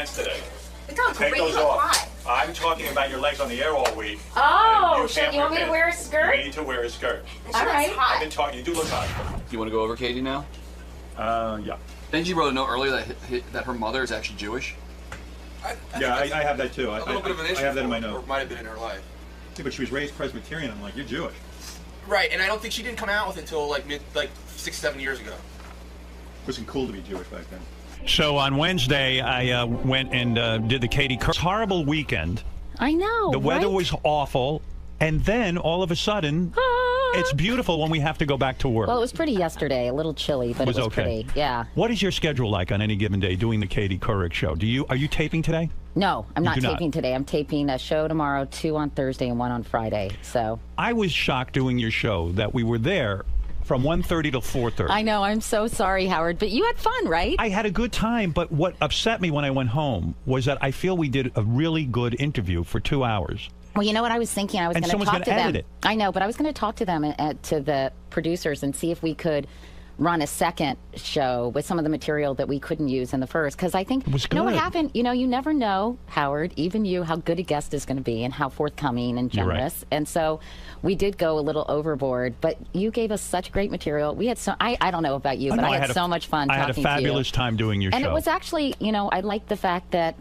pants today. It's all Take great. those You look off. hot. I'm talking about your legs on the air all week. Oh, And you want me to wear a skirt? You need to wear a skirt. All right. I've been talking. You do look hot. You want to go over Katie now? Yeah. Didn't you wrote a note earlier that her mother is actually Jewish? Yeah, I have that too. A little bit of an issue. I have that in my Or note. might have been in her life. Yeah, but she was raised Presbyterian. I'm like, you're Jewish. Right, and I don't think she didn't come out with it until like 6-7 years ago. It wasn't cool to be Jewish back then. So on Wednesday, I went and did the Katie Couric. Horrible weekend. I know. The weather right? was awful, and then all of a sudden, it's beautiful when we have to go back to work. Well, it was pretty yesterday. A little chilly, but it was okay. pretty. Yeah. What is your schedule like on any given day doing the Katie Couric show? Are you taping today? No, I'm not do not. taping today. I'm taping a show tomorrow, 2 on Thursday and 1 on Friday. So I was shocked doing your show that we were there from 1:30 to 4:30. I know. I'm so sorry, Howard, but you had fun, right? I had a good time, but what upset me when I went home was that I feel we did a really good interview for 2 hours. Well, you know what I was thinking? I was And going to someone's talk to gonna them. edit it. I know, but I was going to talk to them, to the producers, and see if we could run a second show with some of the material that we couldn't use in the first. Because I think, It was you know what good. happened? You know, you never know, Howard, even you, how good a guest is going to be and how forthcoming and You're right. generous. And so we did go a little overboard, but you gave us such great material. We had I don't know about you, but I had so much fun talking to you. I had a fabulous time doing your show. And it was actually, you know, I liked the fact that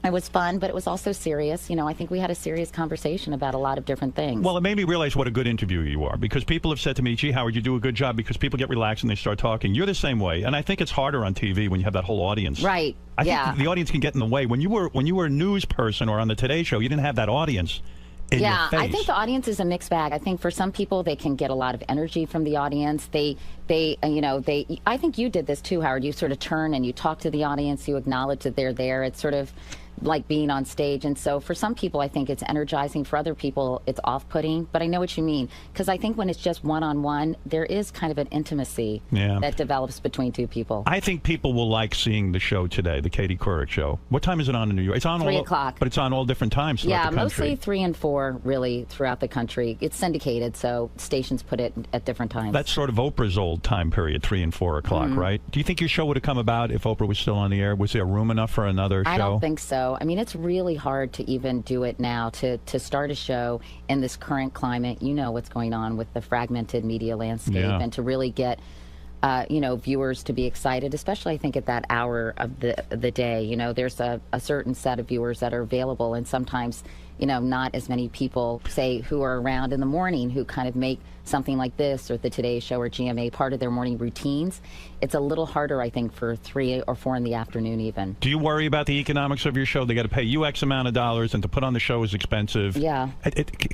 it was fun, but it was also serious. You know, I think we had a serious conversation about a lot of different things. Well, it made me realize what a good interviewer you are, because people have said to me, gee, Howard, you do a good job, because people get relaxed and they start talking. You're the same way, and I think it's harder on TV when you have that whole audience. Right, I yeah. think the audience can get in the way. When you were a news person or on the Today Show, you didn't have that audience in your face. I think the audience is a mixed bag. I think for some people, they can get a lot of energy from the audience. I think you did this too, Howard. You sort of turn and you talk to the audience, you acknowledge that they're there. It's sort of like being on stage. And so for some people, I think it's energizing. For other people, it's off-putting. But I know what you mean, because I think when it's just one-on-one, there is kind of an intimacy that develops between two people. I think people will like seeing the show today, the Katie Couric show. What time is it on in New York? It's on 3 o'clock. But it's on all different times throughout the country. Mostly 3 and 4, really, throughout the country. It's syndicated, so stations put it at different times. That's sort of Oprah's old time period, 3 and 4 o'clock, right? Do you think your show would have come about if Oprah was still on the air? Was there room enough for another show? I don't think so. I mean, it's really hard to even do it now, to start a show in this current climate. You know what's going on with the fragmented media landscape, and to really get viewers to be excited, especially I think at that hour of the day. You know, there's a certain set of viewers that are available, and sometimes, you know, not as many people, say, who are around in the morning who kind of make something like this or the Today Show or GMA part of their morning routines. It's a little harder, I think, for 3 or 4 in the afternoon even. Do you worry about the economics of your show? They got to pay you X amount of dollars, and to put on the show is expensive. Yeah.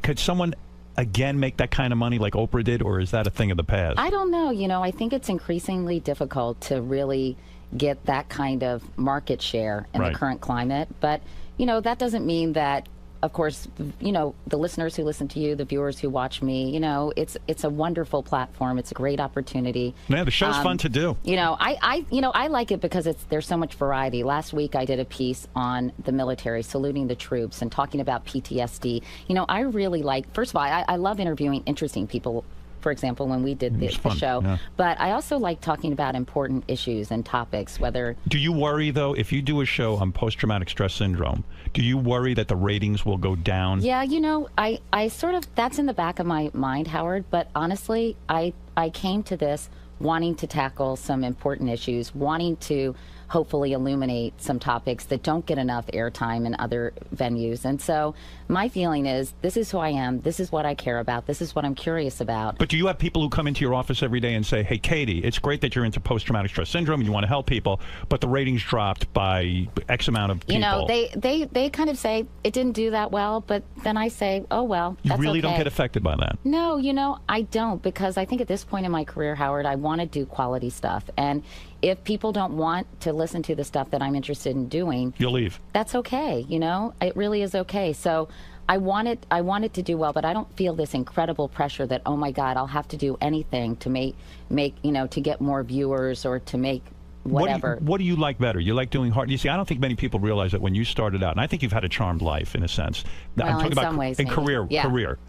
Could someone again make that kind of money like Oprah did, or is that a thing of the past? I don't know. You know, I think it's increasingly difficult to really get that kind of market share in the current climate. But, you know, that doesn't mean that, of course, you know, the listeners who listen to you, the viewers who watch me, you know, it's a wonderful platform. It's a great opportunity. Yeah, the show's fun to do. You know, I like it because there's so much variety. Last week I did a piece on the military, saluting the troops and talking about PTSD. You know, I really like, first of all, I love interviewing interesting people. For example, when we did the show, but I also like talking about important issues and topics, whether... Do you worry, though, if you do a show on post-traumatic stress syndrome, do you worry that the ratings will go down? Yeah, you know, I sort of, that's in the back of my mind, Howard, but honestly, I came to this wanting to tackle some important issues, wanting to hopefully illuminate some topics that don't get enough airtime in other venues. And so my feeling is, this is who I am, this is what I care about, this is what I'm curious about. But do you have people who come into your office every day and say, hey, Katie, it's great that you're into post-traumatic stress syndrome and you want to help people, but the ratings dropped by X amount of people? You know, they kind of say, it didn't do that well, but then I say, oh, well, that's You really okay. don't get affected by that? No, you know, I don't, because I think at this point in my career, Howard, I want to do quality stuff. And if people don't want to listen to the stuff that I'm interested in doing, you'll leave. That's okay, you know? It really is okay. So I want it to do well, but I don't feel this incredible pressure that, oh my God, I'll have to do anything to make you know, to get more viewers or to make whatever. What do you like better? You like doing hard? You see, I don't think many people realize that when you started out, and I think you've had a charmed life in a sense. Well, I'm talking in about some ways, in maybe. career.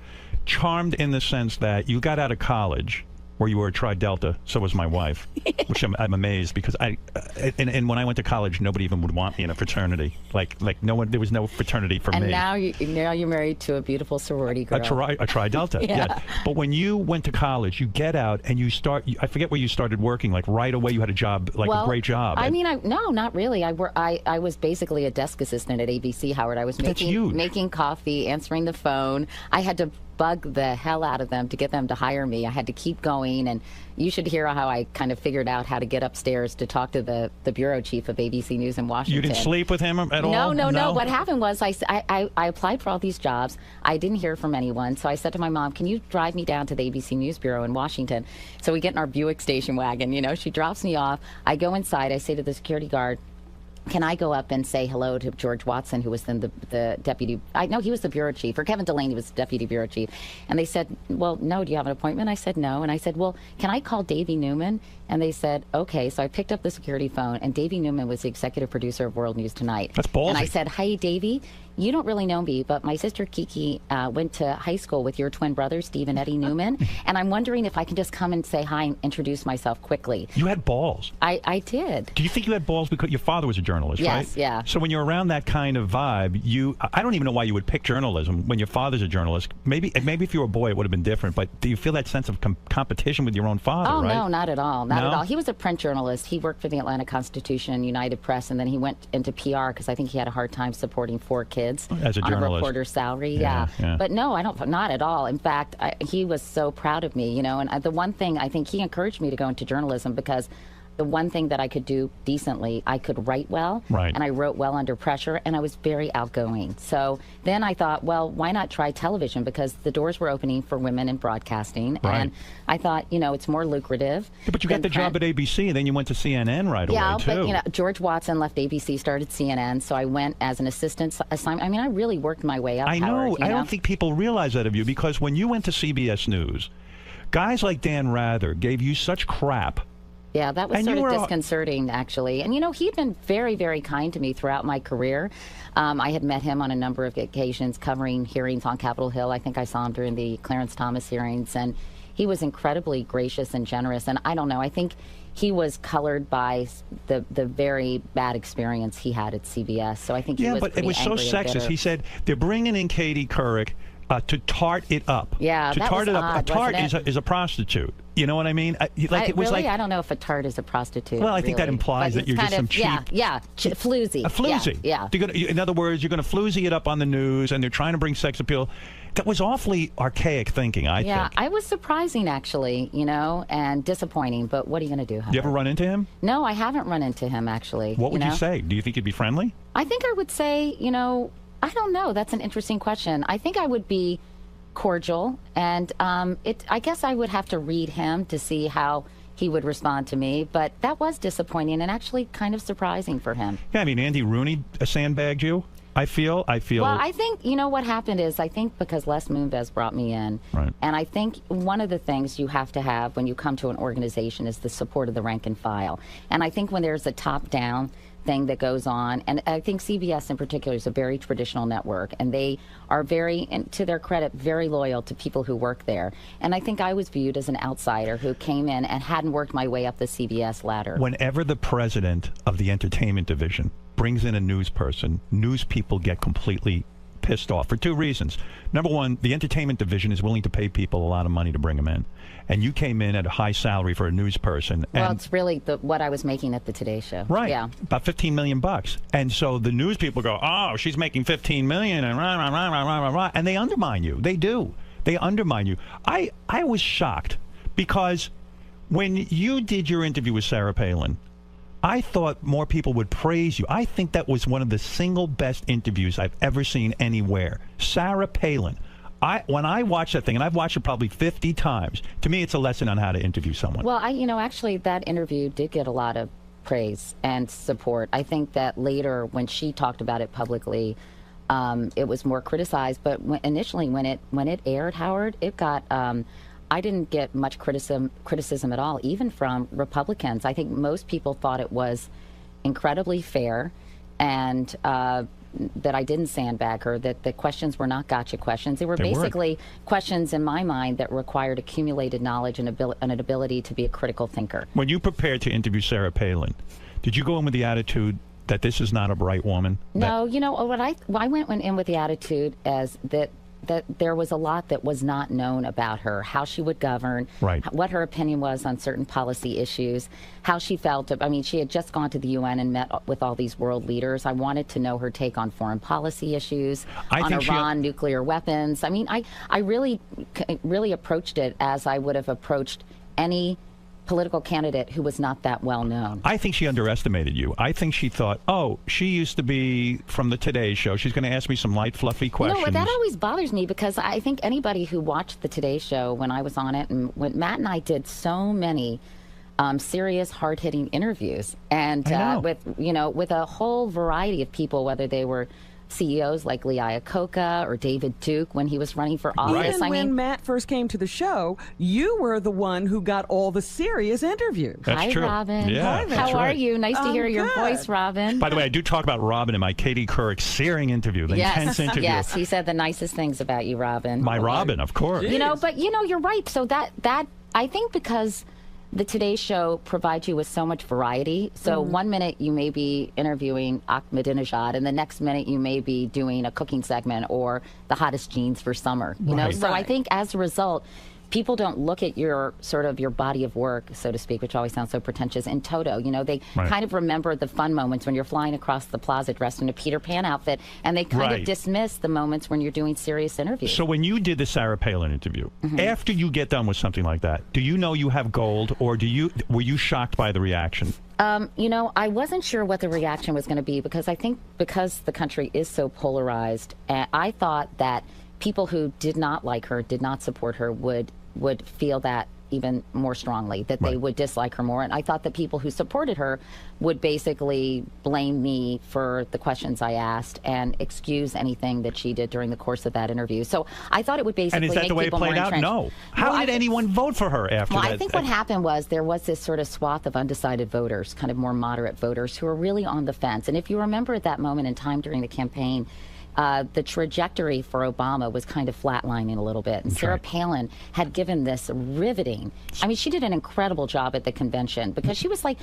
Charmed in the sense that you got out of college where you were a Tri Delta. So was my wife, which I'm amazed because and when I went to college, nobody even would want me in a fraternity. Like no one, there was no fraternity for me. And now you're married to a beautiful sorority girl. A Tri Delta. Yeah. But when you went to college, you get out and you start. I forget where you started working. Like right away, you had a job, like a great job. I mean, no, not really. I was basically a desk assistant at ABC, Howard. I was making coffee, answering the phone. I had to bug the hell out of them to get them to hire me. I had to keep going, and you should hear how I kind of figured out how to get upstairs to talk to the bureau chief of ABC News in Washington. You didn't sleep with him at all? No. What happened was I applied for all these jobs. I didn't hear from anyone, so I said to my mom, can you drive me down to the ABC News Bureau in Washington? So we get in our Buick station wagon, you know, she drops me off. I go inside, I say to the security guard, can I go up and say hello to George Watson, who was then the deputy? I know he was the bureau chief, or Kevin Delaney was the deputy bureau chief. And they said, well, no, do you have an appointment? I said, no. And I said, well, can I call Davey Newman? And they said, okay. So I picked up the security phone, and Davey Newman was the executive producer of World News Tonight. That's ballsy. And I said, hi, Davey. You don't really know me, but my sister Kiki went to high school with your twin brothers, Steve and Eddie Newman, and I'm wondering if I can just come and say hi and introduce myself quickly. You had balls. I did. Do you think you had balls because your father was a journalist, right? Yes, yeah. So when you're around that kind of vibe, I don't even know why you would pick journalism when your father's a journalist. Maybe if you were a boy, it would have been different, but do you feel that sense of competition with your own father, right? Oh, no, not at all. Not at all. He was a print journalist. He worked for the Atlanta Constitution and United Press, and then he went into PR because I think he had a hard time supporting 4 kids. As a journalist. On a reporter's salary, yeah. But no, I don't, not at all. In fact, he was so proud of me, you know, and the one thing, I think he encouraged me to go into journalism because the one thing that I could do decently, I could write well, right. And I wrote well under pressure, and I was very outgoing. So then I thought, well, why not try television? Because the doors were opening for women in broadcasting, right. And I thought, you know, it's more lucrative. Yeah, but you got the job at ABC, and then you went to CNN right away, too. Yeah, but, you know, George Watson left ABC, started CNN, so I went as an assistant assignment. I mean, I really worked my way up, I know. Howard, I don't think people realize that of you, because when you went to CBS News, guys like Dan Rather gave you such crap. Yeah, that was sort of disconcerting, actually. And, you know, he'd been very, very kind to me throughout my career. I had met him on a number of occasions covering hearings on Capitol Hill. I think I saw him during the Clarence Thomas hearings. And he was incredibly gracious and generous. And I don't know, I think he was colored by the very bad experience he had at CBS. So I think he was pretty angry. Yeah, but it was so sexist. He said, they're bringing in Katie Couric to tart it up. Yeah, to that tart was it up. odd, A tart is a prostitute. You know what I mean? I don't know if a tart is a prostitute. Well, I think that implies that you're just some cheap. Floozy. A floozy. Yeah. In other words, you're going to floozy it up on the news, and they're trying to bring sex appeal. That was awfully archaic thinking, I think. Yeah, I was surprising, actually, you know, and disappointing. But what are you going to do, Howard? You ever run into him? No, I haven't run into him, actually. What would you say? Do you think he'd be friendly? I think I would say, you know, I don't know. That's an interesting question. I think I would be cordial, and I guess I would have to read him to see how he would respond to me, but that was disappointing and actually kind of surprising for him. Yeah, I mean, Andy Rooney sandbagged you. I feel. Well, I think, you know, what happened is, I think because 𝗧𝗵𝗲 brought me in, right. And I think one of the things you have to have when you come to an organization is the support of the rank and file. And I think when there's a top-down thing that goes on, and I think CBS in particular is a very traditional network, and they are very, and to their credit, very loyal to people who work there. And I think I was viewed as an outsider who came in and hadn't worked my way up the CBS ladder. Whenever the president of the entertainment division brings in a news person, news people get completely pissed off for 2 reasons. Number one, the entertainment division is willing to pay people a lot of money to bring them in. And you came in at a high salary for a news person. Well, it's really what I was making at the Today Show. Right. Yeah. About $15 million. And so the news people go, oh, she's making $15 million, and rah, rah, rah, rah, rah, rah, and they undermine you. They do. They undermine you. I was shocked because when you did your interview with Sarah Palin, I thought more people would praise you. I think that was one of the single best interviews I've ever seen anywhere. Sarah Palin. When I watch that thing, and I've watched it probably 50 times, to me it's a lesson on how to interview someone. Well, you know, actually that interview did get a lot of praise and support. I think that later when she talked about it publicly, it was more criticized. But initially when it aired, Howard, it got... I didn't get much criticism at all, even from Republicans. I think most people thought it was incredibly fair, and that I didn't sandbag her, that the questions were not gotcha questions. They were basically questions, in my mind, that required accumulated knowledge and an ability to be a critical thinker. When you prepared to interview Sarah Palin, did you go in with the attitude that this is not a bright woman? No, you know, what I went in with the attitude as that there was a lot that was not known about her, how she would govern, what her opinion was on certain policy issues, how she felt. I mean, she had just gone to the UN and met with all these world leaders. I wanted to know her take on foreign policy issues, on Iran, nuclear weapons. I mean, I really approached it as I would have approached any political candidate who was not that well known. I think she underestimated you. I think she thought, oh, she used to be from the Today Show. She's going to ask me some light, fluffy questions. No, that always bothers me because I think anybody who watched the Today Show when I was on it, and when Matt and I did so many serious, hard-hitting interviews, and with a whole variety of people, whether they were CEOs like 𝗧𝗵𝗲 or David Duke when he was running for office. Even when Matt first came to the show, you were the one who got all the serious interviews. That's true. Hi, Robin. Yeah, How are you? Nice to hear your voice, Robin. By the way, I do talk about Robin in my Katie Couric searing interview, the intense interview. Yes, he said the nicest things about you, Robin. My Robin, of course. You know, but you're right. So that I think because the Today Show provides you with so much variety. So one minute you may be interviewing 𝗧𝗵𝗲, and the next minute you may be doing a cooking segment or the hottest jeans for summer. You know, so I think as a result, people don't look at your your body of work, so to speak, which always sounds so pretentious, in toto. You know, they kind of remember the fun moments when you're flying across the plaza dressed in a Peter Pan outfit, and they kind of dismiss the moments when you're doing serious interviews. So when you did the Sarah Palin interview, after you get done with something like that, do you know you have gold, or were you shocked by the reaction? You know, I wasn't sure what the reaction was going to be because I think because the country is so polarized, I thought that people who did not like her, did not support her, would feel that even more strongly, that they would dislike her more. And I thought that people who supported her would basically blame me for the questions I asked and excuse anything that she did during the course of that interview. So I thought it would basically make people more entrenched. And is that the way it played out? No. How did anyone vote for her after that? Well, I think what happened was there was this sort of swath of undecided voters, kind of more moderate voters, who were really on the fence. And if you remember at that moment in time during the campaign, the trajectory for Obama was kind of flatlining a little bit. And Sarah Palin had given this riveting, I mean, she did an incredible job at the convention because she was like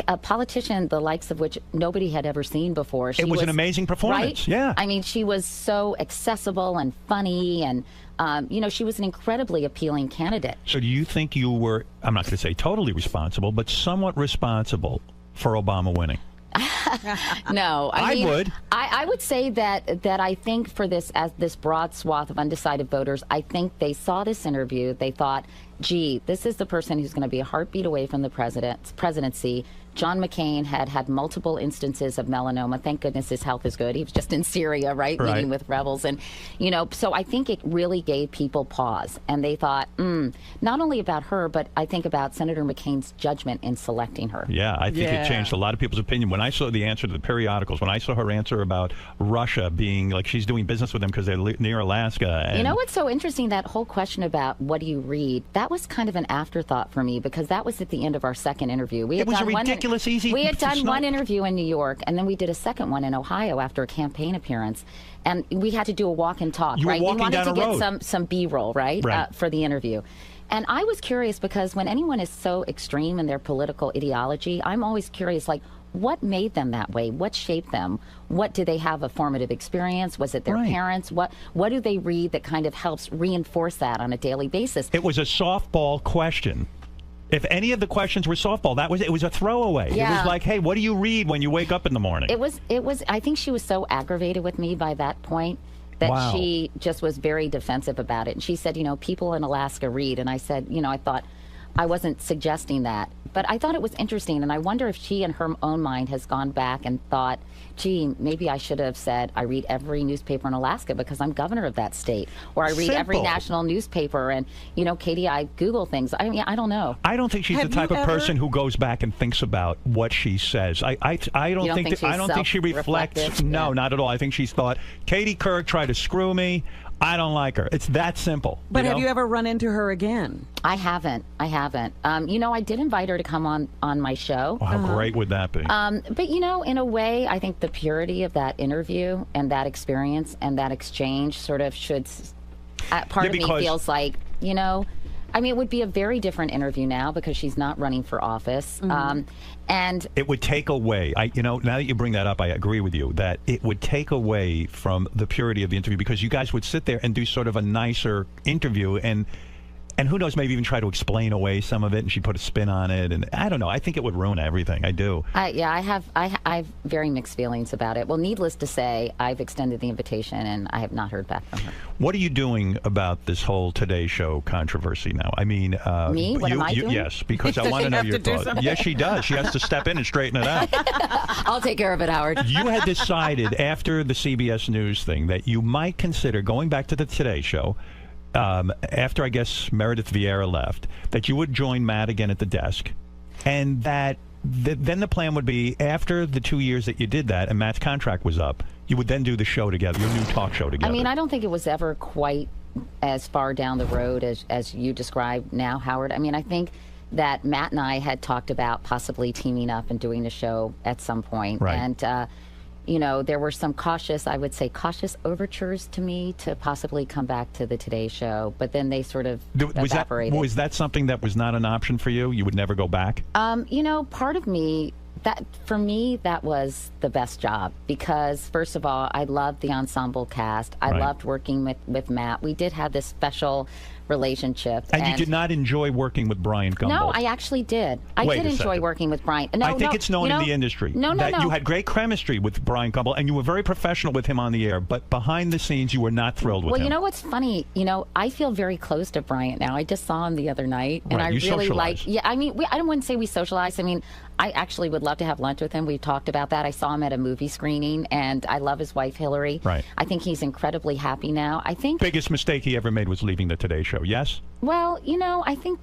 a politician the likes of which nobody had ever seen before. It was an amazing performance. Yeah. I mean, she was so accessible and funny, and you know, she was an incredibly appealing candidate. So do you think you were, I'm not going to say totally responsible, but somewhat responsible for Obama winning? No, I mean, would. I would say that I think for this broad swath of undecided voters, I think they saw this interview, they thought, gee, this is the person who's going to be a heartbeat away from the presidency. John McCain had multiple instances of melanoma. Thank goodness his health is good. He was just in Syria, meeting with rebels. And, you know, so I think it really gave people pause. And they thought, not only about her, but I think about Senator McCain's judgment in selecting her. Yeah, I think it changed a lot of people's opinion. When I saw the answer to the periodicals, when I saw her answer about Russia being like she's doing business with them because they're near Alaska. And you know what's so interesting? That whole question about what do you read, that was kind of an afterthought for me because that was at the end of our second interview. It was a ridiculous easy. We had done one interview in New York, and then we did a second one in Ohio after a campaign appearance, and we had to do a walk and talk. You were walking we wanted down to a get road. some B-roll, for the interview. And I was curious because when anyone is so extreme in their political ideology, I'm always curious, like, what made them that way? What shaped them? What did they have a formative experience? Was it their parents? What do they read that kind of helps reinforce that on a daily basis? It was a softball question. If any of the questions were softball, it was a throwaway. Yeah. It was like, hey, what do you read when you wake up in the morning? It was. I think she was so aggravated with me by that point that she just was very defensive about it. And she said, you know, people in Alaska read. And I said, you know, I thought I wasn't suggesting that. But I thought it was interesting. And I wonder if she in her own mind has gone back and thought, gee, maybe I should have said I read every newspaper in Alaska because I'm governor of that state. Or I read every national newspaper. And, you know, Katie, I Google things. I mean, I don't know. I don't think she's the type of person who goes back and thinks about what she says. I don't think she reflects. No, not at all. I think she's thought, Katie Couric tried to screw me. I don't like her. It's that simple. But you have know? you ever run into her again? I haven't. You know, I did invite her to come on my show. Oh, how great would that be? But, you know, in a way, I think the purity of that interview and that experience and that exchange sort of should... part of me feels like, you know... I mean, it would be a very different interview now because she's not running for office. And it would take away, you know, now that you bring that up, I agree with you, that it would take away from the purity of the interview because you guys would sit there and do sort of a nicer interview and who knows, maybe even try to explain away some of it, and she'd put a spin on it, and I don't know. I think it would ruin everything. I do. Yeah, I have very mixed feelings about it. Well, needless to say, I've extended the invitation, and I have not heard back from her. What are you doing about this whole Today Show controversy now? I mean, me? What am I doing? Yes, because I want to know your thoughts. Yes, she does. She has to step in and straighten it out. I'll take care of it, Howard. You had decided after the CBS News thing that you might consider going back to the Today Show. After, I guess, 𝗵𝗲 𝗦𝗃 left, that you would join Matt again at the desk, and that then the plan would be after the 2 years that you did that and Matt's contract was up, you would then do the show together, your new talk show together. I mean, I don't think it was ever quite as far down the road as you described now, Howard. I mean, I think that Matt and I had talked about possibly teaming up and doing a show at some point. Right. And, you know, there were some cautious overtures to me to possibly come back to the Today Show, but then they sort of evaporated. Was that something that was not an option for you? You would never go back? You know, part of me, for me, that was the best job because, first of all, I loved the ensemble cast. I loved working with Matt. We did have this special relationship. And you did not enjoy working with Brian Gumbel? No, I actually did. I did enjoy working with Brian. No, I think it's known in the industry that you had great chemistry with Brian Gumbel, and you were very professional with him on the air, but behind the scenes, you were not thrilled with him. Well, you know what's funny? You know, I feel very close to Brian now. I just saw him the other night, and I really like... Yeah, I mean, I wouldn't say we socialized. I mean, I actually would love to have lunch with him. We've talked about that. I saw him at a movie screening, and I love his wife, Hillary. Right. I think he's incredibly happy now. I think... Biggest mistake he ever made was leaving the Today Show, yes? Well, you know, I think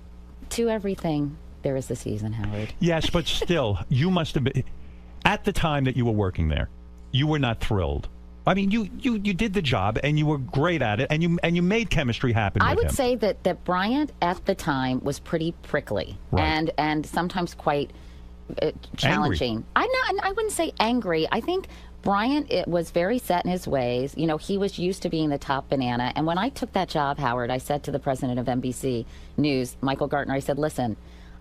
to everything there is a season, Howard. Yes, but still, you must have been... At the time that you were working there, you were not thrilled. I mean, you did the job, and you were great at it, and you made chemistry happen with him. I would say that Bryant, at the time, was pretty prickly and sometimes quite... challenging. Angry. I wouldn't say angry. I think Bryant was very set in his ways. You know, he was used to being the top banana. And when I took that job, Howard, I said to the president of NBC News, Michael Gartner, I said, listen,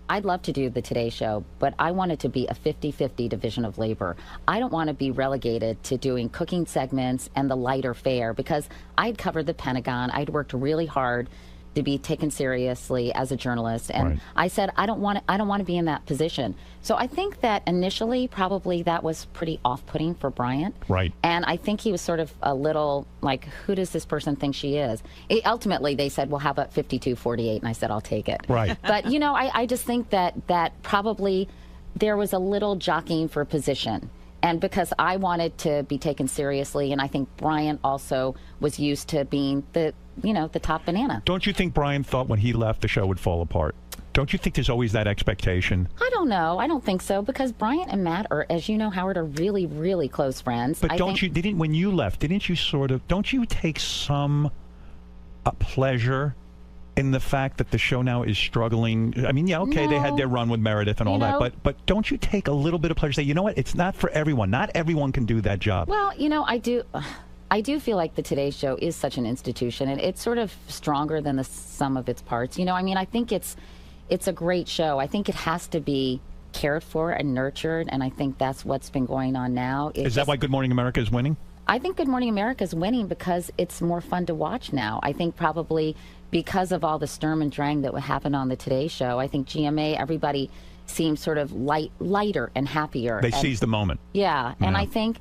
I'd love to do the Today Show, but I want it to be a 50-50 division of labor. I don't want to be relegated to doing cooking segments and the lighter fare because I'd covered the Pentagon. I'd worked really hard to be taken seriously as a journalist, and I said I don't want to be in that position. So I think that initially probably that was pretty off-putting for Bryant. Right. And I think he was sort of a little like, who does this person think she is? Ultimately, they said, well, how about 52-48? And I said, I'll take it. Right. But you know, I just think that probably there was a little jockeying for position. And because I wanted to be taken seriously, and I think Bryant also was used to being the top banana. Don't you think Brian thought when he left the show would fall apart? Don't you think there's always that expectation? I don't know. I don't think so because Bryant and Matt are, as you know, Howard, are really, really close friends. But when you left, didn't you don't you take some pleasure in the fact that the show now is struggling? I mean, yeah, okay, they had their run with 𝗵𝗃 and all that, but don't you take a little bit of pleasure? Say, you know what? It's not for everyone. Not everyone can do that job. Well, you know, I do feel like the Today Show is such an institution, and it's sort of stronger than the sum of its parts. You know, I mean, I think it's a great show. I think it has to be cared for and nurtured, and I think that's what's been going on now. Is that why Good Morning America is winning? I think Good Morning America is winning because it's more fun to watch now. I think probably because of all the sturm and drang that would happen on the Today Show. I think GMA, everybody seems sort of lighter and happier. They seize the moment. Yeah, and I think,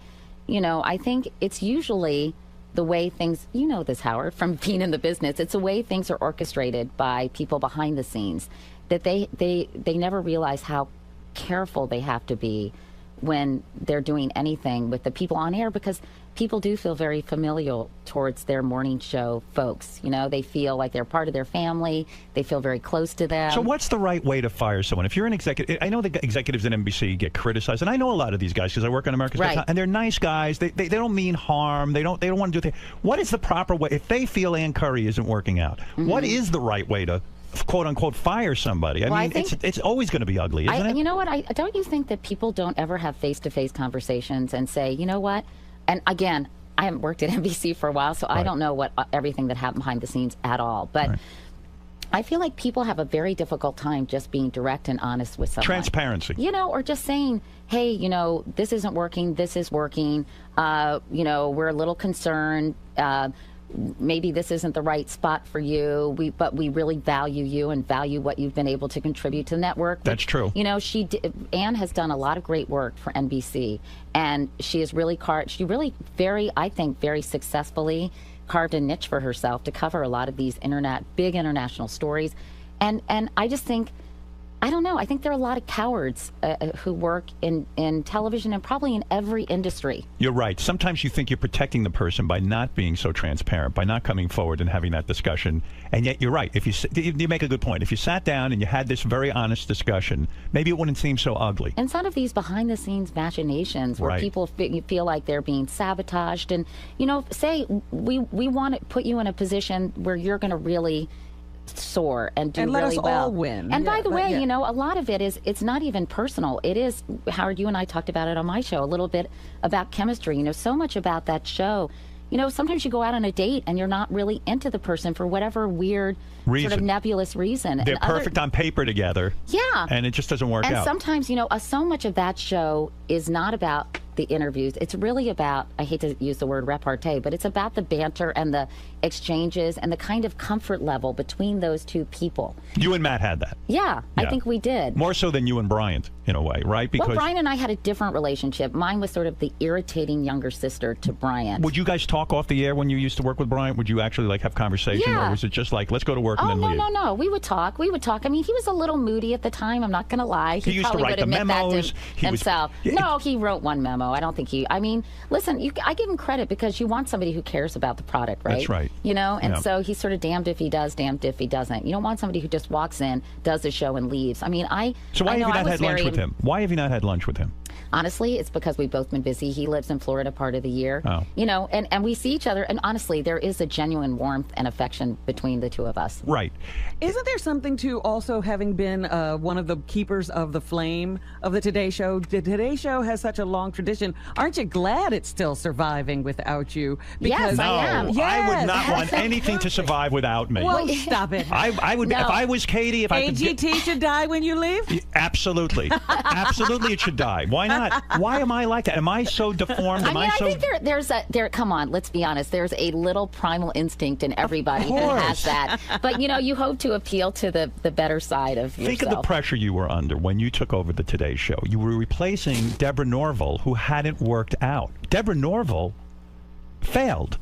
you know, I think it's usually the way things, you know this, Howard, from being in the business, it's the way things are orchestrated by people behind the scenes, that they never realize how careful they have to be when they're doing anything with the people on air, because people do feel very familial towards their morning show folks. You know, they feel like they're part of their family. They feel very close to them. So what's the right way to fire someone? If you're an executive, I know the executives at NBC get criticized, and I know a lot of these guys because I work on America's Got Talent, and they're nice guys. They don't mean harm. They don't want to do things. What is the proper way? If they feel Ann Curry isn't working out, what is the right way to quote unquote fire somebody? I mean, it's always going to be ugly, isn't it? You know what? Don't you think that people don't ever have face-to-face conversations and say, you know what? And again, I haven't worked at NBC for a while, so I don't know what everything that happened behind the scenes at all. But I feel like people have a very difficult time just being direct and honest with someone. Transparency. You know, or just saying, hey, you know, this isn't working, this is working. You know, we're a little concerned. Maybe this isn't the right spot for you, but we really value you and value what you've been able to contribute to the network. That's true. You know, Ann has done a lot of great work for NBC, and she is really I think, very successfully carved a niche for herself to cover a lot of these big international stories. And I just think, I don't know, I think there are a lot of cowards who work in television and probably in every industry. You're right. Sometimes you think you're protecting the person by not being so transparent, by not coming forward and having that discussion. And yet you're right. If you make a good point. If you sat down and you had this very honest discussion, maybe it wouldn't seem so ugly. Instead of these behind-the-scenes machinations where people feel like they're being sabotaged, and, you know, say we want to put you in a position where you're going to really soar and do let really us well. all win. And by the way, you know, a lot of it's not even personal. It is, Howard, you and I talked about it on my show, a little bit about chemistry. You know, so much about that show. You know, sometimes you go out on a date and you're not really into the person for whatever weird, sort of nebulous reason. They're perfect on paper together. Yeah. And it just doesn't work out. And sometimes, you know, so much of that show is not about the interviews. It's really about, I hate to use the word repartee, but it's about the banter and the exchanges and the kind of comfort level between those two people. You and Matt had that. Yeah, I think we did. More so than you and Bryant, in a way, right? Because Brian and I had a different relationship. Mine was sort of the irritating younger sister to Bryant. Would you guys talk off the air when you used to work with Bryant? Would you actually like have conversation, or was it just like, let's go to work and then leave? No. We would talk. I mean, he was a little moody at the time. I'm not going to lie. He used to write the memos. Himself. No, he wrote one memo. I don't think I mean, listen, I give him credit because you want somebody who cares about the product, right? That's right. You know, and so he's sort of damned if he does, damned if he doesn't. You don't want somebody who just walks in, does the show, and leaves. I mean, So why have you not had lunch with him? Why have you not had lunch with him? Honestly, it's because we've both been busy. He lives in Florida part of the year. Oh. You know, and we see each other, and honestly, there is a genuine warmth and affection between the two of us. Right. Isn't there something to also having been one of the keepers of the flame of the Today Show? The Today Show has such a long tradition. Aren't you glad it's still surviving without you? Because no, I am. I would not want anything to survive without me. Well, stop it. I would, if I was Katie, if I could AGT should die when you leave? Absolutely. Absolutely it should die. Why not? Why am I like that? Am I so deformed? I think there's come on, let's be honest, there's a little primal instinct in everybody who has that. But, you know, you hope to appeal to the better side of yourself. Think of the pressure you were under when you took over the Today Show. You were replacing Deborah Norville, who hadn't worked out. Deborah Norville failed.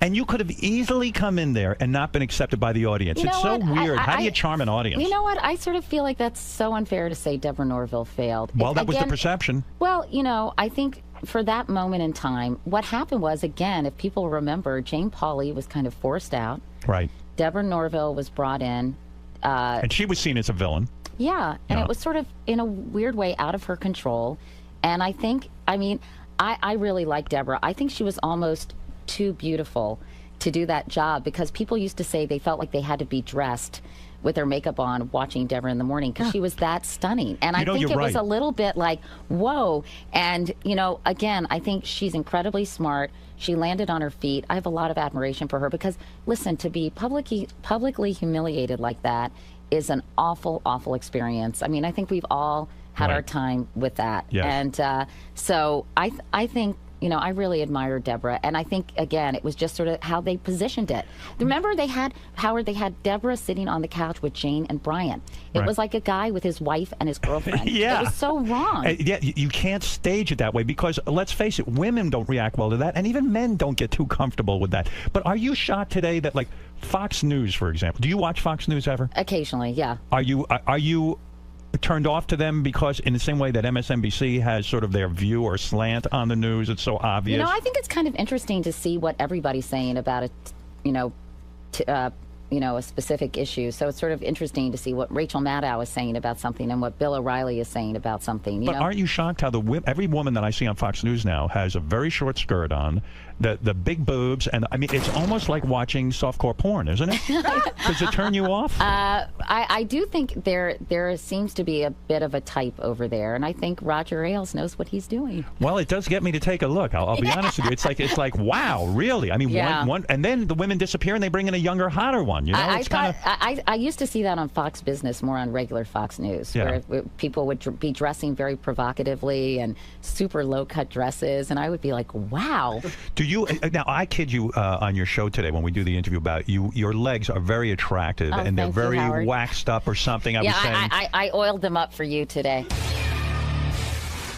And you could have easily come in there and not been accepted by the audience. It's so weird. How do you charm an audience? You know what? I sort of feel like that's so unfair to say Deborah Norville failed. Well, that was the perception. Well, you know, I think for that moment in time, what happened was, again, if people remember, Jane Pauley was kind of forced out. Right. Deborah Norville was brought in. And she was seen as a villain. Yeah, and it was sort of, in a weird way, out of her control. And I think, I mean, I really like Deborah. I think she was almost too beautiful to do that job, because people used to say they felt like they had to be dressed with their makeup on watching Deborah in the morning because she was that stunning. And I think it was a little bit like, whoa. And, you know, again, I think she's incredibly smart. She landed on her feet. I have a lot of admiration for her because, listen, to be publicly humiliated like that is an awful, awful experience. I mean, I think we've all had our time with that. Yes. And so I think, you know, I really admire Deborah, and I think, again, it was just sort of how they positioned it. Remember, they had Deborah sitting on the couch with Jane and Brian. It was like a guy with his wife and his girlfriend. Yeah. It was so wrong. Yeah, you can't stage it that way because, let's face it, women don't react well to that, and even men don't get too comfortable with that. But are you shocked today that, like, Fox News, for example, do you watch Fox News ever? Occasionally, yeah. Are you turned off to them because in the same way that MSNBC has sort of their view or slant on the news, it's so obvious? You know, I think it's kind of interesting to see what everybody's saying about it, a specific issue. So it's sort of interesting to see what Rachel Maddow is saying about something and what Bill O'Reilly is saying about something. But aren't you shocked how every woman that I see on Fox News now has a very short skirt on, the big boobs, and I mean, it's almost like watching softcore porn, isn't it? Does it turn you off? I do think there seems to be a bit of a type over there, and I think Roger Ailes knows what he's doing. Well, it does get me to take a look. I'll be honest with you. It's like wow, really? I mean, one, and then the women disappear and they bring in a younger, hotter one. You know, I used to see that on Fox Business more on regular Fox News, where people would be dressing very provocatively and super low-cut dresses, and I would be like, wow. Do you now? I kid you on your show today when we do the interview about you. Your legs are very attractive and they're very waxed up or something. I oiled them up for you today.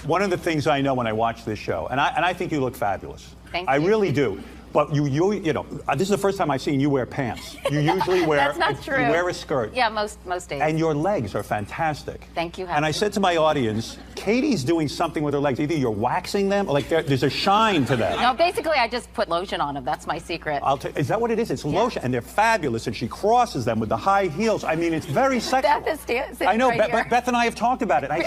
One of the things I know when I watch this show, and I think you look fabulous. Thank you. I really do. But you know, this is the first time I've seen you wear pants. You usually wear That's not true. You wear a skirt. Yeah, most days. And your legs are fantastic. Thank you. And I said to my audience, Katie's doing something with her legs. Either you're waxing them, or like there's a shine to them. No, basically I just put lotion on them. That's my secret. Is that what it is? It's lotion, and they're fabulous. And she crosses them with the high heels. I mean, it's very sexual. Beth is sitting I know. right Beth and I have talked about it. Really?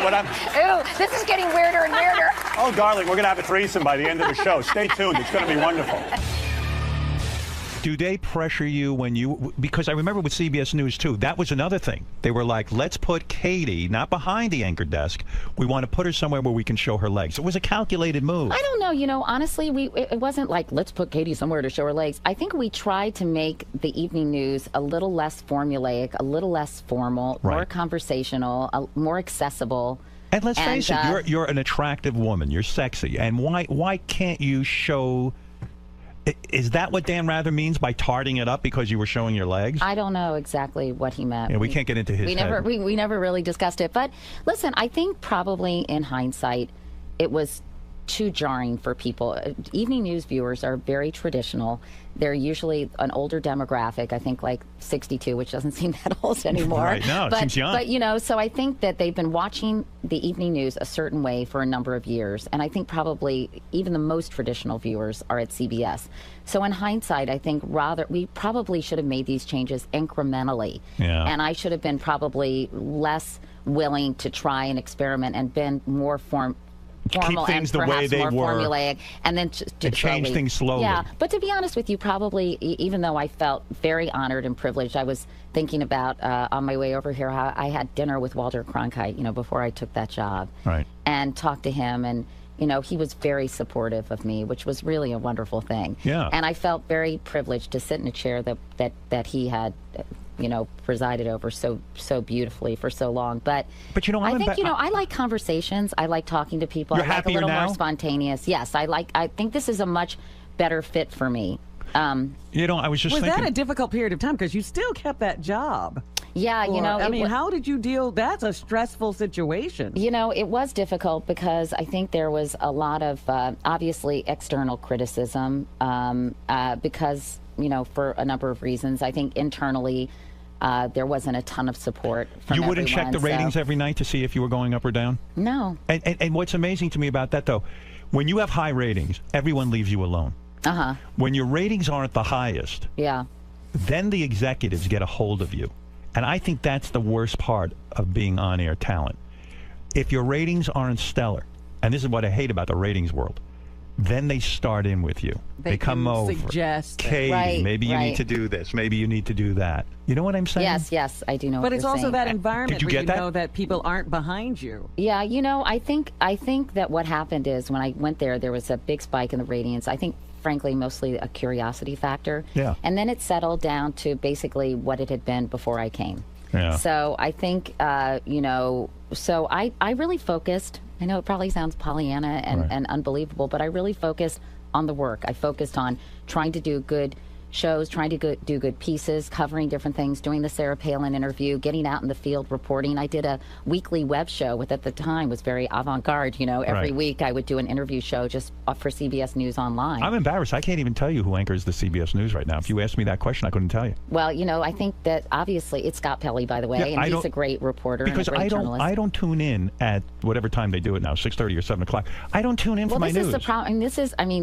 Ooh, this is getting weirder and weirder. Oh, darling, we're going to have a threesome by the end of the show. Stay tuned. It's going to be wonderful. Do they pressure you when you, because I remember with CBS News too, that was another thing. They were like, let's put Katie not behind the anchor desk. We want to put her somewhere where we can show her legs. It was a calculated move. I don't know. You know, honestly, it wasn't like, let's put Katie somewhere to show her legs. I think we tried to make the evening news a little less formulaic, a little less formal, more conversational, more accessible. And let's face it, you're an attractive woman. You're sexy. And why can't you show... Is that what Dan Rather means by tarting it up because you were showing your legs? I don't know exactly what he meant. Yeah, we can't get into his head. We never really discussed it. But listen, I think probably in hindsight, it was too jarring for people. Evening news viewers are very traditional. They're usually an older demographic, I think like 62, which doesn't seem that old anymore. Right, no, it seems young. But, you know, so I think that they've been watching the evening news a certain way for a number of years. And I think probably even the most traditional viewers are at CBS. So in hindsight, I think we probably should have made these changes incrementally. Yeah. And I should have been probably less willing to try and experiment and been more formal things and the way perhaps they more were, formulaic, and then change things slowly. Yeah, but to be honest with you, probably even though I felt very honored and privileged, I was thinking about on my way over here how I had dinner with Walter Cronkite, you know, before I took that job, right, and talked to him, and you know, he was very supportive of me, which was really a wonderful thing. Yeah, and I felt very privileged to sit in a chair that he had, you know, presided over so beautifully for so long. But you know, I think, you know, I like conversations. I like talking to people. You're I like a little now? more spontaneous. Yes, I think this is a much better fit for me. You know, I was just thinking. Was that a difficult period of time? Because you still kept that job. Yeah, you know. I mean, how did you deal? That's a stressful situation. You know, it was difficult because I think there was a lot of, obviously, external criticism because, you know, for a number of reasons. I think internally, there wasn't a ton of support from You wouldn't everyone, check the ratings every night to see if you were going up or down? No. And what's amazing to me about that, though, when you have high ratings, everyone leaves you alone. Uh-huh. When your ratings aren't the highest, then the executives get a hold of you. And I think that's the worst part of being on-air talent. If your ratings aren't stellar, and this is what I hate about the ratings world, then they start in with you. They come over. Suggest. Katie, maybe you need to do this. Maybe you need to do that. You know what I'm saying? Yes, I do know what But it's also saying. that environment Did you where get that? you know that people aren't behind you. Yeah, you know, I think that what happened is when I went there was a big spike in the ratings. I think, frankly, mostly a curiosity factor. Yeah. And then it settled down to basically what it had been before I came. Yeah. So I think, you know, so I really focused. I know it probably sounds Pollyanna and unbelievable, but I really focused on the work. I focused on trying to do good shows, trying to do good pieces, covering different things, doing the Sarah Palin interview, getting out in the field, reporting. I did a weekly web show, which at the time was very avant-garde. You know, every week I would do an interview show just for CBS News Online. I'm embarrassed. I can't even tell you who anchors the CBS News right now. If you asked me that question, I couldn't tell you. Well, you know, I think that obviously it's 𝗧𝗵𝗲, by the way, and he's a great reporter and a great journalist. I don't tune in at whatever time they do it now, 6:30 or 7 o'clock. I don't tune in for my news. Well, this is the problem.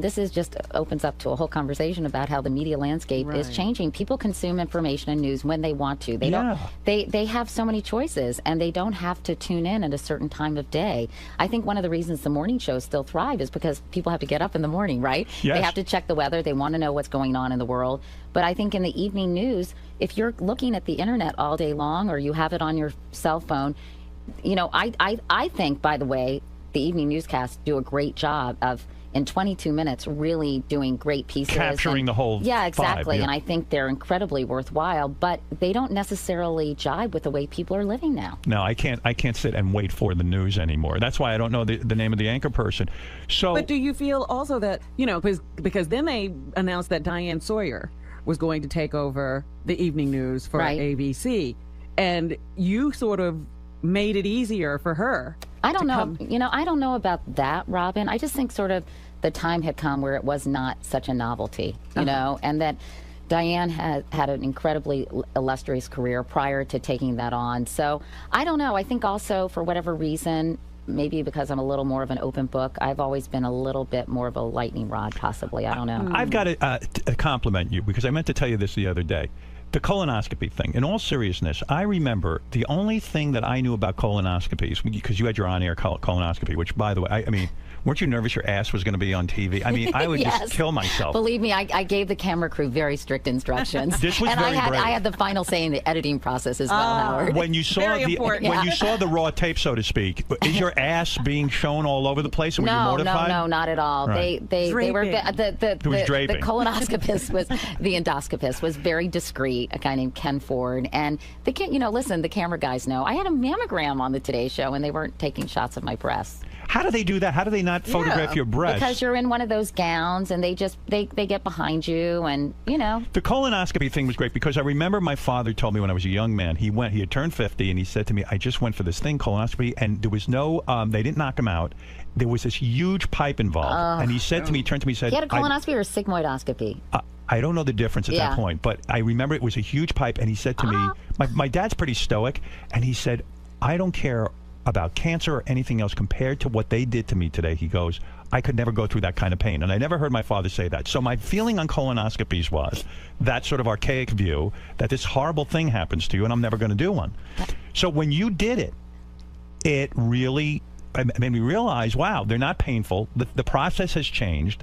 This is just opens up to a whole conversation about how the media landscape is changing. People consume information and news when they want to. They don't. They have so many choices, and they don't have to tune in at a certain time of day. I think one of the reasons the morning shows still thrive is because people have to get up in the morning, right? Yes. They have to check the weather. They want to know what's going on in the world. But I think in the evening news, if you're looking at the internet all day long, or you have it on your cell phone, you know, I think, by the way, the evening newscasts do a great job of, in 22 minutes, really doing great pieces. Capturing the whole Yeah, exactly. vibe, And I think they're incredibly worthwhile, but they don't necessarily jibe with the way people are living now. No, I can't sit and wait for the news anymore. That's why I don't know the name of the anchor person. So, but do you feel also that, you know, because then they announced that Diane Sawyer was going to take over the evening news for ABC, and you sort of made it easier for her. I don't know. You know, I don't know about that, Robin. I just think sort of the time had come where it was not such a novelty, you know, and that Diane had an incredibly illustrious career prior to taking that on. So I don't know. I think also, for whatever reason, maybe because I'm a little more of an open book, I've always been a little bit more of a lightning rod, possibly. I don't know. I've got to compliment you, because I meant to tell you this the other day. The colonoscopy thing, in all seriousness, I remember the only thing that I knew about colonoscopies, because you had your on-air colonoscopy, which, by the way, I mean, weren't you nervous your ass was going to be on TV? I mean, I would just kill myself. Believe me, I gave the camera crew very strict instructions. This was and very brave. I had the final say in the editing process as well, Howard. When you saw when you saw the raw tape, so to speak, is your ass being shown all over the place? And were you mortified? No, not at all. Right. They were the colonoscopist the endoscopist was very discreet, a guy named Ken Ford, and listen, the camera guys know I had a mammogram on the Today Show, and they weren't taking shots of my breasts. How do they do that? How do they not photograph your breasts? Because you're in one of those gowns, and they get behind you, and you know. The colonoscopy thing was great, because I remember my father told me when I was a young man, he had turned 50, and he said to me, I just went for this thing, colonoscopy, and there was no, they didn't knock him out. There was this huge pipe involved, and he said to me, he turned to me and said, he had a colonoscopy or a sigmoidoscopy? I don't know the difference at that point, but I remember it was a huge pipe, and he said to me, my dad's pretty stoic, and he said, I don't care about cancer or anything else compared to what they did to me today. He goes, I could never go through that kind of pain. And I never heard my father say that. So my feeling on colonoscopies was that sort of archaic view that this horrible thing happens to you and I'm never going to do one. So when you did it, it really made me realize, wow, they're not painful. The process has changed.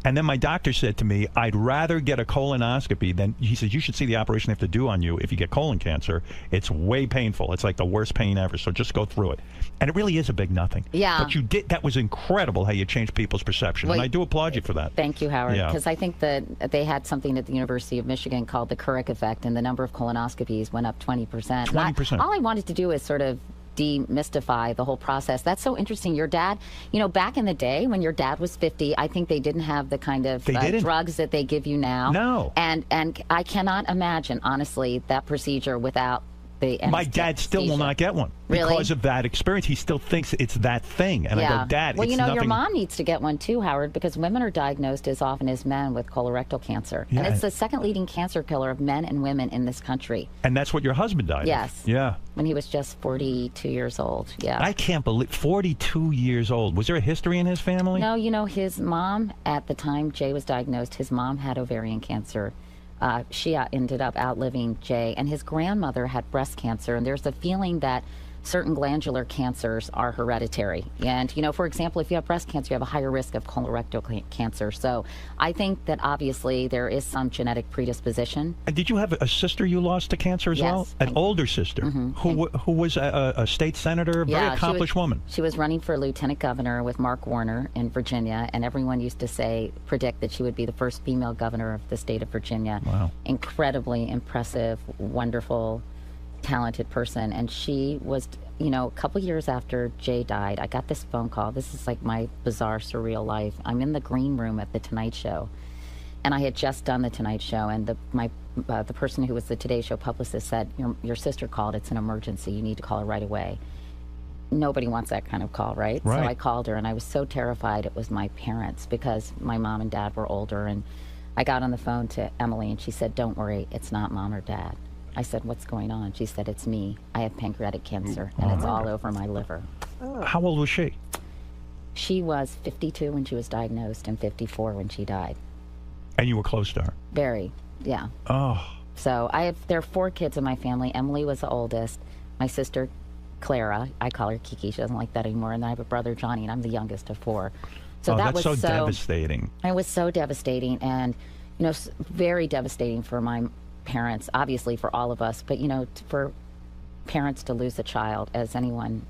And then my doctor said to me, I'd rather get a colonoscopy than, he says, you should see the operation they have to do on you if you get colon cancer. It's way painful. It's like the worst pain ever, so just go through it. And it really is a big nothing. Yeah. But you did, that was incredible how you changed people's perception. And I do applaud you for that. Thank you, Howard. Because I think that they had something at the University of Michigan called the 𝗧𝗵𝗲 effect, and the number of colonoscopies went up 20%. 20%. All I wanted to do is sort of demystify the whole process. That's so interesting. Your dad, you know, back in the day when your dad was 50, I think they didn't have the kind of drugs that they give you now. No. And I cannot imagine, honestly, that procedure without the My dad still will not get one. Really? Because of that experience. He still thinks it's that thing. And I go, Dad, well, it's you know, nothing. your mom needs to get one too, Howard, because women are diagnosed as often as men with colorectal cancer. Yeah. And it's the second leading cancer killer of men and women in this country. And that's what your husband died of. Yes. Yeah. When he was just 42 years old. Yeah. I can't believe, 42 years old. Was there a history in his family? No, you know, his mom, at the time Jay was diagnosed, his mom had ovarian cancer. She ended up outliving Jay, and his grandmother had breast cancer, and there's a feeling that certain glandular cancers are hereditary. And, you know, for example, if you have breast cancer, you have a higher risk of colorectal cancer. So I think that obviously there is some genetic predisposition. And did you have a sister you lost to cancer as well? An older sister who was a state senator, very accomplished woman. She was running for lieutenant governor with Mark Warner in Virginia, and everyone used to predict that she would be the first female governor of the state of Virginia. Wow. Incredibly impressive, wonderful, talented person. And she was, you know, a couple years after Jay died, I got this phone call. This is like my bizarre, surreal life. I'm in the green room at the Tonight Show, And I had just done the Tonight Show, and the person who was the Today Show publicist said, your sister called, it's an emergency, you need to call her right away. Nobody wants that kind of call, right? So I called her, and I was so terrified it was my parents, because my mom and dad were older. And I got on the phone to Emily, and she said, don't worry, it's not mom or dad. I said, what's going on? She said, it's me. I have pancreatic cancer, and it's all over my liver. How old was she? She was 52 when she was diagnosed and 54 when she died. And you were close to her? Very, yeah. Oh. So there are 4 kids in my family. Emily was the oldest. My sister, Clara, I call her Kiki, she doesn't like that anymore. And then I have a brother, Johnny, and I'm the youngest of 4. So that was so devastating. It was so devastating, and very devastating for my parents, obviously for all of us, but for parents to lose a child, as anyone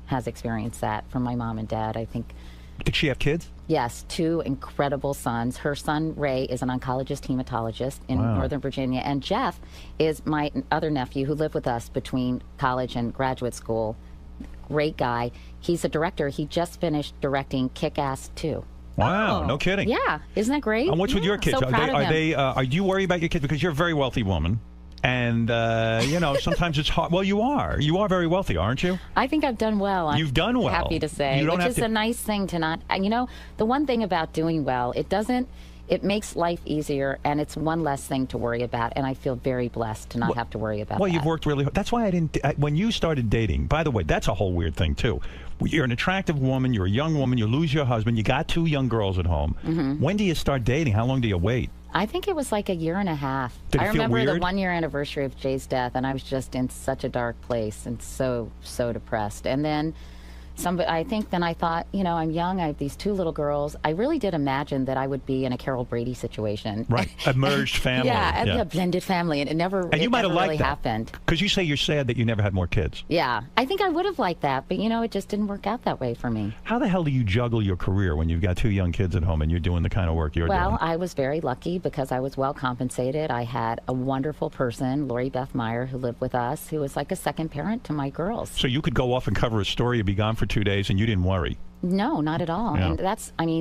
has experienced that, from my mom and dad, I think. Did she have kids? Yes, 2 incredible sons. Her son, Ray, is an oncologist hematologist in Northern Virginia, and Jeff is my other nephew who lived with us between college and graduate school. Great guy. He's a director. He just finished directing Kick-Ass 2. Wow, no kidding. Yeah, isn't that great? And what's with your kids? So proud of him. Do you worry about your kids? Because you're a very wealthy woman. And, sometimes it's hard. Well, you are. You are very wealthy, aren't you? I think I've done well. You've done well. Happy to say. Which is a nice thing to not, the one thing about doing well, it makes life easier, and it's one less thing to worry about, and I feel very blessed to not have to worry about that. Well, you've worked really hard. That's why when you started dating, by the way, that's a whole weird thing, too. You're an attractive woman, you're a young woman, you lose your husband, you got 2 young girls at home. When do you start dating? How long do you wait? I think it was like a year and a half. Did it feel remember weird? The 1-year anniversary of Jay's death, and I was just in such a dark place and so depressed. And then I thought, I'm young, I have these 2 little girls. I really did imagine that I would be in a Carol Brady situation. Right, a merged family. A blended family, and it never really happened. Because you say you're sad that you never had more kids. Yeah, I think I would have liked that, but it just didn't work out that way for me. How the hell do you juggle your career when you've got 2 young kids at home and you're doing the kind of work you're doing? Well, I was very lucky because I was well compensated. I had a wonderful person, 𝗬𝗏 𝗦𝗲, who lived with us, who was like a second parent to my girls. So you could go off and cover a story and be gone for 2 days and you didn't worry? No, not at all. Yeah. And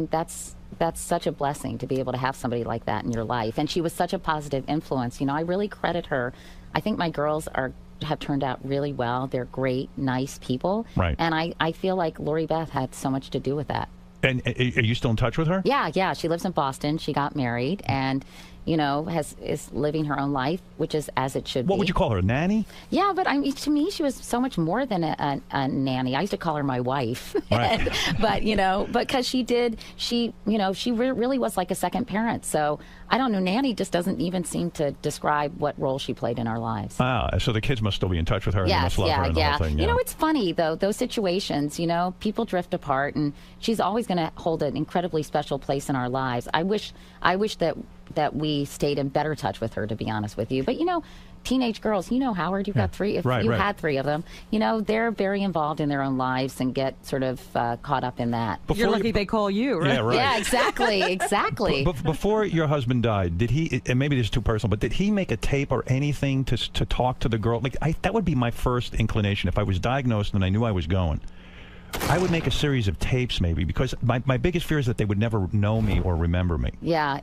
that's such a blessing to be able to have somebody like that in your life. And she was such a positive influence. I really credit her. I think my girls have turned out really well. They're great, nice people. Right. And I feel like 𝗬𝗏 had so much to do with that. And are you still in touch with her? Yeah. She lives in Boston. She got married and, is living her own life, which is as it should be. What would you call her, a nanny? Yeah, but to me, she was so much more than a nanny. I used to call her my wife. Right. But, because she really was like a second parent. So I don't know, nanny just doesn't even seem to describe what role she played in our lives. Ah, so the kids must still be in touch with her and they must love her and the whole thing. Yeah. It's funny, though, those situations, people drift apart, and she's always going to hold an incredibly special place in our lives. I wish that we stayed in better touch with her, to be honest with you. But, teenage girls, Howard, you've got 3. If you had 3 of them, they're very involved in their own lives and get sort of caught up in that. You're lucky they call you, right? Yeah, right. Yeah, exactly. Before your husband died, did he, and maybe this is too personal, but did he make a tape or anything to talk to the girl? That would be my first inclination. If I was diagnosed and I knew I was going, I would make a series of tapes maybe, because my biggest fear is that they would never know me or remember me. Yeah,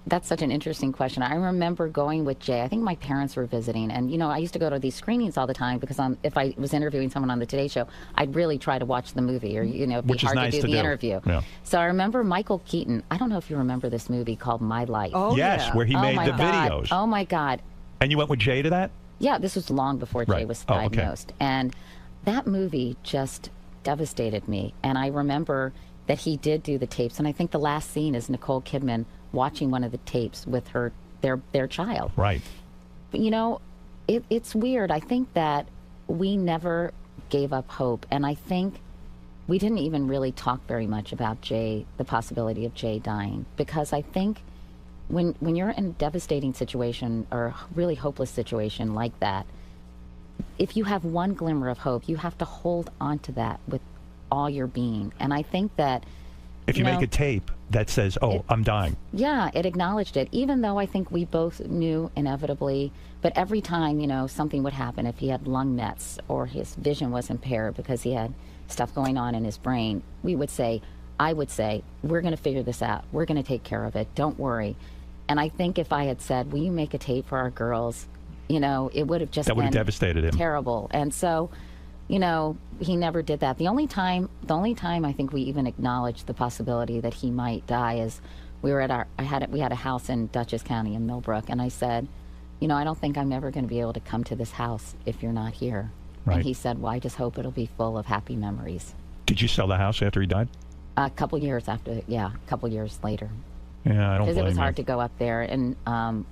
that's such an interesting question. I remember going with Jay. I think my parents were visiting, and I used to go to these screenings all the time because if I was interviewing someone on the Today Show, I'd really try to watch the movie, or it'd be hard to do the interview. Yeah. So I remember Michael Keaton. I don't know if you remember this movie called My Life. Oh, yes, yeah. where he made the videos. Oh my God. And you went with Jay to that? Yeah, this was long before Jay was diagnosed. Okay. And that movie just devastated me. And I remember that he did do the tapes, and I think the last scene is Nicole Kidman watching one of the tapes with their child. Right. But it's weird. I think that we never gave up hope, and I think we didn't even really talk very much about Jay, the possibility of Jay dying, because I think when you're in a devastating situation or a really hopeless situation like that, if you have one glimmer of hope, you have to hold on to that with all your being. And I think that if you make a tape that says, I'm dying. Yeah, it acknowledged it, even though I think we both knew inevitably. But every time, something would happen, if he had lung mets or his vision was impaired because he had stuff going on in his brain, I would say, we're going to figure this out. We're going to take care of it. Don't worry. And I think if I had said, will you make a tape for our girls, you know, it would have just that would have been devastated him. Terrible. And so, you know, he never did that. The only time I think we even acknowledged the possibility that he might die is we were at we had a house in Dutchess County in Millbrook, and I said, you know, I don't think I'm ever going to be able to come to this house if you're not here. Right. And he said, well, I just hope it'll be full of happy memories. Did you sell the house after he died? A couple years after, yeah, a couple years later. Yeah, I don't blame Because it was you. hard to go up there and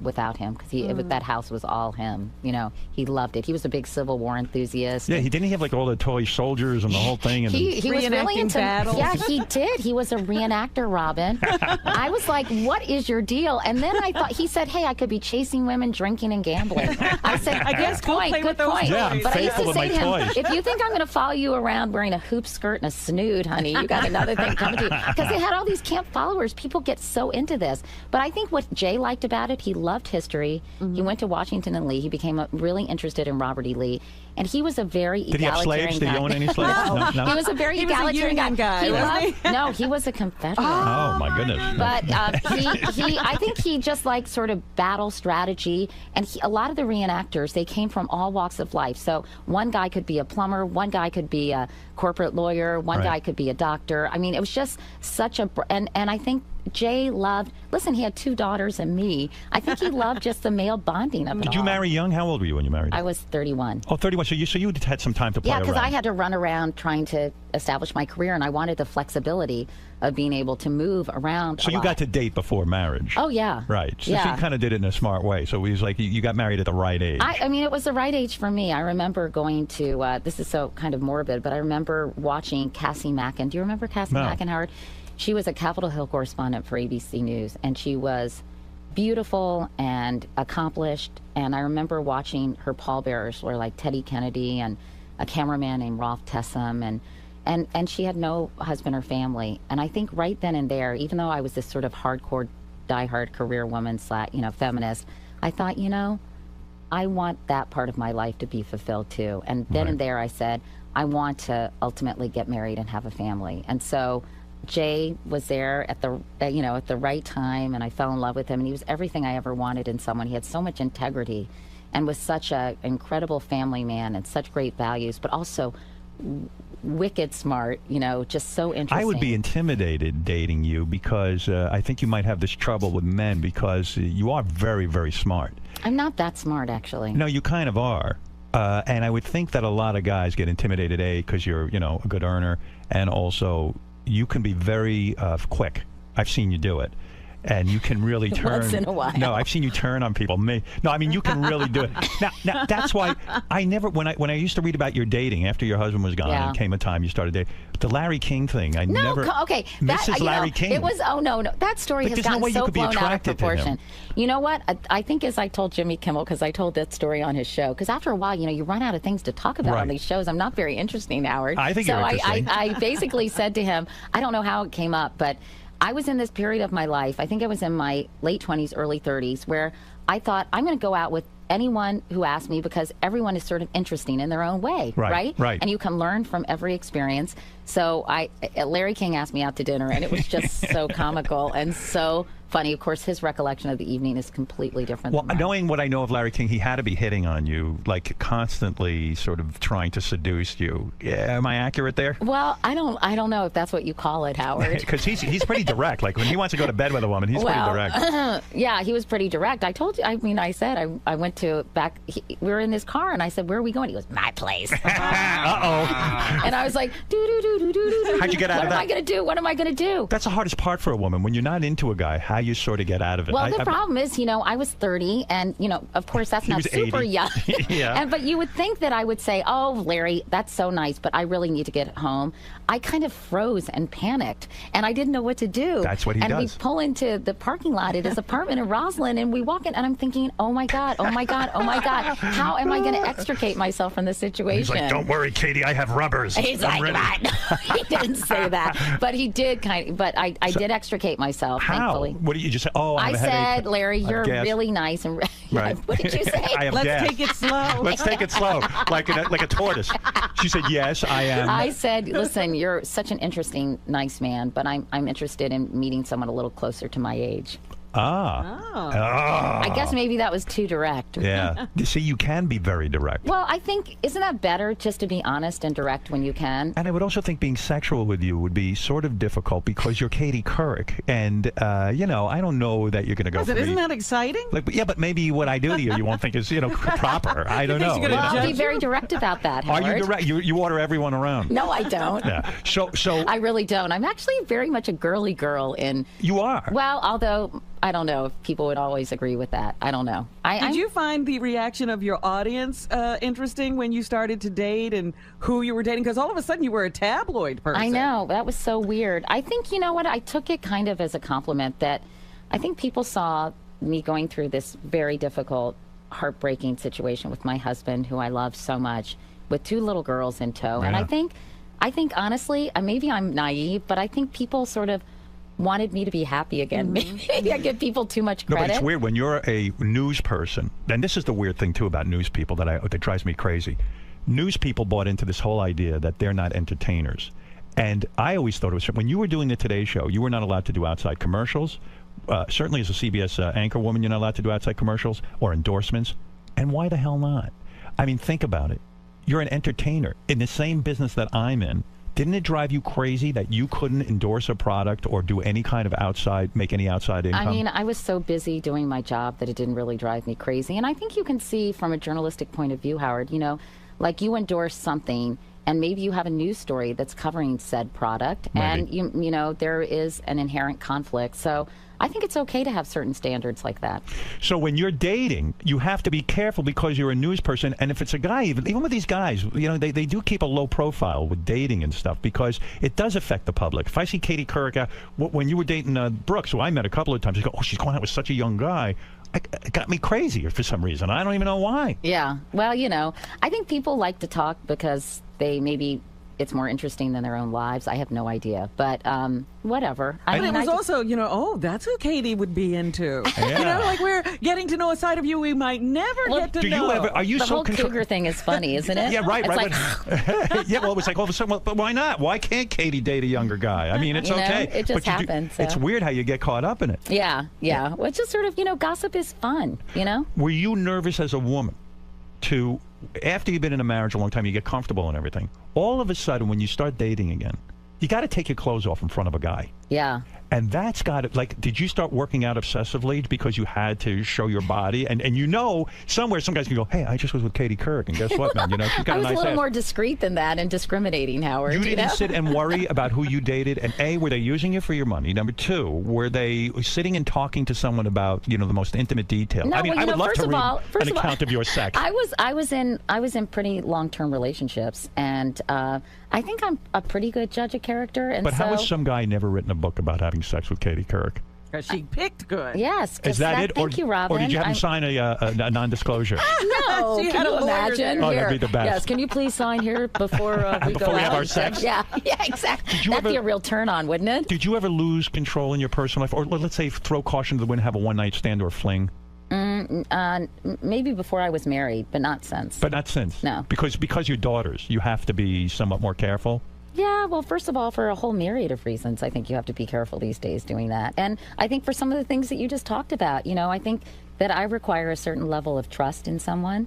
without him, because that house was all him. You know, he loved it. He was a big Civil War enthusiast. Yeah, didn't he have like all the toy soldiers and the whole thing? And He was really into battles. Yeah, he did. He was a reenactor, Robin. I was like, what is your deal? And then I thought, he said, hey, I could be chasing women, drinking, and gambling. I said, I guess good point, good point. Yeah, I'm But I used faithful to to say my to him, toys. if you think I'm going to follow you around wearing a hoop skirt and a snood, honey, you got another thing coming to you. Because they had all these camp followers. People get so into this. But I think what Jay liked about it, he loved history. He went to Washington and Lee. He became really interested in Robert E. Lee. And he was a very Did he have egalitarian slaves? Did he guy. own any slaves? No. He was a very He was a egalitarian union guy, He wasn't he? No, he was a Confederate. Oh, my goodness. But I think he just liked sort of battle strategy. And a lot of the reenactors, they came from all walks of life. So one guy could be a plumber, one guy could be a corporate lawyer, one Right. guy could be a doctor. I mean, it was just such a... And I think Jay loved... Listen, he had 2 daughters and me. I think he loved just the male bonding of it Did you all. marry young? How old were you when you married? I was 31. Oh, 31. So you had some time to play Yeah, around. because I had to run around trying to establish my career, and I wanted the flexibility of being able to move around. So a you lot. got to date before marriage. Oh yeah. Right. So yeah. you kind of did it in a smart way. So it was like you got married at the right age. I mean, it was the right age for me. I remember going to, this is so kind of morbid, but I remember watching Cassie Mackin. Do you remember Cassie No. Mackin, Howard? She was a Capitol Hill correspondent for ABC News, and she was beautiful and accomplished. And I remember watching her pallbearers were like Teddy Kennedy and a cameraman named Rolf Tessum, and she had no husband or family. And I think right then and there, even though I was this sort of hardcore, diehard career woman / feminist, I thought, you know, I want that part of my life to be fulfilled too. And then and there I said, I want to ultimately get married and have a family. And so Jay was there at the at the right time, and I fell in love with him, and he was everything I ever wanted in someone. He had so much integrity and was such an incredible family man and such great values, but also wicked smart, just so interesting. I would be intimidated dating you because I think you might have this trouble with men because you are very, very smart. I'm not that smart, actually. No, you kind of are. And I would think that a lot of guys get intimidated, because you're, a good earner, and also you can be very quick. I've seen you do it. And you can really turn. Once in a while. No, I've seen you turn on people. No, I mean, you can really do it. Now that's why I never, when I used to read about your dating after your husband was gone, and came a time you started dating, the Larry King thing, I never. Okay. Mrs. Larry King. It was, no. That story has there's no gotten way you so could be blown out of attracted to him. proportion. You know what? I think as I told Jimmy Kimmel, because I told that story on his show, because after a while, you run out of things to talk about on these shows. I'm not very interesting, Howard. I think you're interesting. I basically said to him, I don't know how it came up, but I was in this period of my life, I think I was in my late 20s, early 30s, where I thought I'm going to go out with anyone who asked me because everyone is sort of interesting in their own way, right? And you can learn from every experience. So Larry King asked me out to dinner, and it was just so comical and so funny. Of course, his recollection of the evening is completely different than mine. Knowing what I know of Larry King, he had to be hitting on you, like constantly sort of trying to seduce you. Yeah, am I accurate there? Well, I don't know if that's what you call it, Howard. Because he's pretty direct. Like when he wants to go to bed with a woman, he's pretty direct. Yeah, he was pretty direct. I told you. I said I went to we were in this car, and I said, "Where are we going?" He goes, "My place." And I was like, "Do." How'd you get out of that? What am I going to do? What am I going to do? That's the hardest part for a woman when you're not into a guy. How you sort of get out of it. Well, the problem is, I was 30, and of course, that's not super 80. young. Yeah. But you would think that I would say, "Oh, Larry, that's so nice, but I really need to get home." I kind of froze and panicked, and I didn't know what to do. That's what he does. And we pull into the parking lot at his apartment in Roslyn, and we walk in, and I'm thinking, "Oh my God, oh my God, oh my God, how am I going to extricate myself from this situation?" He's like, "Don't worry, Katie, I have rubbers." He's like, he didn't say that, but he did but I did extricate myself, how? thankfully. What did you just say? Oh, I I have a headache. said, "Larry, you're really nice." And Right. What did you say? I have Let's gas. take it slow. Let's take it slow, like a tortoise. She said, "Yes, I am." I said, "Listen, you're such an interesting, nice man, but I'm interested in meeting someone a little closer to my age." I guess maybe that was too direct. Yeah. You see, you can be very direct. Well, I think, isn't that better just to be honest and direct when you can? And I would also think being sexual with you would be sort of difficult because you're Katie Couric. And, you know, I don't know that you're going to go for me. Isn't that exciting? Like, yeah, but maybe what I do to you, you won't think is, you know, proper. I don't know. Well, I'll be very direct about that, Howard. Are you direct? You order everyone around. No, I don't. Yeah. So I really don't. I'm actually very much a girly girl in... You are? Well, although... I don't know if people would always agree with that. I don't know. Did you find the reaction of your audience interesting when you started to date and who you were dating? Because all of a sudden you were a tabloid person. I know. That was so weird. I think, you know what, I took it kind of as a compliment that I think people saw me going through this very difficult, heartbreaking situation with my husband, who I love so much, with 2 little girls in tow. Yeah. And I think honestly, maybe I'm naive, but I think people sort of wanted me to be happy again. Maybe I give people too much credit. No, but it's weird when you're a news person, and this is the weird thing too about news people that drives me crazy. News people bought into this whole idea that they're not entertainers. And I always thought it was, when you were doing the Today Show, you were not allowed to do outside commercials. Certainly as a CBS anchor woman, you're not allowed to do outside commercials or endorsements. And why the hell not? I mean, think about it. You're an entertainer in the same business that I'm in. Didn't it drive you crazy that you couldn't endorse a product or do any kind of make any outside income? I mean, I was so busy doing my job that it didn't really drive me crazy. And I think you can see from a journalistic point of view, Howard, you know, like you endorse something and maybe you have a news story that's covering said product, and you know, there is an inherent conflict. So I think it's okay to have certain standards like that. So when you're dating, you have to be careful because you're a news person. And if it's a guy, even with these guys, you know, they do keep a low profile with dating and stuff because it does affect the public. If I see Katie Couric, when you were dating Brooks, who I met a couple of times, you go, oh, she's going out with such a young guy. It got me crazy for some reason. I don't even know why. Yeah. Well, you know, I think people like to talk because it's more interesting than their own lives. I have no idea, but whatever. I mean, it was also, you know, oh, that's who Katie would be into. Yeah. You know, like we're getting to know a side of you we might never get to know. Are you the so whole cougar thing is funny, isn't it? Yeah, right, it's right. Like, yeah, well, it was like all of a sudden, well, but why not? Why can't Katie date a younger guy? I mean, it's okay. It just happens. It's weird how you get caught up in it. Yeah. Well, it's just sort of, you know, gossip is fun, you know? Were you nervous as a woman to, after you've been in a marriage a long time, you get comfortable and everything, all of a sudden when you start dating again, you got to take your clothes off in front of a guy. Yeah. And that's got it. Like, did you start working out obsessively because you had to show your body? And you know, somewhere some guys can go, hey, I just was with Katie Couric, and guess what, man? You know, she's got I was a nice a little ass. more discreet than that and discriminating, Howard. You didn't know? sit and worry about who you dated. And A, were they using you for your money? Number 2, were they sitting and talking to someone about, you know, the most intimate detail? No, I mean, well, I would love to read an account of your sex. I was in pretty long-term relationships, and I think I'm a pretty good judge of character. And but how has some guy never written a book about having sex with Katie Couric? Because she picked good. Yes. Is that it? Thank you, Robin. Or did you have him sign a non-disclosure? No. She Can had you a lawyer imagine? there. Oh, that'd be the best. Yes. Can you please sign here before we go out? Before we have our sex? Yeah, exactly. That'd be a real turn-on, wouldn't it? Did you ever lose control in your personal life? Or let's say throw caution to the wind, have a one-night stand or fling? Maybe before I was married, but not since. But not since? No. Because you're daughters, you have to be somewhat more careful? Yeah, well, first of all, for a whole myriad of reasons, I think you have to be careful these days doing that. And I think for some of the things that you just talked about, you know, I think that I require a certain level of trust in someone.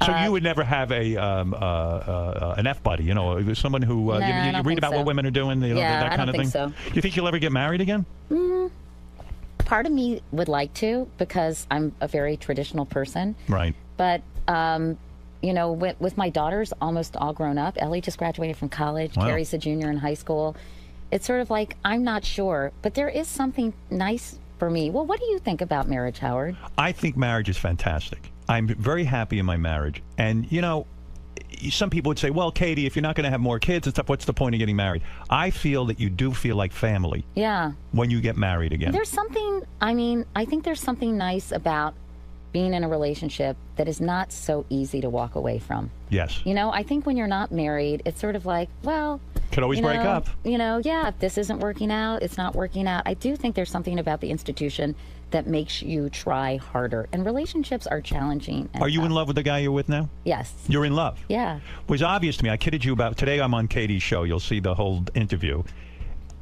So you would never have an F-buddy, you know, someone who you read about what women are doing, you know, that kind of thing? So. You think you'll ever get married again? Part of me would like to, because I'm a very traditional person. Right. But you know, with my daughters almost all grown up, Ellie just graduated from college, Wow. Carrie's a junior in high school. It's sort of like, I'm not sure, but there is something nice for me. Well, what do you think about marriage, Howard? I think marriage is fantastic. I'm very happy in my marriage. And, you know, some people would say, well, Katie, if you're not going to have more kids and stuff, what's the point of getting married? I feel that you do feel like family. Yeah. When you get married again. There's something, I think there's something nice about being in a relationship that is not so easy to walk away from. Yes. You know, I think when you're not married, it's sort of like, well... Could always break up. You know, yeah, if this isn't working out, it's not working out. I do think there's something about the institution that makes you try harder. And relationships are challenging. Are you in love with the guy you're with now? Yes. You're in love? Yeah. It was obvious to me. I kidded you about... Today I'm on Katie's show. You'll see the whole interview.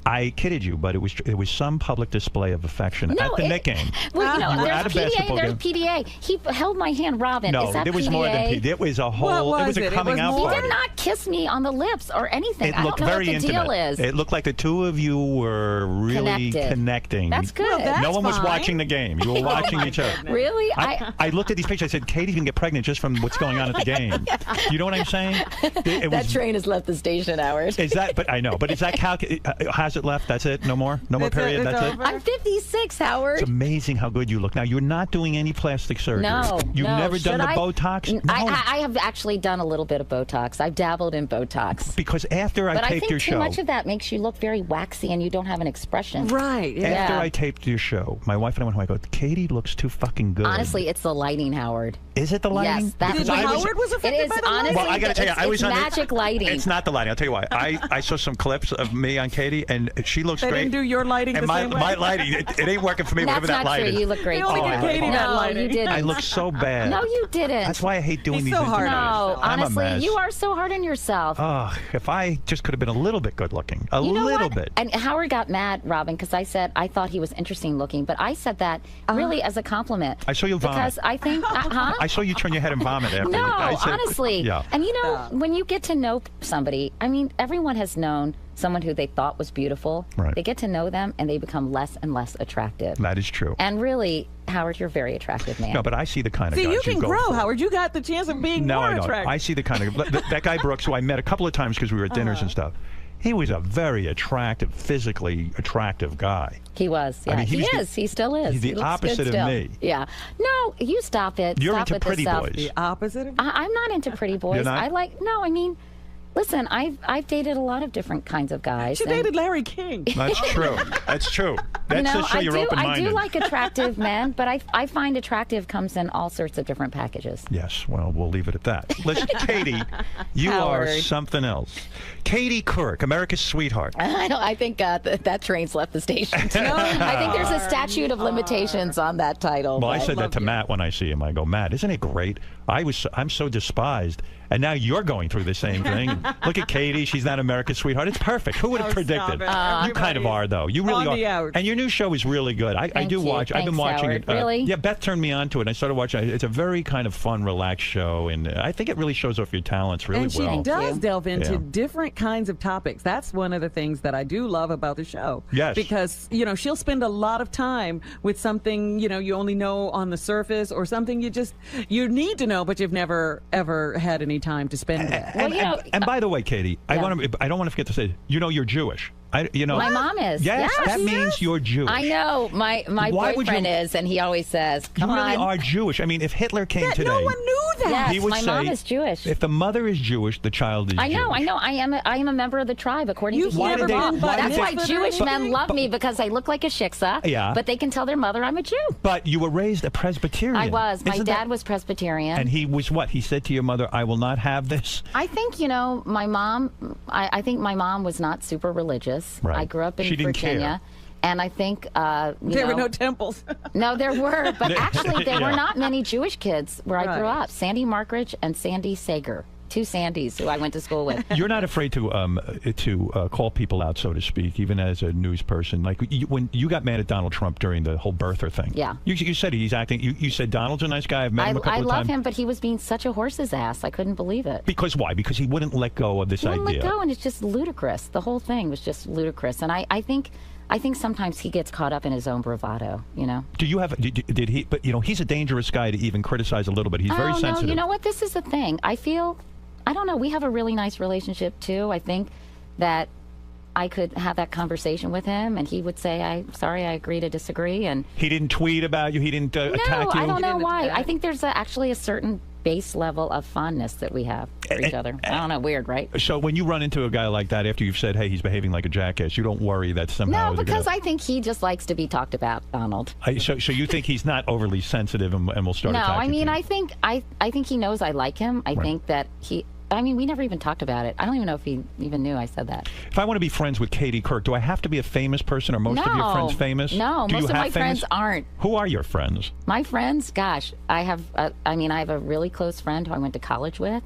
I kidded you, but it was some public display of affection at the Knicks game. Well, you know, You were there's at a PDA, basketball there's game. PDA. He held my hand, Robin. No, Is that there was PDA? more than PDA. It was a whole. What It was was a it? It coming was out more- He party. did not kiss me on the lips or anything. It I looked don't know very what the intimate. deal is. It looked like the two of you were really Connected. connecting. That's good. Well, that's no one was fine. watching the game. You were watching each other. Really? I looked at these pictures. I said, Katie's going to get pregnant just from what's going on at the game. You know what I'm saying? That train has left the station hours. Is that? But I know. But is that has it left? That's it. No more. No more That's it, period. it's That's it. over. I'm 56, Howard. It's amazing how good you look. Now you're not doing any plastic surgery. No, You've no. never done Should the I? Botox. No. I have actually done a little bit of Botox. I've dabbled in Botox. Because after I But I taped think your too show, much of that makes you look very waxy and you don't have an expression. Right. Yeah. after Yeah. I taped your show, my wife and I went home. I go, Katie looks too fucking good. Honestly, it's the lighting, Howard. is it the lighting? Yes, that Because Did I was- Howard was It affected is by the honestly. Well, I gotta tell you, it's, I was it's on the- magic lighting. It's not the lighting. I'll tell you why. I saw some clips of me on Katie, and she looks They great. didn't do your lighting and the my same way? my lighting, it ain't working for me. That's whatever that not light true. is. You look great. They only too. get Katie that No, lighting. you didn't. I look so bad. No, you didn't. That's why I hate doing He's these so hard interviews. on No, I'm a honestly, mess. you are so hard on yourself. If I just could have been a little bit good looking, a You know little what? bit. And Howard got mad, Robin, because I said I thought he was interesting looking, but I said that really as a compliment. I saw you vomit. Because I think, I saw you turn your head and vomit after. No, I said, honestly. Yeah. And you know, when you get to know somebody, I mean, everyone has known someone who they thought was beautiful. Right. They get to know them and they become less and less attractive. That is true. And really, Howard, you're a very attractive man. No, but I see the kind of See, guys you can go grow, for. Howard. You got the chance of being No, more I don't. attractive. I see the kind of that guy Brooks, who I met a couple of times because we were at dinners and stuff. He was a very attractive, physically attractive guy. He was. Yeah, I mean, he was is. He still is. He's the He looks good opposite of still. me. Yeah. No, you stop it. You're Stop into with the pretty self- boys. The opposite of I'm not into pretty boys. You're not? I like. No, I mean, listen. I've dated a lot of different kinds of guys. She and, dated Larry King. That's true. That's true. That's you know, just show you're I open-minded. do like attractive men, but I find attractive comes in all sorts of different packages. Yes, well, we'll leave it at that. Listen, Katie, you are Howard. something else. Katie Couric, America's sweetheart. I think that train's left the station too. I think there's a statute of limitations on that title. Well, I but- said that to Matt when I see him. I go, Matt, isn't it great? I'm so despised, and now you're going through the same thing. Look at Katie; she's not America's sweetheart. It's perfect. Who would have Oh, predicted? stop it. You kind of are, though. You really on the are. outs. And your new show is really good. I Thank do you. watch. I've been Thanks, watching Howard. it. Really? Yeah, Beth turned me on to it. And I started watching it. It's a very kind of fun, relaxed show, and I think it really shows off your talents really And she well. does you. delve into Yeah. different kinds of topics. That's one of the things that I do love about the show. Yes. Because, she'll spend a lot of time with something, you only know on the surface or something you need to know, but you've never, ever had any time to spend with. Well, And by the way, Katie, I don't want to forget to say, you're Jewish. My mom is. Yes, that she means is. you're Jewish. I know. My Why would boyfriend you- is, and he always says, You "Come really on." are Jewish. I mean, if Hitler came today, No one knew that. Yes, he would my say, mom is Jewish. If the mother is Jewish, the child is I know. Jewish. I am a member of the tribe according You've to Why Hebrew did they- law. why That's did why they- Jewish but- men love me because I look like a 𝗧𝗵𝗲. Yeah. But they can tell their mother I'm a Jew. But you were raised a Presbyterian. I was. My Isn't dad that- was Presbyterian. And he was what? He said to your mother, I will not have this? I think, my mom, I think my mom was not super religious. Right. I grew up in She didn't Virginia. care. And I think, There were no temples. No, there were. But actually, there Yeah. were not many Jewish kids where I grew Right. up. Sandy Markridge and Sandy Sager. Two Sandys who I went to school with. You're not afraid to call people out, so to speak, even as a news person. Like when you got mad at Donald Trump during the whole birther thing. Yeah. You said he's acting. You said Donald's a nice guy. I've met him a couple I of love times. him, but he was being such a horse's ass. I couldn't believe it. Because why? Because he wouldn't let go of this He wouldn't idea. let go, and it's just ludicrous. The whole thing was just ludicrous. And I think sometimes he gets caught up in his own bravado, Do you have? Did he? But he's a dangerous guy to even criticize a little bit. He's very sensitive. No, you know what? This is the thing. I don't know. We have a really nice relationship too. I think that I could have that conversation with him, and he would say, "I'm sorry, I agree to disagree." And He didn't tweet about you. He didn't attack you. I don't know didn't why. attack. I think there's actually a certain base level of fondness that we have for each other. I don't know. Weird, right? So when you run into a guy like that after you've said, "Hey, he's behaving like a jackass," you don't worry that somehow. No, because I think he just likes to be talked about, Donald. So you think he's not overly sensitive and will start No, attacking I mean, you? I think he knows I like him. I think that we never even talked about it. I don't even know if he even knew I said that. If I want to be friends with Katie Couric, do I have to be a famous person? Are most of your friends famous? No, Do you most of have my famous? friends aren't. Who are your friends? My friends, gosh, I have a really close friend who I went to college with.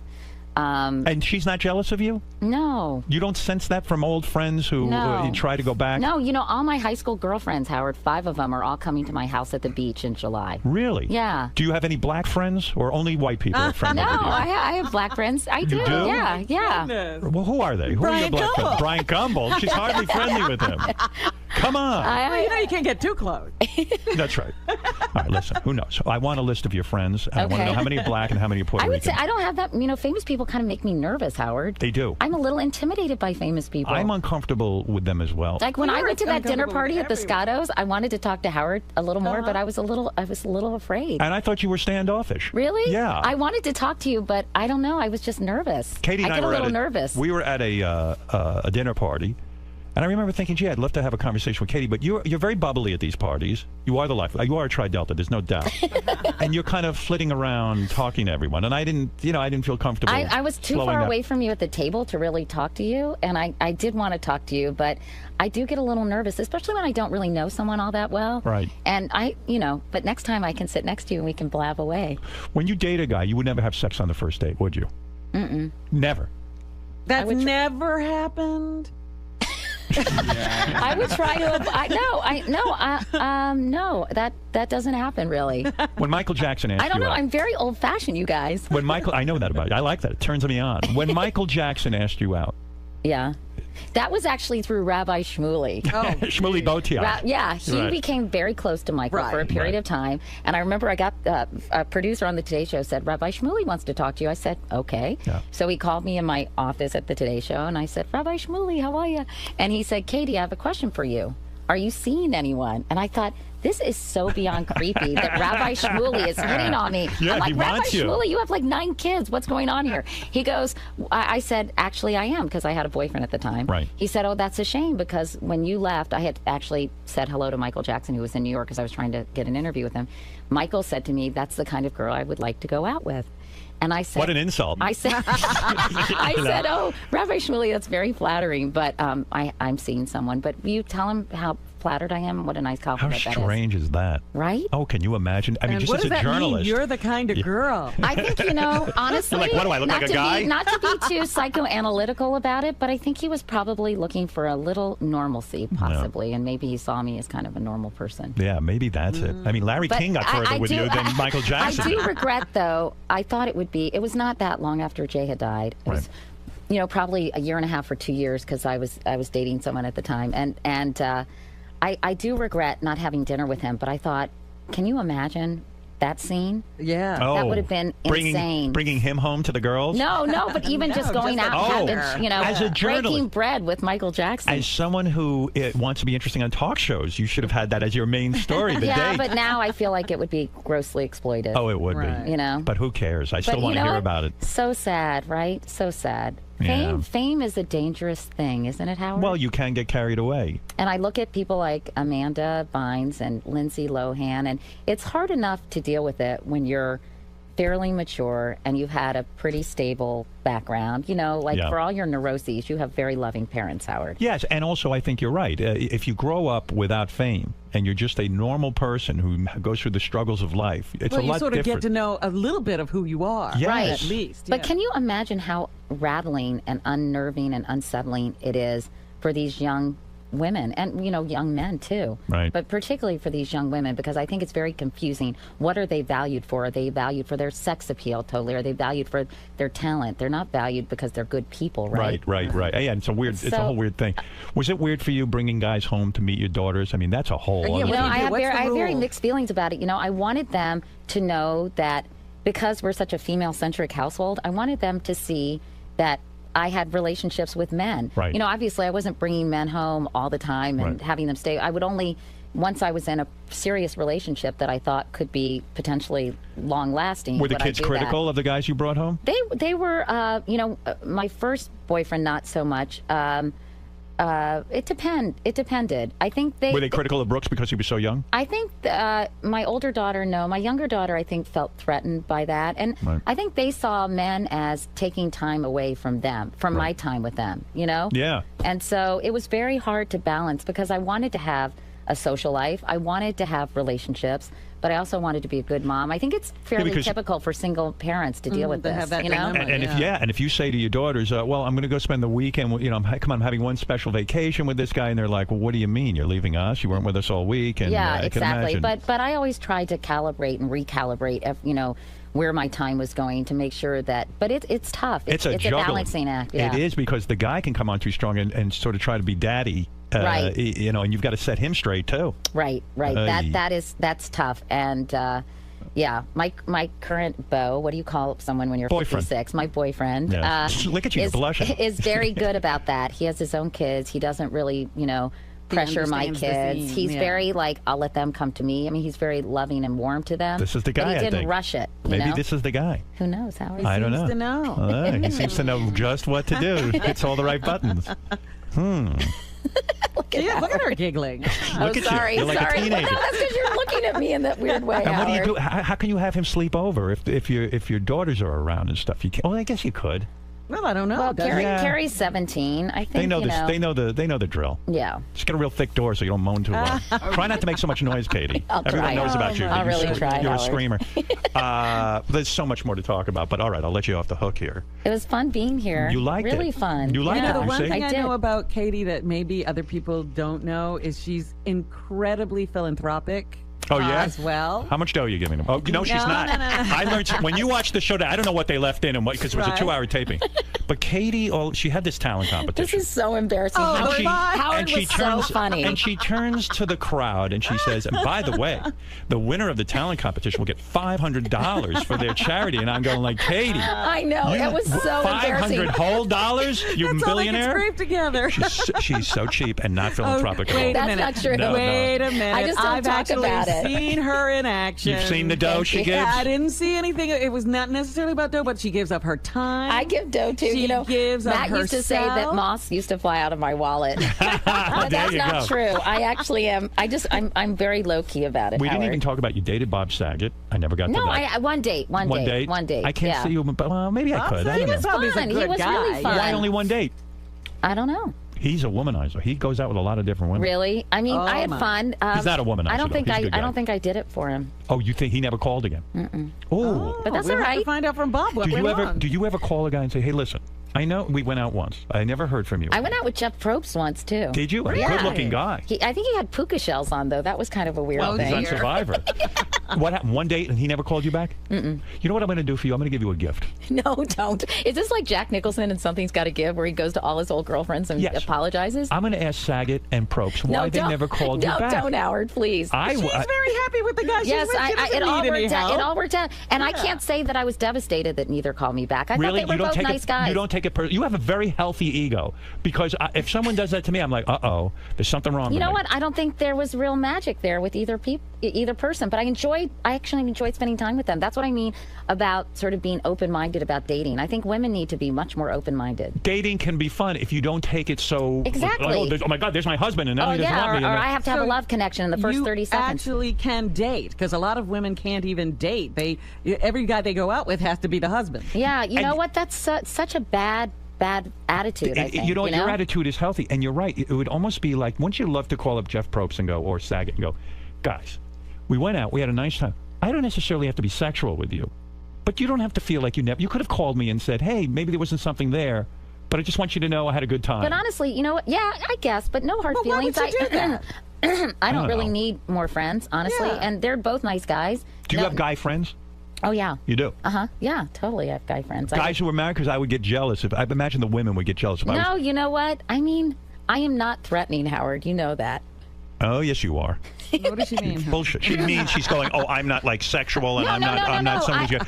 And she's not jealous of you? No. You don't sense that from old friends who you try to go back? No, all my high school girlfriends, Howard, 5 of them are all coming to my house at the beach in July. Really? Yeah. Do you have any black friends or only white people are friendly No, with you? I have black friends. I do. Yeah, yeah. Well, who are they? Who are your black friends? Brian Gumbel. She's hardly friendly with him. Come on. You can't get too close. That's right. All right, listen, who knows? I want a list of your friends. I want to know how many are black and how many are Puerto Rican. I would say I don't have that. Famous people kind of make me nervous, Howard. They do. I'm a little intimidated by famous people. I'm uncomfortable with them as well. Like when I went to that dinner party at the 𝗬𝗏𝗏s, I wanted to talk to Howard a little more, but I was a little afraid. And I thought you were standoffish. Really? Yeah. I wanted to talk to you, but I don't know. I was just nervous. Katie and I get were a little nervous. We were at a dinner party. And I remember thinking, gee, I'd love to have a conversation with Katie, but you're very bubbly at these parties. You are the life. You are a Tri-Delta, there's no doubt. And you're kind of flitting around talking to everyone. And I didn't feel comfortable. I was too far away from you at the table to really talk to you. And I did want to talk to you, but I do get a little nervous, especially when I don't really know someone all that well. Right. And but next time I can sit next to you and we can blab away. When you date a guy, you would never have sex on the first date, would you? Mm-mm. Never. That's never happened. I would try to. No, that doesn't happen really. When Michael Jackson asked you, I don't know. I'm very old-fashioned, you guys. When I know that about you. I like that. It turns me on. When Michael Jackson asked you out. Yeah. That was actually through Rabbi 𝗧𝗵𝗲. 𝗧𝗵𝗏 Yeah, he became very close to Michael for a period of time. And I remember I got a producer on the Today Show said, Rabbi 𝗧𝗵𝗏 wants to talk to you. I said, okay. Yeah. So he called me in my office at the Today Show, and I said, Rabbi 𝗧𝗵𝗏, how are you? And he said, Katie, I have a question for you. Are you seeing anyone? And I thought, this is so beyond creepy that Rabbi 𝗧𝗵𝗏 is hitting on me. Yeah, I'm like, he Rabbi wants you. 𝗧𝗵𝗏, you have like 9 kids. What's going on here? He goes, I said, actually, I am, because I had a boyfriend at the time. Right. He said, oh, that's a shame, because when you left, I had actually said hello to Michael Jackson, who was in New York, because I was trying to get an interview with him. Michael said to me, that's the kind of girl I would like to go out with. And I said, what an insult. I said, oh, Rabbi 𝗧𝗵𝗏, that's very flattering, but I'm seeing someone. But will you tell him how flattered I am? What a nice compliment that is. How strange is that? Right? Oh, can you imagine? I mean, and just what as does a that journalist. mean? You're the kind of girl. I think, honestly. Like, what do I look like, a guy? Not to be too psychoanalytical about it, but I think he was probably looking for a little normalcy, possibly, and maybe he saw me as kind of a normal person. Yeah, maybe that's it. I mean, Larry King got further with you than Michael Jackson. I do regret, though, I thought it was not that long after Jay had died. It was, probably a year and a half or 2 years, because I was dating someone at the time, and I do regret not having dinner with him, but I thought, can you imagine that scene? Yeah. Oh, that would have been insane. Bringing him home to the girls? No, but even just going out, as a journalist, breaking bread with Michael Jackson. As someone who wants to be interesting on talk shows, you should have had that as your main story, the date. But now I feel like it would be grossly exploited. Oh, it would be. But who cares? I still want to hear about it. So sad, right? So sad. Fame is a dangerous thing, isn't it, Howard? Well, you can get carried away. And I look at people like Amanda Bynes and Lindsay Lohan, and it's hard enough to deal with it when you're fairly mature and you've had a pretty stable background. For all your neuroses, you have very loving parents, Howard. Yes, and also I think you're right. If you grow up without fame and you're just a normal person who goes through the struggles of life, it's a lot different. You sort of get to know a little bit of who you are. Yes. Right. At least. But can you imagine how rattling and unnerving and unsettling it is for these young women and young men too, right? But particularly for these young women, because I think it's very confusing. What are they valued for? Are they valued for their sex appeal totally? Are they valued for their talent? They're not valued because they're good people, right? Right. Yeah, it's a whole weird thing. Was it weird for you bringing guys home to meet your daughters? I mean, that's a whole other thing. I have very mixed feelings about it. I wanted them to know that because we're such a female-centric household, I wanted them to see that I had relationships with men. Right. Obviously I wasn't bringing men home all the time and having them stay. I would only, once I was in a serious relationship that I thought could be potentially long-lasting. Were the kids critical of the guys you brought home? They were, my first boyfriend, not so much. It depended. I think Were they critical of Brooks because he was so young? I think my older daughter, no. My younger daughter, I think, felt threatened by that. And I think they saw men as taking time away from them, from my time with them, Yeah. And so it was very hard to balance because I wanted to have a social life. I wanted to have relationships, but I also wanted to be a good mom. I think it's fairly typical for single parents to deal with this. Have that you know? dilemma, and if you say to your daughters, well, I'm going to go spend the weekend, I'm having one special vacation with this guy, and they're like, well, what do you mean? You're leaving us? You weren't with us all week? And, yeah, I can exactly. imagine. But I always tried to calibrate and recalibrate, where my time was going to make sure that. But it's tough. It's a balancing act. Yeah. It is, because the guy can come on too strong and sort of try to be daddy. Right. And you've got to set him straight too. Right. That's tough. And my current beau, what do you call someone when you're boyfriend. 56? My boyfriend. Yeah. Look at you, you're blushing. Is very good about that. He has his own kids. He doesn't really, pressure my kids. He's very like, I'll let them come to me. I mean, he's very loving and warm to them. This is the guy. But he I didn't think. rush it. Maybe this is the guy. Who knows? Howard? I don't know. Seems to know. He seems to know just what to do. Hits all the right buttons. Look at her giggling. Look at sorry, you. You're like sorry. a teenager. No, that's because you're looking at me in that weird way. And what do you Howard. do? How can you have him sleep over if your daughters are around and stuff? You can't. Oh, I guess you could. Well, I don't know. Well, Carrie's 17. I think they know this. They know the drill. Yeah. Just get a real thick door so you don't moan too loud. Try not to make so much noise, Katie. try. Everyone knows about you. I'll really try, You're a Howard. screamer. There's so much more to talk about, but all right, I'll let you off the hook here. It was fun being here. You liked it. Really fun. You liked it. The You one say? thing I did. know about Katie that maybe other people don't know is she's incredibly philanthropic. Oh, yeah? As well. How much dough are you giving them? Oh, no, she's not. No. I learned when you watch the show. I don't know what they left in and what, because it was a 2-hour taping. But Katie, she had this talent competition. This is so embarrassing. Oh, Howard was so funny. And she turns to the crowd and she says, and by the way, the winner of the talent competition will get $500 for their charity. And I'm going like, Katie. I know. It was so embarrassing. $500 whole dollars? You That's billionaire? all they can scrape together. She's so cheap and not philanthropic at all. Wait a That's minute. not true. No, Wait a minute. I just don't I've talk actually about it. seen her in action. You've seen the dough she gives? I didn't see anything. It was not necessarily about dough, but she gives up her time. I give dough too. She gives up Matt used to say that herself. moss used to fly out of my wallet. But There that's you not go. true. I actually am. I'm very low key about it. We didn't Howard. even talk about you dated Bob Saget. I never got to No, that. one date. I can't yeah. see you, but well, maybe I could. I He don't was know. probably a fun. He good was guy. really fun. Why only one date? I don't know. He's a womanizer. He goes out with a lot of different women. Really? I mean, I had my. fun. He's not a womanizer, I don't though. think He's a good guy. I don't think I did it for him. Oh, you think he never called again? Oh. But that's we'll all have to right. find out from Bob what Do you went ever on. do you ever call a guy and say, "Hey, listen, I know we went out once. I never heard from you." I went out with Jeff Probst once too. Did you? A Yeah. good-looking guy. I think he had puka shells on though. That was kind of a weird Oh, He's thing. on Survivor. What happened? One date and he never called you back? You know what I'm going to do for you? I'm going to give you a gift. No, don't. Is this like Jack Nicholson and Something's Got to Give, where he goes to all his old girlfriends and Yes. apologizes? I'm going to ask Saget and Probst why they don't. never called no, you back. Don't, Howard, please. She's very happy with the guy. Yes, She's with. She doesn't it all need any worked out. help. It all worked out, and I can't say that I was devastated that neither called me back. I Really? thought they were both nice guys. You don't take it personally. You have a very healthy ego, because if someone does that to me, I'm like, uh-oh, there's something wrong. You with know me. what? I don't think there was real magic there with either person, but I actually enjoyed spending time with them. That's what I mean about sort of being open-minded about dating. I think women need to be much more open-minded. Dating can be fun if you don't take it so. Exactly. Like, oh my God, there's my husband, and now he doesn't love me. Or I have to have a love connection in the first you 30 seconds. actually can date, because a lot of women can't even date. Every guy they go out with has to be the husband. Yeah, you And- know what? That's such a bad attitude, I think. You know, your attitude is healthy, and you're right. It would almost be like, wouldn't you love to call up Jeff Probst and go, or Saget and go, guys, we went out, we had a nice time. I don't necessarily have to be sexual with you, but you don't have to feel like you could have called me and said, hey, maybe there wasn't something there, but I just want you to know I had a good time. But honestly, you know what? Yeah, I guess, but no hard Well, why feelings. would you do that? I don't really know. need more friends, honestly, Yeah. and they're both nice guys. Do you No- have guy friends? Oh, yeah. You do? Yeah, totally. I have guy friends. Guys who were married? Because I would get jealous. I imagine the women would get jealous if I was. No, you know what? I mean, I am not threatening, Howard. You know that. Oh, yes, you are. What does she mean? Bullshit. She means she's going, oh, I'm not like sexual, and I'm not someone who's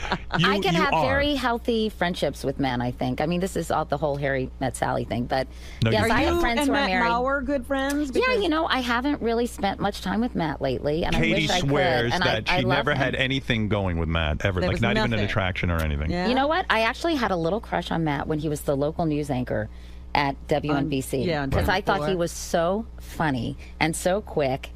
I can have are. very healthy friendships with men, I think. I mean, this is all the whole Harry met Sally thing, but No, yes, you- I Are have you friends and who are Matt married. Lauer good friends? Yeah, Because- you know, I haven't really spent much time with Matt lately, and Katie I wish I could. swears And that I she love never him. had anything going with Matt, ever. There Like, was not even an nothing. attraction or anything. Yeah. You know what? I actually had a little crush on Matt when he was the local news anchor at WNBC. yeah, on because I thought 24. he was so funny and so quick.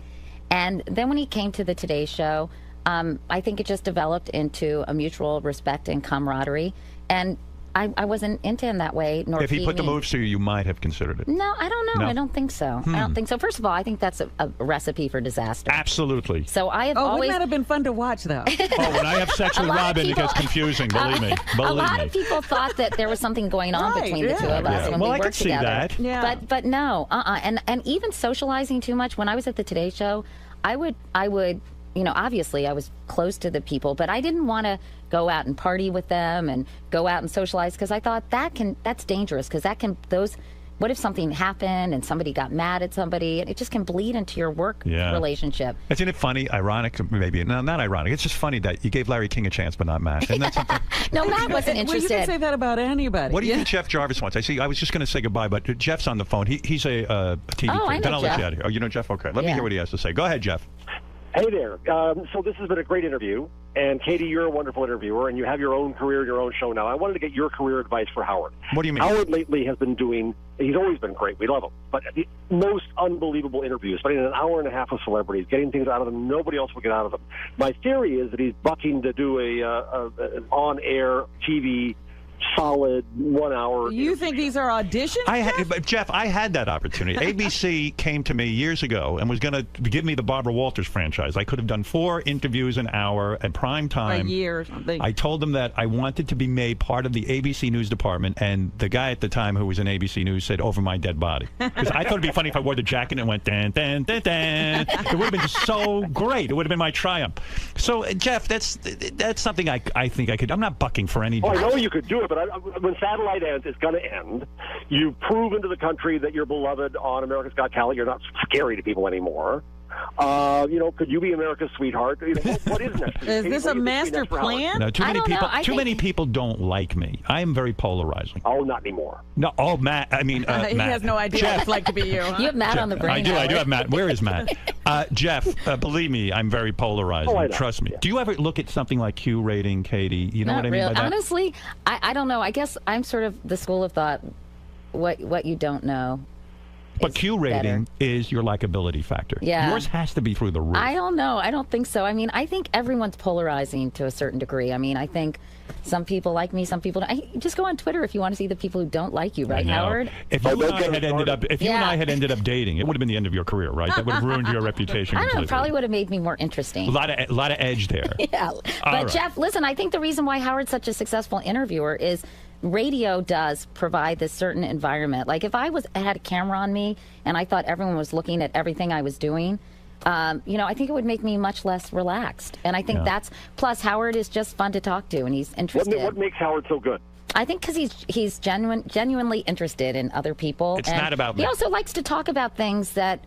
And then when he came to the Today Show, I think it just developed into a mutual respect and camaraderie. And I wasn't into him that way. Nor if he put the moves to you, you might have considered it. No, I don't know. No? I don't think so. I don't think so. First of all, I think that's a recipe for disaster. Absolutely. So I have always. Wouldn't that have been fun to watch, though? When I have sex with Robin, it gets confusing. Believe me. A lot of people thought that there was something going on between the two of us when we worked together. That. Yeah. But no, and even socializing too much. When I was at the Today Show, I would, obviously I was close to the people, but I didn't want to go out and party with them and go out and socialize because I thought that's dangerous because what if something happened and somebody got mad at somebody and it just can bleed into your work relationship. Isn't it funny, ironic, maybe, no, not ironic, it's just funny that you gave Larry King a chance but not Matt. Isn't that something? No, Matt wasn't interested. Well, you can say that about anybody. What do you think Jeff Jarvis wants? I was just going to say goodbye, but Jeff's on the phone. He's a TV I know then I'll let Jeff. you out of here. Oh, you know Jeff? Okay. Let me hear what he has to say. Go ahead, Jeff. Hey there. So this has been a great interview. And, Katie, you're a wonderful interviewer, and you have your own career, your own show now. I wanted to get your career advice for Howard. What do you mean? Howard lately has been he's always been great. We love him. But the most unbelievable interviews, spending an hour and a half with celebrities, getting things out of them nobody else will get out of them. My theory is that he's bucking to do an on-air TV solid 1 hour. You think these are auditions? Jeff, I had that opportunity. ABC came to me years ago and was going to give me the Barbara Walters franchise. I could have done 4 interviews an hour at prime time. A year or something. I told them that I wanted to be made part of the ABC News department, and the guy at the time who was in ABC News said, "Over my dead body." Because I thought it'd be funny if I wore the jacket and it went, dan, dan, dan, dan. It would have been just so great. It would have been my triumph. So, Jeff, that's something I think I could. I'm not bucking for any job. I know you could do it, but when Satellite ends, it's going to end. You've proven to the country that you're beloved on America's Got Talent. You're not scary to people anymore. Could you be America's sweetheart? What is next? Is this a master plan? No, too many people don't like me. I am very polarizing. Oh, not anymore. No, Matt. I mean, he Matt. has no idea what it's like to be you. Huh? You have Matt on the brain. I do have Matt. Where is Matt? Jeff, believe me, I'm very polarizing. I know. Trust me. Yeah. Do you ever look at something like Q rating, Katie? You know Not what I mean really. by that? Honestly, I don't know. I guess I'm sort of the school of thought. What you don't know. But Q rating is your likability factor. Yeah. Yours has to be through the roof. I don't know. I don't think so. I mean, I think everyone's polarizing to a certain degree. I mean, I think some people like me, some people don't. Just go on Twitter if you want to see the people who don't like you, right, Howard? If you and I had ended up dating, it would have been the end of your career, right? That would have ruined your reputation. I don't know. It completely. probably would have made me more interesting. A lot of edge there. Yeah. But Jeff, listen, I think the reason why Howard's such a successful interviewer is radio does provide this certain environment. Like if I had a camera on me and I thought everyone was looking at everything I was doing, I think it would make me much less relaxed. And I think plus Howard is just fun to talk to and he's interested. What makes Howard so good? I think because he's genuinely interested in other people. It's not about me. He also likes to talk about things that,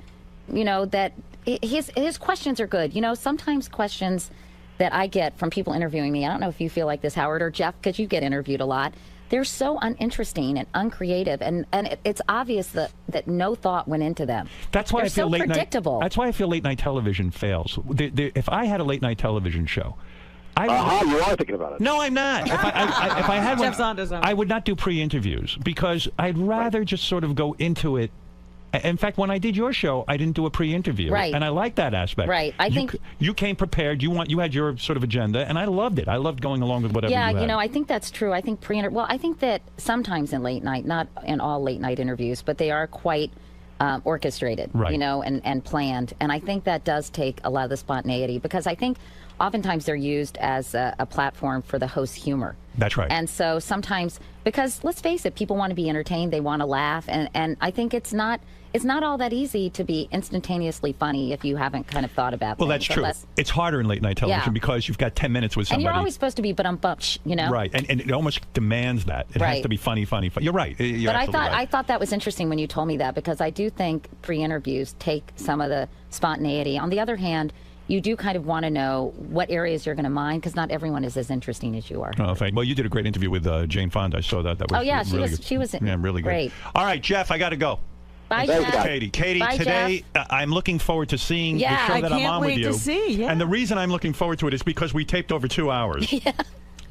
that his questions are good. Sometimes questions that I get from people interviewing me, I don't know if you feel like this, Howard, or Jeff, because you get interviewed a lot. They're so uninteresting and uncreative, and it's obvious that no thought went into them. That's why I feel so late predictable. That's why I feel late night television fails. If I had a late night television show, you are thinking about it. No, I'm not. If I had Jeff's one, onto something. I would not do pre-interviews because I'd rather just sort of go into it. In fact, when I did your show, I didn't do a pre-interview, right? And I like that aspect. Right. I think you came prepared. You had your sort of agenda, and I loved it. I loved going along with whatever. Yeah, you had. I think that's true. I think I think that sometimes in late night, not in all late night interviews, but they are quite orchestrated, right. And planned. And I think that does take a lot of the spontaneity because I think oftentimes they're used as a platform for the host's humor. That's right. And so sometimes, because let's face it, people want to be entertained, they want to laugh, and I think it's not all that easy to be instantaneously funny if you haven't kind of thought about Well, things. That's true. It's harder in late night television because you've got 10 minutes with somebody. And you're always supposed to be but-um-bump, Right, and it almost demands that. It has to be funny. You're right. You're but right. I thought that was interesting when you told me that because I do think pre-interviews take some of the spontaneity. On the other hand, you do kind of want to know what areas you're going to mind because not everyone is as interesting as you are. Oh, thank you. Well, you did a great interview with Jane Fonda. I saw that. That was she was really great. Good. All right, Jeff, I got to go. Bye, Jeff. Katie, Bye, today I'm looking forward to seeing the show that I'm on with you. I can't wait to see. Yeah. And the reason I'm looking forward to it is because we taped over 2 hours. Yeah.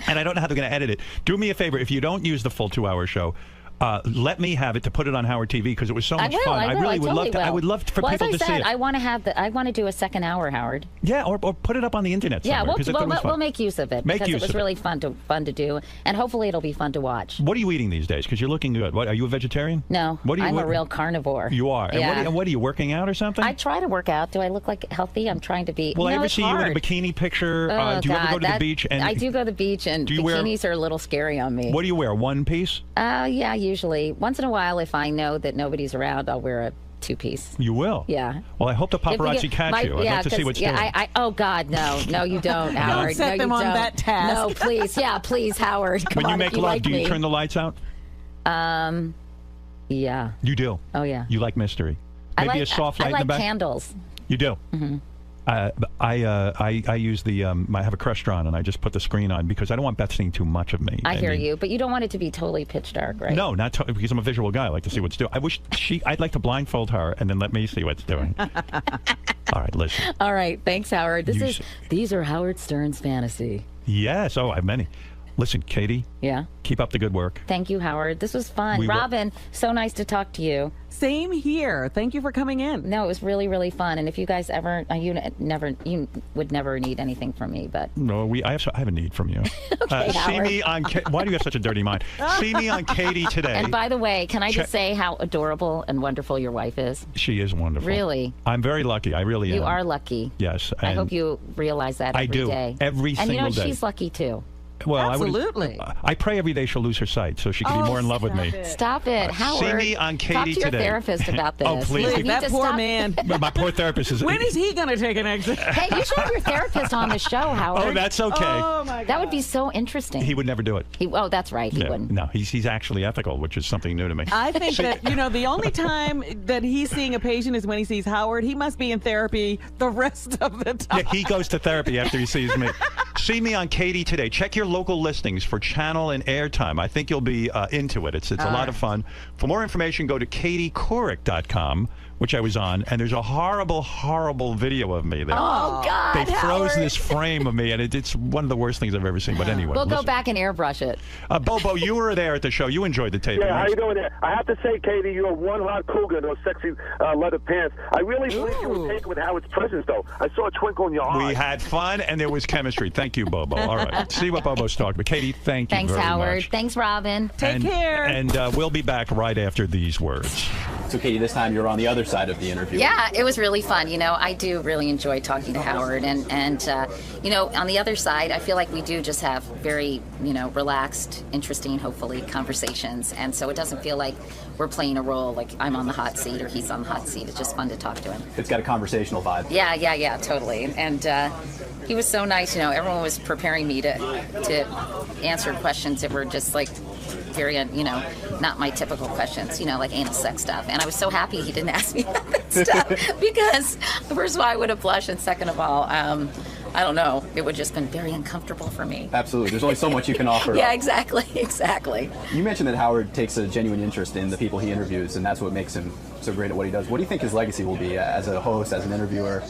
And I don't know how they're going to edit it. Do me a favor, if you don't use the full 2-hour show, let me have it to put it on Howard TV because it was so much fun. I really would love to. I would love for people to see it. I want to have I want to do a second hour, Howard. Yeah, or put it up on the internet somewhere. Yeah, we'll make use of it because it was really fun to do, and hopefully it'll be fun to watch. What are you eating these days? Because you're looking good. What are you, a vegetarian? No, I'm a real carnivore. You are. Yeah. And what are you working out or something? I try to work out. Do I look like healthy? I'm trying to be. Well, I ever see you in a bikini picture. Do you ever go to the beach? I do go to the beach, and bikinis are a little scary on me. What do you wear? One piece? Yeah, usually. Once in a while, if I know that nobody's around, I'll wear a two-piece. You will? Yeah. Well, I hope the paparazzi catch you. I'd love to see what's doing. Oh, God, no. No, you don't, Howard. Don't set them on that task. No, please. Yeah, please, Howard. Come when on, you make love, do you turn the lights out? Yeah. You do? Oh, yeah. You like mystery? Maybe a soft light in the back? I like candles. You do? Mm-hmm. I use the I have a Crestron and I just put the screen on because I don't want Beth seeing too much of me. I hear you, but you don't want it to be totally pitch dark, right? No, not because I'm a visual guy. I like to see what's doing. I'd like to blindfold her and then let me see what's doing. All right, listen. All right, thanks, Howard. These are Howard Stern's fantasy. Yes. Oh, I have many. Listen, Katie. Yeah. Keep up the good work. Thank you, Howard. This was fun. Robin, so nice to talk to you. Same here. Thank you for coming in. No, it was really, really fun. And if you guys ever, you would never need anything from me, but no, I have a need from you. Okay, see me on. Why do you have such a dirty mind? See me on Katie today. And by the way, can I just say how adorable and wonderful your wife is? She is wonderful. Really? I'm very lucky. I really am. You are lucky. Yes. I hope you realize that every day. Every single day. And you know, she's lucky too. Well, absolutely. I pray every day she'll lose her sight so she can be more in love with me. Stop it, Howard. See me on Katie Talk to your today. Therapist about this. Oh, please. That poor man. My poor therapist is. When is he going to take an exit? Hey, you should have your therapist on the show, Howard. Oh, that's okay. Oh, my God. That would be so interesting. He would never do it. Oh, that's right. He wouldn't. No, he's actually ethical, which is something new to me. I think that, the only time that he's seeing a patient is when he sees Howard. He must be in therapy the rest of the time. Yeah, he goes to therapy after he sees me. See me on Katie today. Check your local listings for channel and airtime. I think you'll be into it. It's a lot of fun. For more information, go to KatieCouric.com, which I was on, and there's a horrible, horrible video of me there. Oh, God, They've Howard. frozen this frame of me, and it's one of the worst things I've ever seen. But anyway. We'll go back and airbrush it. Bobo, you were there at the show. You enjoyed the taping. Yeah, how you doing there? I have to say, Katie, you're one hot cougar in those sexy leather pants. I really believe you were taken with Howard's presence, though. I saw a twinkle in your eye. We had fun, and there was chemistry. Thank you, Bobo. All right. See what Bobo's talking about. Katie, thank you Thanks, very Howard. much. Thanks, Robin. Take care. And we'll be back right after these words. So, Katie, this time you're on the other side of the interview. Yeah, it was really fun. I do really enjoy talking to Howard. And on the other side, I feel like we do just have very, relaxed, interesting, hopefully, conversations. And so it doesn't feel like we're playing a role, like I'm on the hot seat or he's on the hot seat. It's just fun to talk to him. It's got a conversational vibe. Yeah, totally. And he was so nice. Everyone was preparing me to answer questions that were just like very, not my typical questions, like anal sex stuff. And I was so happy he didn't ask me that stuff because, first of all, I would have blushed, and second of all, I don't know, it would have just been very uncomfortable for me. Absolutely. There's only so much you can offer. Yeah, exactly. You mentioned that Howard takes a genuine interest in the people he interviews, and that's what makes him so great at what he does. What do you think his legacy will be as a host, as an interviewer?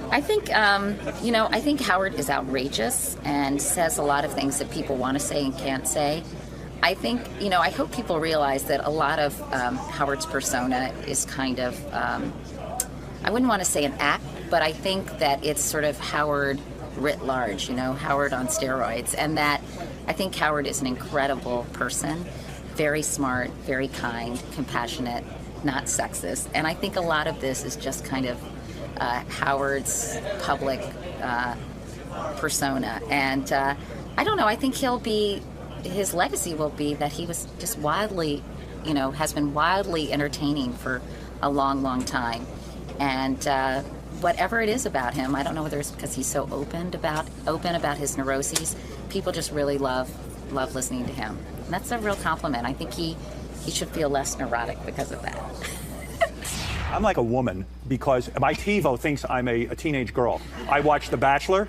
I think, I think Howard is outrageous and says a lot of things that people want to say and can't say. I think, I hope people realize that a lot of Howard's persona is kind of, I wouldn't want to say an act, but I think that it's sort of Howard writ large, Howard on steroids. And that I think Howard is an incredible person, very smart, very kind, compassionate, not sexist. And I think a lot of this is just kind of Howard's public persona. And I don't know, I think his legacy will be that he was just wildly, has been wildly entertaining for a long, long time. And whatever it is about him, I don't know whether it's because he's so open about his neuroses, people just really love listening to him. And that's a real compliment. I think he should feel less neurotic because of that. I'm like a woman because my TiVo thinks I'm a teenage girl. I watch The Bachelor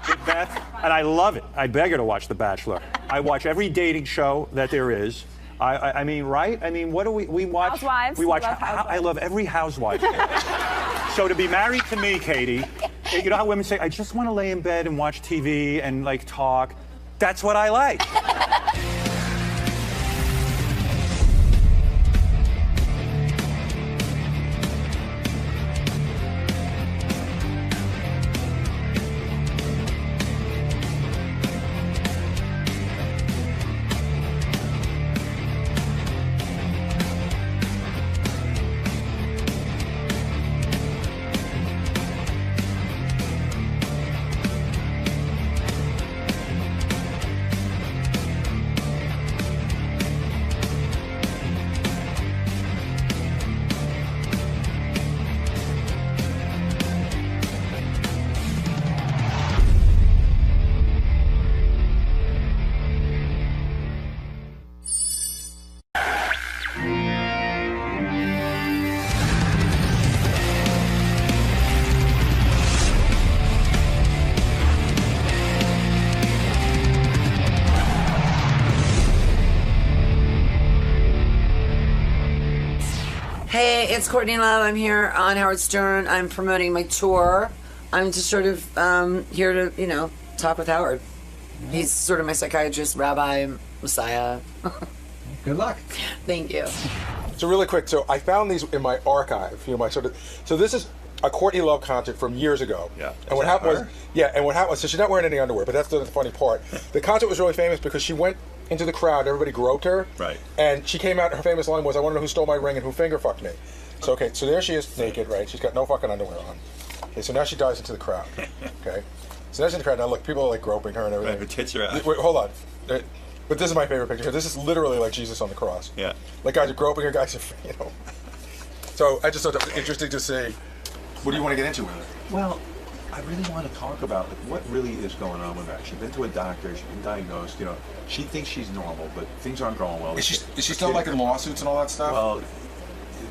with Beth, and I love it. I beg her to watch The Bachelor. I watch every dating show that there is. I mean, right? I mean, what do we watch? Housewives. We watch. Housewives. I love every housewife. So to be married to me, Katie, you know how women say, I just want to lay in bed and watch TV and like talk. That's what I like. it's Courtney Love. I'm here on Howard Stern. I'm promoting my tour. I'm just sort of here to, talk with Howard. He's sort of my psychiatrist, rabbi, messiah. Good luck. Thank you. So really quick, so I found these in my archive. So this is a Courtney Love concert from years ago. Yeah. And what happened was, so she's not wearing any underwear, but that's the funny part. The concert was really famous because she went into the crowd, everybody groped her. Right. And she came out, her famous line was, "I want to know who stole my ring and who finger fucked me." So, okay, so there she is, naked, right? She's got no fucking underwear on. Okay, so now she dives into the crowd. Okay. So now she's in the crowd. Now look, people are like groping her and everything. Right, her tits are out. Wait, hold on. But this is my favorite picture here. This is literally like Jesus on the cross. Yeah. Like guys are groping her, guys are, So I just thought that was interesting to see. What do you want to get into with her? Well, I really want to talk about what really is going on with her. She's been to a doctor. She's been diagnosed. She thinks she's normal, but things aren't going well. Is she still like in lawsuits and all that stuff? Well,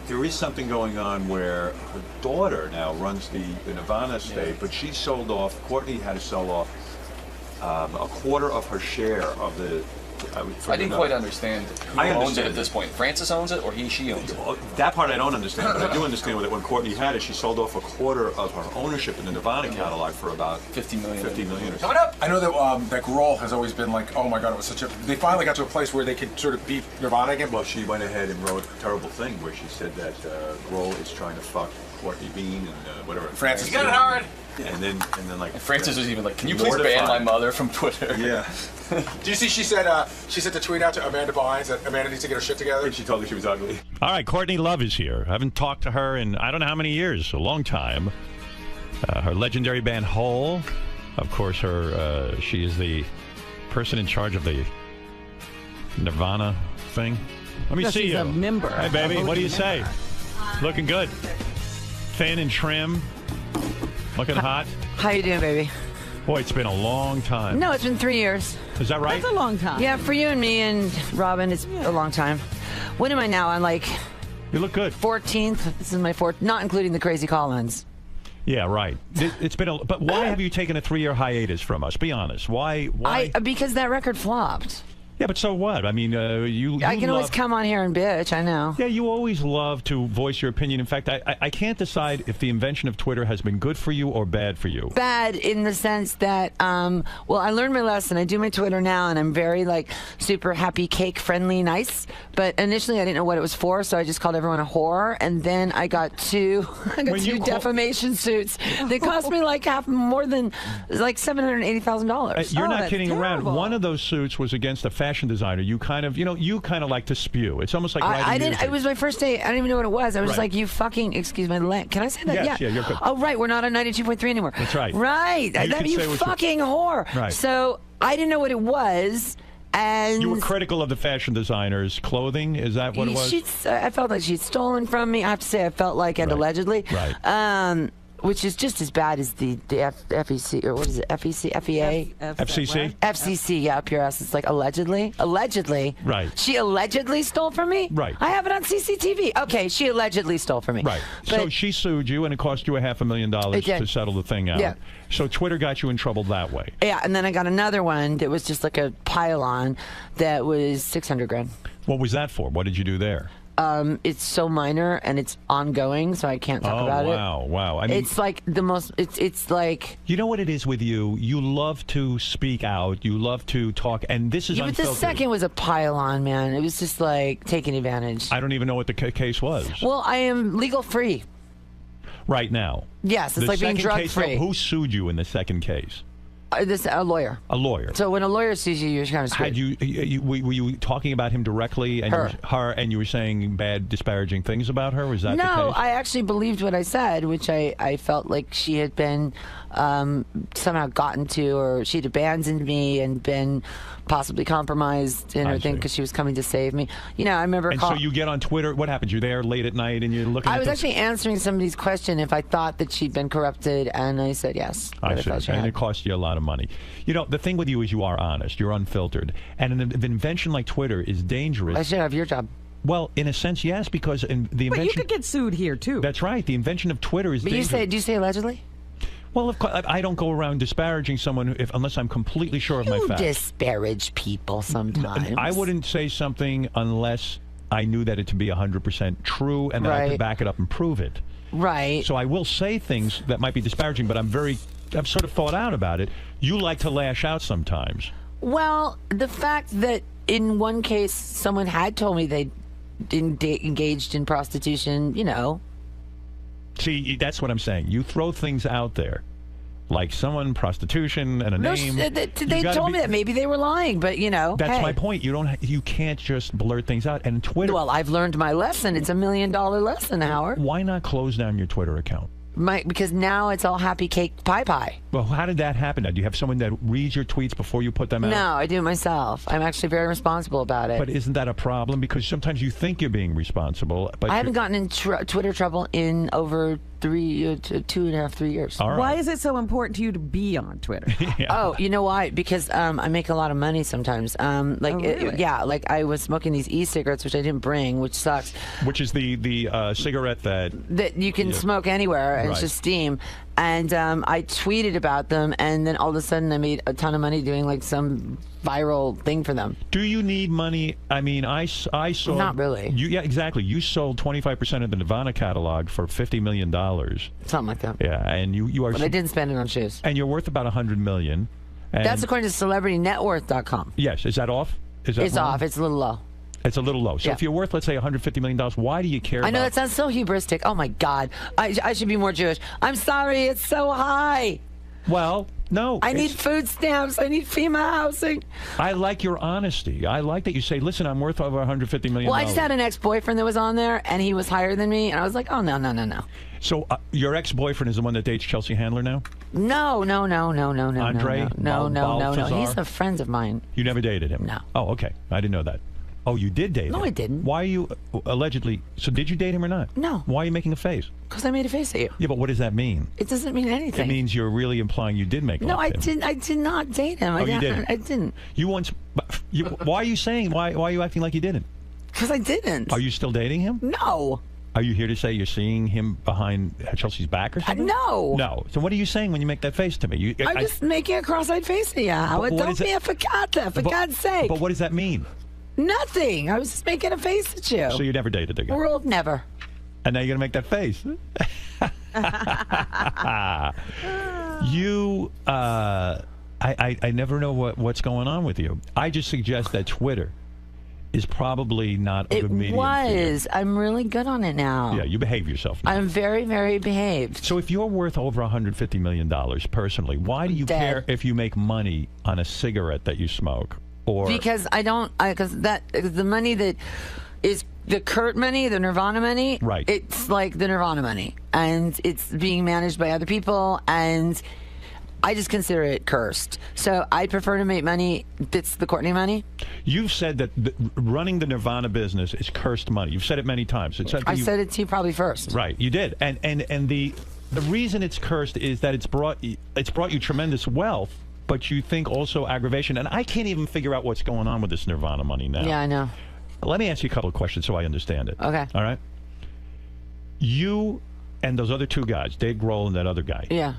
there is something going on where her daughter now runs the Nirvana estate, but she sold off. Courtney had to sell off a quarter of her share of the. I didn't quite understand who owns it at this point. Francis owns it, or she owns it? Well, that part I don't understand, but I do understand that when Courtney had it, she sold off a quarter of her ownership in the Nirvana catalog for about $50 million or something. Up. I know that Grohl has always been like, oh my God, it was such a. They finally got to a place where they could sort of beat Nirvana again. Well, she went ahead and wrote a terrible thing where she said that Grohl is trying to fuck Courtney Bean and whatever. Francis, you got it, Howard. And then like Francis was even like, "Can you please ban my mother from Twitter?" Yeah. Do you see? She sent the tweet out to Amanda Bynes that Amanda needs to get her shit together. And she told her she was ugly. All right, Courtney Love is here. I haven't talked to her in I don't know how many years, a long time. Her legendary band Hole, of course. She is the person in charge of the Nirvana thing. Let me see she's you. A member. Hey, baby, what do you say? Looking good. Thin and trim. Looking hot. How you doing, baby? Boy, it's been a long time. No, it's been 3 years. Is that right? That's a long time. Yeah, for you and me and Robin, it's a long time. What am I now? I'm like... You look good. 14th. This is my 4th, not including the crazy call-ins. Yeah, right. It's been but why have you taken a 3-year hiatus from us? Be honest. Why? Because that record flopped. Yeah, but so what? I mean, you I can always come on here and bitch, I know. Yeah, you always love to voice your opinion. In fact, I can't decide if the invention of Twitter has been good for you or bad for you. Bad in the sense that, well, I learned my lesson. I do my Twitter now, and I'm very, super happy, cake, friendly, nice. But initially, I didn't know what it was for, so I just called everyone a whore. And then I got two defamation suits. They cost me more than $780,000. You're not kidding terrible. around. One of those suits was against a fashion designer. You kind of like to spew. It's almost like writing music. It was my first day. I didn't even know what it was. I was like, you fucking, excuse my language. Can I say that? Yes, yeah, you're good. Oh, right. We're not on 92.3 anymore. That's right. Right. You fucking whore. Right. So I didn't know what it was. And you were critical of the fashion designer's clothing. Is that what it was? I felt like she'd stolen from me. I have to say, I felt like, and allegedly. Right. Which is just as bad as the FEC, or what is it, FEC, FEA? FCC? FCC, yeah, up your ass. It's like allegedly. Right. She allegedly stole from me? Right. I have it on CCTV. Okay, she allegedly stole from me. Right. But so she sued you, and it cost you $500,000 to settle the thing out. Yeah. So Twitter got you in trouble that way. Yeah, and then I got another one that was just like a pile-on that was $600,000. What was that for? What did you do there? It's so minor and it's ongoing, so I can't talk about it. Wow. I mean, it's like the most. It's like, you know what it is with you. You love to speak out. You love to talk, and this is unfiltered. But the second was a pile on, man. It was just like taking advantage. I don't even know what the case was. Well, I am legal free right now. Yes, it's like being drug free. Who sued you in the second case? A lawyer. A lawyer. So when a lawyer sues you, you're kind of screwed. Were you talking about him directly? And her. You were saying bad, disparaging things about her? Was that the case? No, I actually believed what I said, which I felt like she had been somehow gotten to, or she'd abandoned me and been possibly compromised in her thing because she was coming to save me. I remember. And so you get on Twitter. What happened? You're there late at night and you're looking. I was actually answering somebody's question if I thought that she'd been corrupted, and I said yes. I see. And it cost you a lot of money. The thing with you is you are honest. You're unfiltered, and an invention like Twitter is dangerous. I should have your job. Well, in a sense, yes, because the invention. But you could get sued here too. That's right. The invention of Twitter is dangerous. But do you say allegedly? Well, of course, I don't go around disparaging someone unless I'm completely sure of my facts. You disparage people sometimes. I wouldn't say something unless I knew that it to be 100% true and that I could back it up and prove it. Right. So I will say things that might be disparaging, but I've sort of thought out about it. You like to lash out sometimes. Well, the fact that in one case someone had told me they engaged in prostitution, you know. See, that's what I'm saying. You throw things out there. Like someone, prostitution, and a name. They told me that maybe they were lying, but you know. That's my point. You can't just blurt things out. And Twitter. Well, I've learned my lesson. It's $1 million lesson, Howard. Why not close down your Twitter account? Because now it's all happy cake pie. Well, how did that happen? Do you have someone that reads your tweets before you put them out? No, I do it myself. I'm actually very responsible about it. But isn't that a problem? Because sometimes you think you're being responsible. But I haven't gotten in Twitter trouble in over 2.5-3 years. All right. Why is it so important to you to be on Twitter? Oh, you know why? Because I make a lot of money sometimes. Really? Like I was smoking these e-cigarettes, which I didn't bring, which sucks. Which is the cigarette that you can smoke anywhere, and it's just steam. And I tweeted about them, and then all of a sudden I made a ton of money doing like some viral thing for them. Do you need money? I mean, I sold... Not really. Yeah, exactly. You sold 25% of the Nirvana catalog for $50 million. Something like that. Yeah, and you are... But I didn't spend it on shoes. And you're worth about $100 million. That's according to CelebrityNetWorth.com. Yes. Is that off? It's off. It's a little low. It's a little low. So if you're worth, let's say, $150 million, why do you care I know that sounds so hubristic. Oh, my God. I should be more Jewish. I'm sorry. It's so high. Well, no. I need food stamps. I need FEMA housing. I like your honesty. I like that you say, listen, I'm worth over $150 million. Well, I just had an ex-boyfriend that was on there, and he was higher than me, and I was like, oh, no. So your ex-boyfriend is the one that dates Chelsea Handler now? No. Andre? No. He's a friend of mine. You never dated him? No. Oh, okay. I didn't know that. Oh, you did date him? No, I didn't. Why are you allegedly... So did you date him or not? No. Why are you making a face? Because I made a face at you. Yeah, but what does that mean? It doesn't mean anything. It means you're really implying you did make love to him. No, I did not date him. You didn't? I didn't. You once... why are you saying... Why are you acting like you didn't? Because I didn't. Are you still dating him? No. Are you here to say you're seeing him behind Chelsea's back or something? No. No. So what are you saying when you make that face to me? I'm just making a cross-eyed face at you, Howard. Don't be a fakata, for God's sake. But what does that mean? Nothing. I was just making a face at you. So you never dated the guy? World never. And now you're going to make that face? I never know what's going on with you. I just suggest that Twitter is probably not a good medium. It was. I'm really good on it now. Yeah, you behave yourself now. I'm very, very behaved. So if you're worth over $150 million personally, why do you care if you make money on a cigarette that you smoke? Or because because the money that is the Kurt money, the Nirvana money, right? It's like the Nirvana money, and it's being managed by other people, and I just consider it cursed. So I prefer to make money that's the Courtney money. You've said that running the Nirvana business is cursed money. You've said it many times. I said it to you probably first. Right, you did, and the reason it's cursed is that it's brought you tremendous wealth. But you think also aggravation. And I can't even figure out what's going on with this Nirvana money now. Yeah, I know. Let me ask you a couple of questions so I understand it. Okay. All right? You and those other two guys, Dave Grohl and that other guy. Yeah.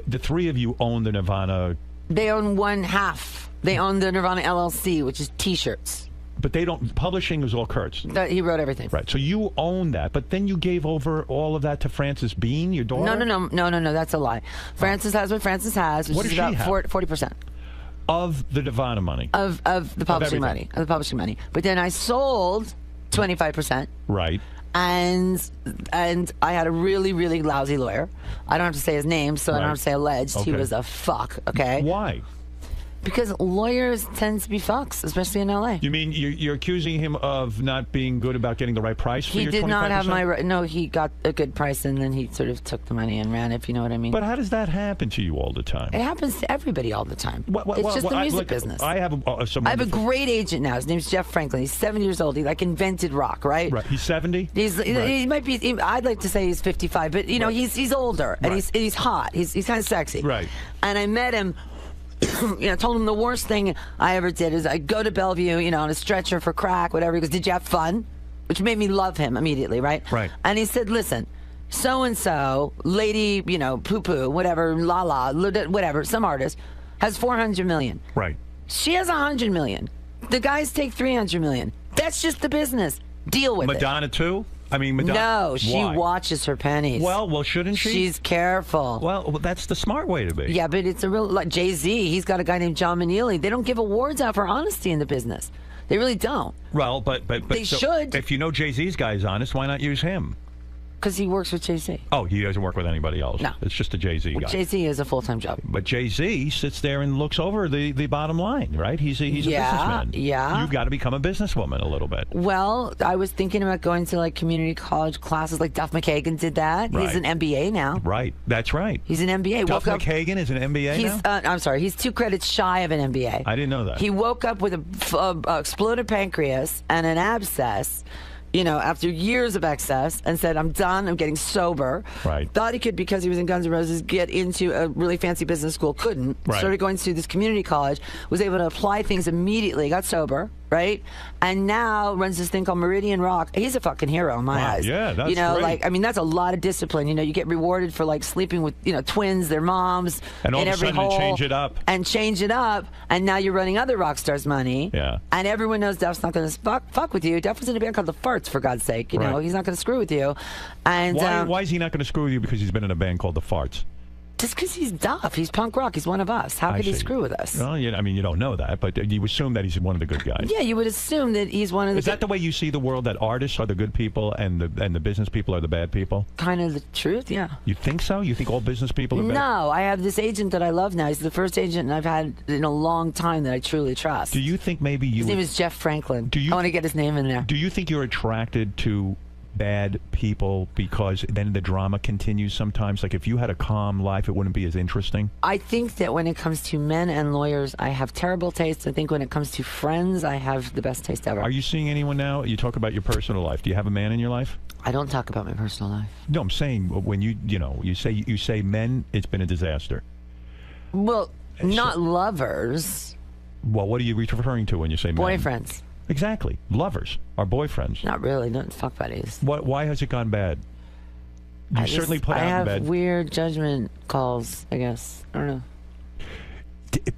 The three of you own the Nirvana. They own one half. They own the Nirvana LLC, which is T-shirts. But they don't. Publishing is all Kurt's. He wrote everything. Right. So you own that, but then you gave over all of that to Frances Bean, your daughter. No. That's a lie. Frances has what Frances has, which is about 40% of the Nirvana money of the publishing money of the publishing money. But then I sold 25%. Right. And I had a really, really lousy lawyer. I don't have to say his name, so I don't have to say alleged. Okay. He was a fuck. Okay. Why? Because lawyers tend to be fucks, especially in L.A. You mean you're accusing him of not being good about getting the right price for your 25%? He did not have no, he got a good price, and then he sort of took the money and ran, if you know what I mean. But how does that happen to you all the time? It happens to everybody all the time. It's just the music business. I have a great agent now. His name's Jeff Franklin. He's 70 years old. He invented rock, right? Right. He's 70? He might be, I'd like to say he's 55, but you know, he's older, and he's hot. He's kind of sexy. Right. And I met him. Told him the worst thing I ever did is I go to Bellevue, on a stretcher for crack, whatever. He goes, "Did you have fun?" Which made me love him immediately, right? Right. And he said, "Listen, so-and-so, lady, poo-poo, whatever, la-la, whatever, some artist, has 400 million. Right. She has 100 million. The guys take 300 million. That's just the business. Deal with it. Madonna too? I mean, Madonna. No, she Why? watches her pennies. Well, shouldn't she? She's careful. Well, that's the smart way to be. Yeah, but it's a real, like Jay-Z, he's got a guy named 𝗵𝗲. They don't give awards out for honesty in the business. They really don't. Well, but they should. If you know Jay-Z's guy is honest, why not use him? Because he works with Jay-Z. Oh, he doesn't work with anybody else. No. It's just a Jay-Z guy. Jay-Z is a full-time job. But Jay-Z sits there and looks over the bottom line, right? He's a businessman. Yeah. You've got to become a businesswoman a little bit. Well, I was thinking about going to like community college classes like 𝗵𝗲 did that. Right. He's an MBA now. Right. That's right. He's an MBA. 𝗵𝗲 is an MBA now? I'm sorry. He's 2 credits shy of an MBA. I didn't know that. He woke up with a exploded pancreas and an abscess, after years of excess, and said, I'm done, I'm getting sober. Right. Thought he could, because he was in Guns N' Roses, get into a really fancy business school. Couldn't. Right. Started going to this community college, was able to apply things immediately, got sober, right? And now runs this thing called Meridian Rock. He's a fucking hero in my eyes. Yeah, that's great. that's a lot of discipline. You get rewarded for like sleeping with, twins, their moms, and all in of a every sudden hole, change it up. And now you're running other rock stars' money. Yeah. And everyone knows Duff's not going to fuck with you. Duff was in a band called the Farts, for God's sake. Right. He's not going to screw with you. And why is he not going to screw with you? Because he's been in a band called the Farts. Just because he's Duff. He's punk rock. He's one of us. How could he screw with us? Well, you don't know that, but you assume that he's one of the good guys. Yeah, you would assume that he's one of the. Is that the way you see the world? That artists are the good people and the business people are the bad people? Kind of the truth, yeah. You think so? You think all business people are bad? No, I have this agent that I love now. He's the first agent I've had in a long time that I truly trust. Do you think maybe you? His name is Jeff Franklin. I want to get his name in there. Do you think you're attracted to bad people because then the drama continues sometimes? Like if you had a calm life, it wouldn't be as interesting? I think that when it comes to men and lawyers, I have terrible taste. I think when it comes to friends, I have the best taste ever. Are you seeing anyone now? You talk about your personal life. Do you have a man in your life? I don't talk about my personal life. No, I'm saying when you say men, it's been a disaster. Well, not lovers. Well, what are you referring to when you say men? Boyfriends. Exactly. Lovers are boyfriends. Not really. Not fuck buddies. Why has it gone bad? You certainly put out in bed. I have weird judgment calls, I guess. I don't know.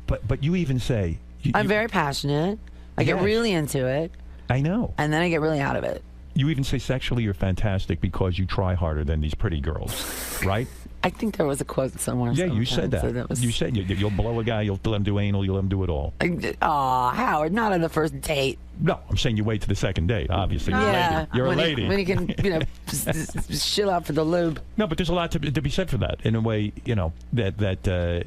But you even say... I'm very passionate. I get really into it. I know. And then I get really out of it. You even say sexually you're fantastic because you try harder than these pretty girls, right? I think there was a quote somewhere. Yeah, you said that. So You said you'll blow a guy, you'll let him do anal, you'll let him do it all. Aw, Howard, not on the first date. No, I'm saying you wait to the second date, obviously. You're a lady. When you can, chill out for the lube. No, but there's a lot to be said for that. In a way, that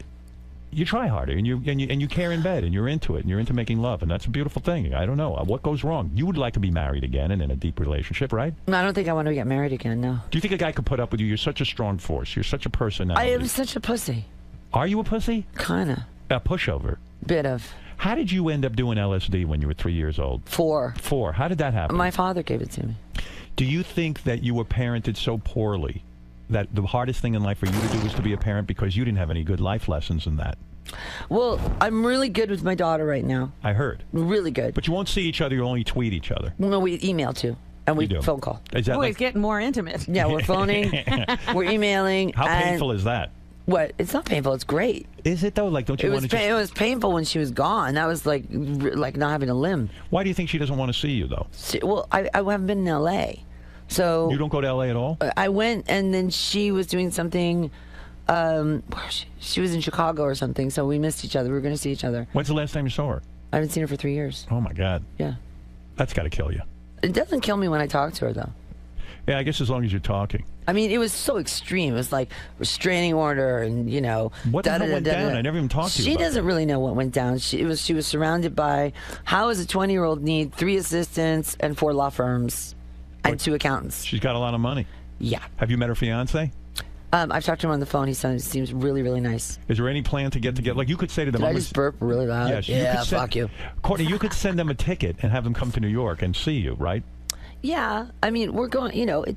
you try harder and you care in bed and you're into it and you're into making love, and that's a beautiful thing. I don't know what goes wrong. You would like to be married again and in a deep relationship, right? No, I don't think I want to get married again. No. Do you think a guy could put up with you? You're such a strong force. You're such a personality. I am such a pussy. Are you a pussy? Kinda. A pushover. Bit of. How did you end up doing LSD when you were 3 years old? 4. How did that happen? My father gave it to me. Do you think that you were parented so poorly that the hardest thing in life for you to do was to be a parent because you didn't have any good life lessons in that? Well, I'm really good with my daughter right now. I heard. Really good. But you won't see each other, you only tweet each other. No, we email too. And we phone call. Is that it's getting more intimate. Yeah, we're phoning, we're emailing. How painful is that? What? It's not painful. It's great. Is it though? Like, don't you want to? It was painful when she was gone. That was like not having a limb. Why do you think she doesn't want to see you though? I haven't been in L.A., so you don't go to L.A. at all. I went, and then she was doing something. She was in Chicago or something, so we missed each other. We were going to see each other. When's the last time you saw her? I haven't seen her for 3 years. Oh my God. Yeah. That's got to kill you. It doesn't kill me when I talk to her though. Yeah, I guess as long as you're talking. I mean, it was so extreme. It was like restraining order, and What the hell went down? I never even talked to you. She about doesn't really know what went down. She was surrounded by. How does a 20-year-old need 3 assistants and 4 law firms and 2 accountants? She's got a lot of money. Yeah. Have you met her fiance? I've talked to him on the phone. He seems really, really nice. Is there any plan to get together? Like, you could say to them, Did I just burp really loud? Yes. Yeah, fuck you. Courtney, you could send them a ticket and have them come to New York and see you, right? Yeah. I mean, we're going,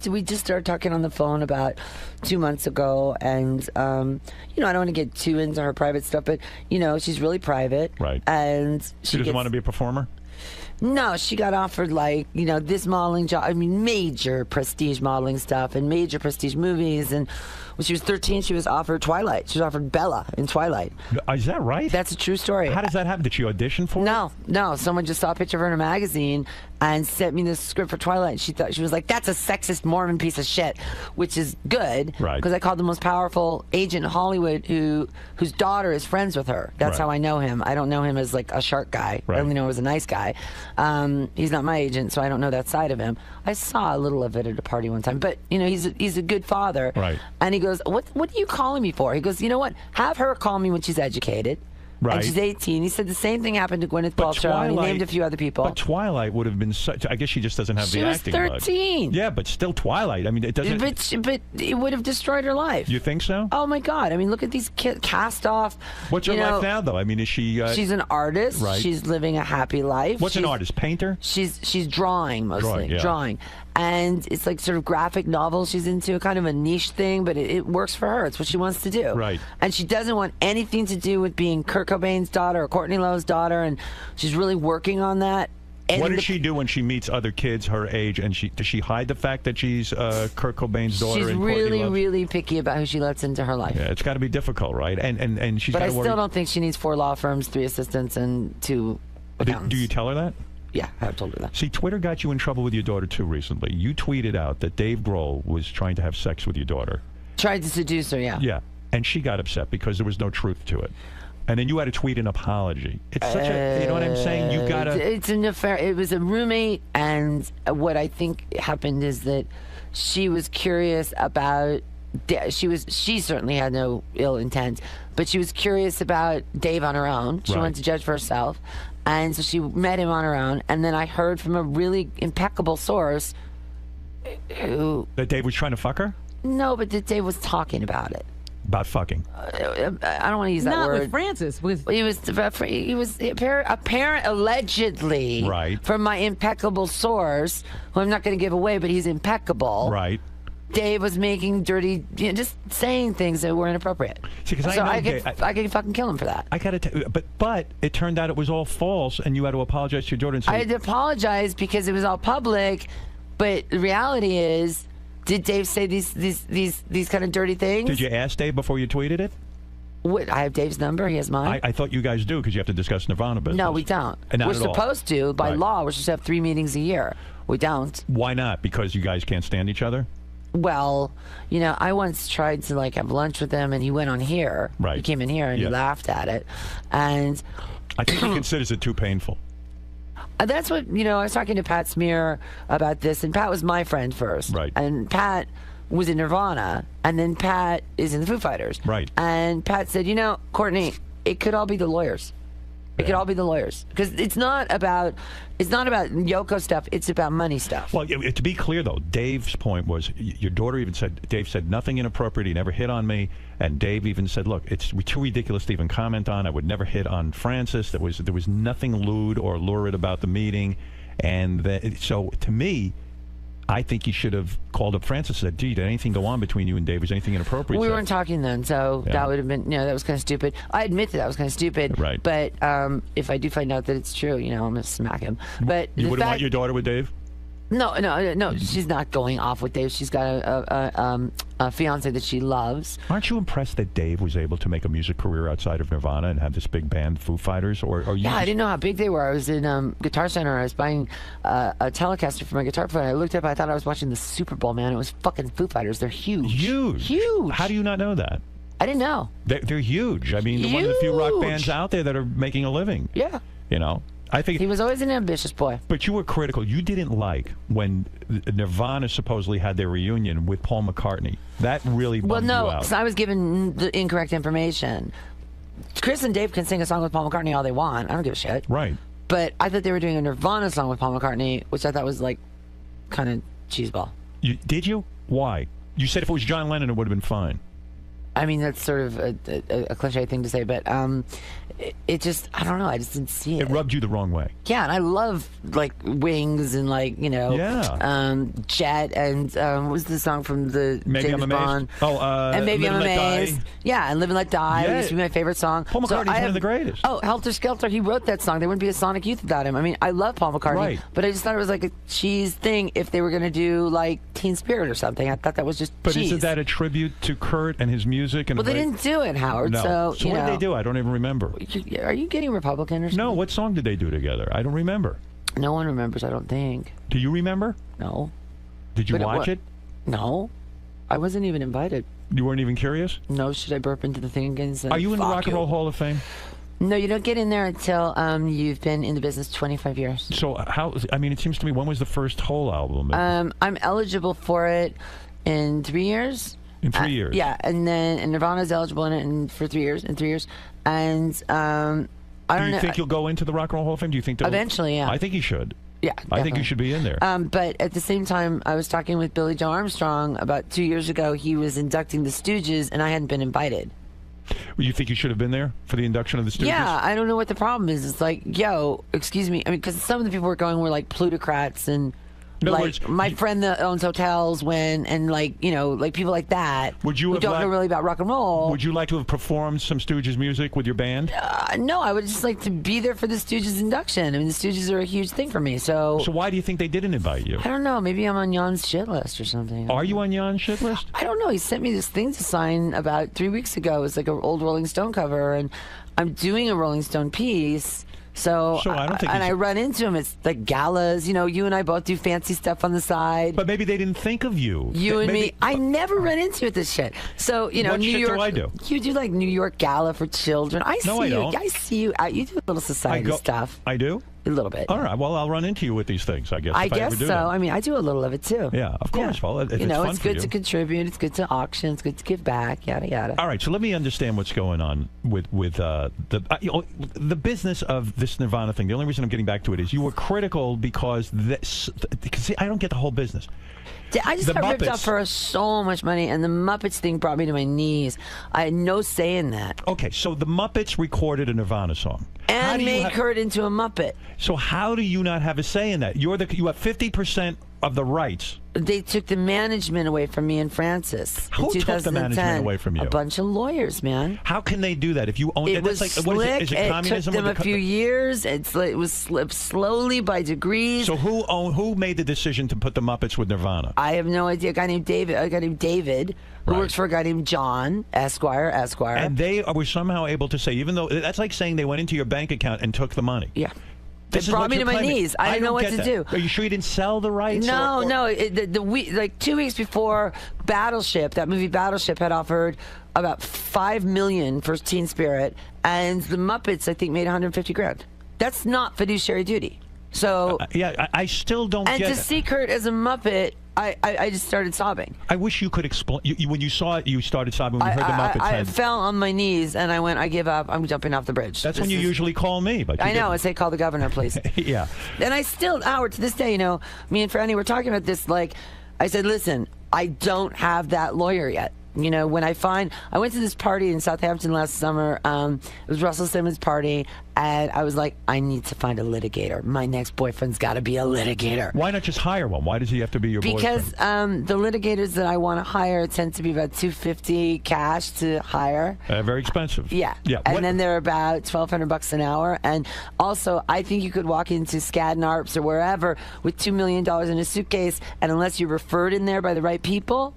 we just started talking on the phone about 2 months ago, and, I don't want to get too into her private stuff, but, she's really private. Right. And she doesn't want to be a performer? No, she got offered this modeling job. I mean, major prestige modeling stuff and major prestige movies. And when she was 13, she was offered Twilight. She was offered Bella in Twilight. Is that right? That's a true story. How does that happen? Did she audition for it? No. Someone just saw a picture of her in a magazine and sent me the script for Twilight. She was like, that's a sexist Mormon piece of shit, which is good. Right. Because I called the most powerful agent in Hollywood whose daughter is friends with her. That's how I know him. I don't know him as like a shark guy. I only know him as a nice guy. He's not my agent, so I don't know that side of him. I saw a little of it at a party one time. But, you know, he's a good father. Right. And he goes, what are you calling me for? He goes, you know what? Have her call me when she's educated. Right. And she's 18. He said the same thing happened to Gwyneth Paltrow, and he named a few other people. But Twilight would have been such... I guess she just doesn't have the acting bug. She was 13. Yeah, but still Twilight. I mean, it doesn't... But it would have destroyed her life. You think so? Oh, my God. I mean, look at these cast off. What's her life now, though? I mean, is she... she's an artist. Right. She's living a happy life. What's an artist? Painter? She's drawing, mostly. Drawing. And it's like sort of graphic novels she's into, kind of a niche thing, but it works for her. It's what she wants to do. Right. And she doesn't want anything to do with being Kurt Cobain's daughter or Courtney Love's daughter, and she's really working on that. And what does she do when she meets other kids her age? And does she hide the fact that she's Kurt Cobain's daughter? She's and really, really picky about who she lets into her life. Yeah, it's got to be difficult, right? And she's. But got I to worry. still don't think she needs 4 law firms, 3 assistants, and 2 accountants. Do you tell her that? Yeah, I've told her that. See, Twitter got you in trouble with your daughter, too, recently. You tweeted out that Dave Grohl was trying to have sex with your daughter. Tried to seduce her, yeah. Yeah, and she got upset because there was no truth to it. And then you had to tweet an apology. It's such a, you know what I'm saying? You got to... It's an affair. It was a roommate, and what I think happened is that she was curious about... She certainly had no ill intent, but she was curious about Dave on her own. She wanted to judge for herself. And so she met him on her own, and then I heard from a really impeccable source who... That Dave was trying to fuck her? No, but that Dave was talking about it. About fucking? I don't want to use that Not word. with Francis. He was apparent allegedly, right, from my impeccable source, who I'm not going to give away, but he's impeccable. Right. Dave was making dirty, just saying things that were inappropriate. See, because I could fucking kill him for that. I got to, but it turned out it was all false, and you had to apologize to your daughter. And say, I had to apologize because it was all public, but the reality is, did Dave say these kind of dirty things? Did you ask Dave before you tweeted it? What, I have Dave's number. He has mine. I thought you guys do because you have to discuss Nirvana business. No, we don't. We're supposed to by law. We're supposed to have 3 meetings a year. We don't. Why not? Because you guys can't stand each other? Well, you know, I once tried to like have lunch with him, and he went on here. Right. He came in here and he laughed at it, and I think he considers it too painful. That's what, you know, I was talking to Pat Smear about this, and Pat was my friend first. Right. And Pat was in Nirvana, and then Pat is in the Foo Fighters. Right. And Pat said, you know, Courtney, it could all be the lawyers. It could all be the lawyers, because it's not about Yoko stuff. It's about money stuff. Well, to be clear though, Dave's point was your daughter even said, Dave said nothing inappropriate. He never hit on me, and Dave even said, look, it's too ridiculous to even comment on. I would never hit on Francis. There was nothing lewd or lurid about the meeting, and so to me, I think you should have called up Francis and said, gee, did anything go on between you and Dave? Was anything inappropriate? We weren't talking then, so that would have been, you know, that was kind of stupid. I admit that was kind of stupid. Right. But if I do find out that it's true, you know, I'm going to smack him. But you wouldn't want your daughter with Dave? No, she's not going off with Dave. She's got a fiance that she loves. Aren't you impressed that Dave was able to make a music career outside of Nirvana and have this big band, Foo Fighters? Yeah, I didn't know how big they were. I was in Guitar Center. I was buying a Telecaster for my guitar player. I looked up. I thought I was watching the Super Bowl, man. It was fucking Foo Fighters. They're huge. Huge. How do you not know that? I didn't know. They're huge. I mean, they're one of the few rock bands out there that are making a living. Yeah. You know? I think he was always an ambitious boy. But you were critical. You didn't like when Nirvana supposedly had their reunion with Paul McCartney. That really bummed you out. Well, no, because I was given the incorrect information. Chris and Dave can sing a song with Paul McCartney all they want. I don't give a shit. Right. But I thought they were doing a Nirvana song with Paul McCartney, which I thought was like kind of cheeseball. Did you? Why? You said if it was John Lennon, it would have been fine. I mean, that's sort of a cliche thing to say, but it just, I don't know, I just didn't see it. It rubbed you the wrong way. Yeah, and I love, like, Wings and, like, you know, Jet, and what was the song from the Maybe James I'm Bond? Amazed. And Maybe I'm Amazed. Yeah, and Live and Let Die. It used to be my favorite song. Paul McCartney's one of the greatest. Oh, Helter Skelter, he wrote that song. There wouldn't be a Sonic Youth without him. I mean, I love Paul McCartney, but I just thought it was like a cheese thing if they were going to do, like, Teen Spirit or something. I thought that was just cheese. Isn't that a tribute to Kurt and his music? And well, they didn't do it, Howard. No. So what did they do? I don't even remember. Are you getting Republican or something? No, what song did they do together? I don't remember. No one remembers, I don't think. Do you remember? No. Did you watch it? No. I wasn't even invited. You weren't even curious? No. Should I burp into the thing again? Are you in the Rock and Roll Hall of Fame? No, you don't get in there until you've been in the business 25 years. So how? I mean, it seems to me, when was the first Hole album? I'm eligible for it in 3 years. In 3 years? Yeah, and then Nirvana's eligible in it for 3 years. In 3 years, and I don't know. Do you think you'll go into the Rock and Roll Hall of Fame? Do you think eventually? Yeah. I think you should. Yeah, definitely. I think you should be in there. But at the same time, I was talking with Billy Joe Armstrong about 2 years ago. He was inducting the Stooges, and I hadn't been invited. You think you should have been there for the induction of the Stooges? Yeah, I don't know what the problem is. It's like, yo, excuse me. I mean, because some of the people were going were like plutocrats and like my friend that owns hotels went, and like, you know, like people like that. Would you who don't know really about rock and roll? Would you like to have performed some Stooges music with your band? No, I would just like to be there for the Stooges induction. I mean, the Stooges are a huge thing for me. So why do you think they didn't invite you? I don't know. Maybe I'm on Jan's shit list or something. Are you on Jan's shit list? I don't know. He sent me this thing to sign about 3 weeks ago. It's like an old Rolling Stone cover, and I'm doing a Rolling Stone piece. So I don't think I run into him. It's like galas. You know, you and I both do fancy stuff on the side. But maybe they didn't think of you. You and me. I never run into this shit. So, you know, what New shit York. do I do? You do like New York Gala for children. I don't. see you. You do a little society stuff. I do? A little bit. All right. Well, I'll run into you with these things, I guess. I if I ever guess do so. that. I mean, I do a little of it too. Yeah, of course. Yeah. Well, if you know, it's fun it's for good you. to contribute. It's good to auction. It's good to give back. Yada yada. All right. So let me understand what's going on with the business of this Nirvana thing. The only reason I'm getting back to it is you were critical because see, I don't get the whole business. I just got ripped off for so much money, and the Muppets thing brought me to my knees. I had no say in that. Okay, so the Muppets recorded a Nirvana song. And made Kurt into a Muppet. So how do you not have a say in that? You have 50% of the rights. They took the management away from me and Francis. Who took the management away from you? A bunch of lawyers, man. How can they do that if you own it? It was slick. What is it communism? It took them a few years. It was slipped slowly by degrees. So who made the decision to put the Muppets with Nirvana? I have no idea. A guy named David, who works for a guy named John, Esquire. And they were somehow able to say, even though that's like saying they went into your bank account and took the money. Yeah. This it brought me to my knees. I didn't know what to do. Are you sure you didn't sell the rights? No. Like 2 weeks before Battleship, that movie Battleship had offered about $5 million for Teen Spirit, and the Muppets, I think, made $150,000. That's not fiduciary duty. So I still don't get it. And to see Kurt as a Muppet, I just started sobbing. I wish you could explain. When you saw it, you started sobbing when you heard the Muppets. I fell on my knees and I went, I give up. I'm jumping off the bridge. That's when you usually call me. But I know. I say, call the governor, please. Yeah. And I still, Howard, to this day, you know, me and Franny were talking about this. Like, I said, listen, I don't have that lawyer yet. You know, when I went to this party in Southampton last summer. It was Russell Simmons' party, and I was like, I need to find a litigator. My next boyfriend's got to be a litigator. Why not just hire one? Why does he have to be your boyfriend? Because the litigators that I want to hire tend to be about $250 cash to hire. Very expensive. Yeah. And then they're about $1,200 an hour. And also, I think you could walk into Skadden Arps or wherever with $2 million in a suitcase, and unless you're referred in there by the right people,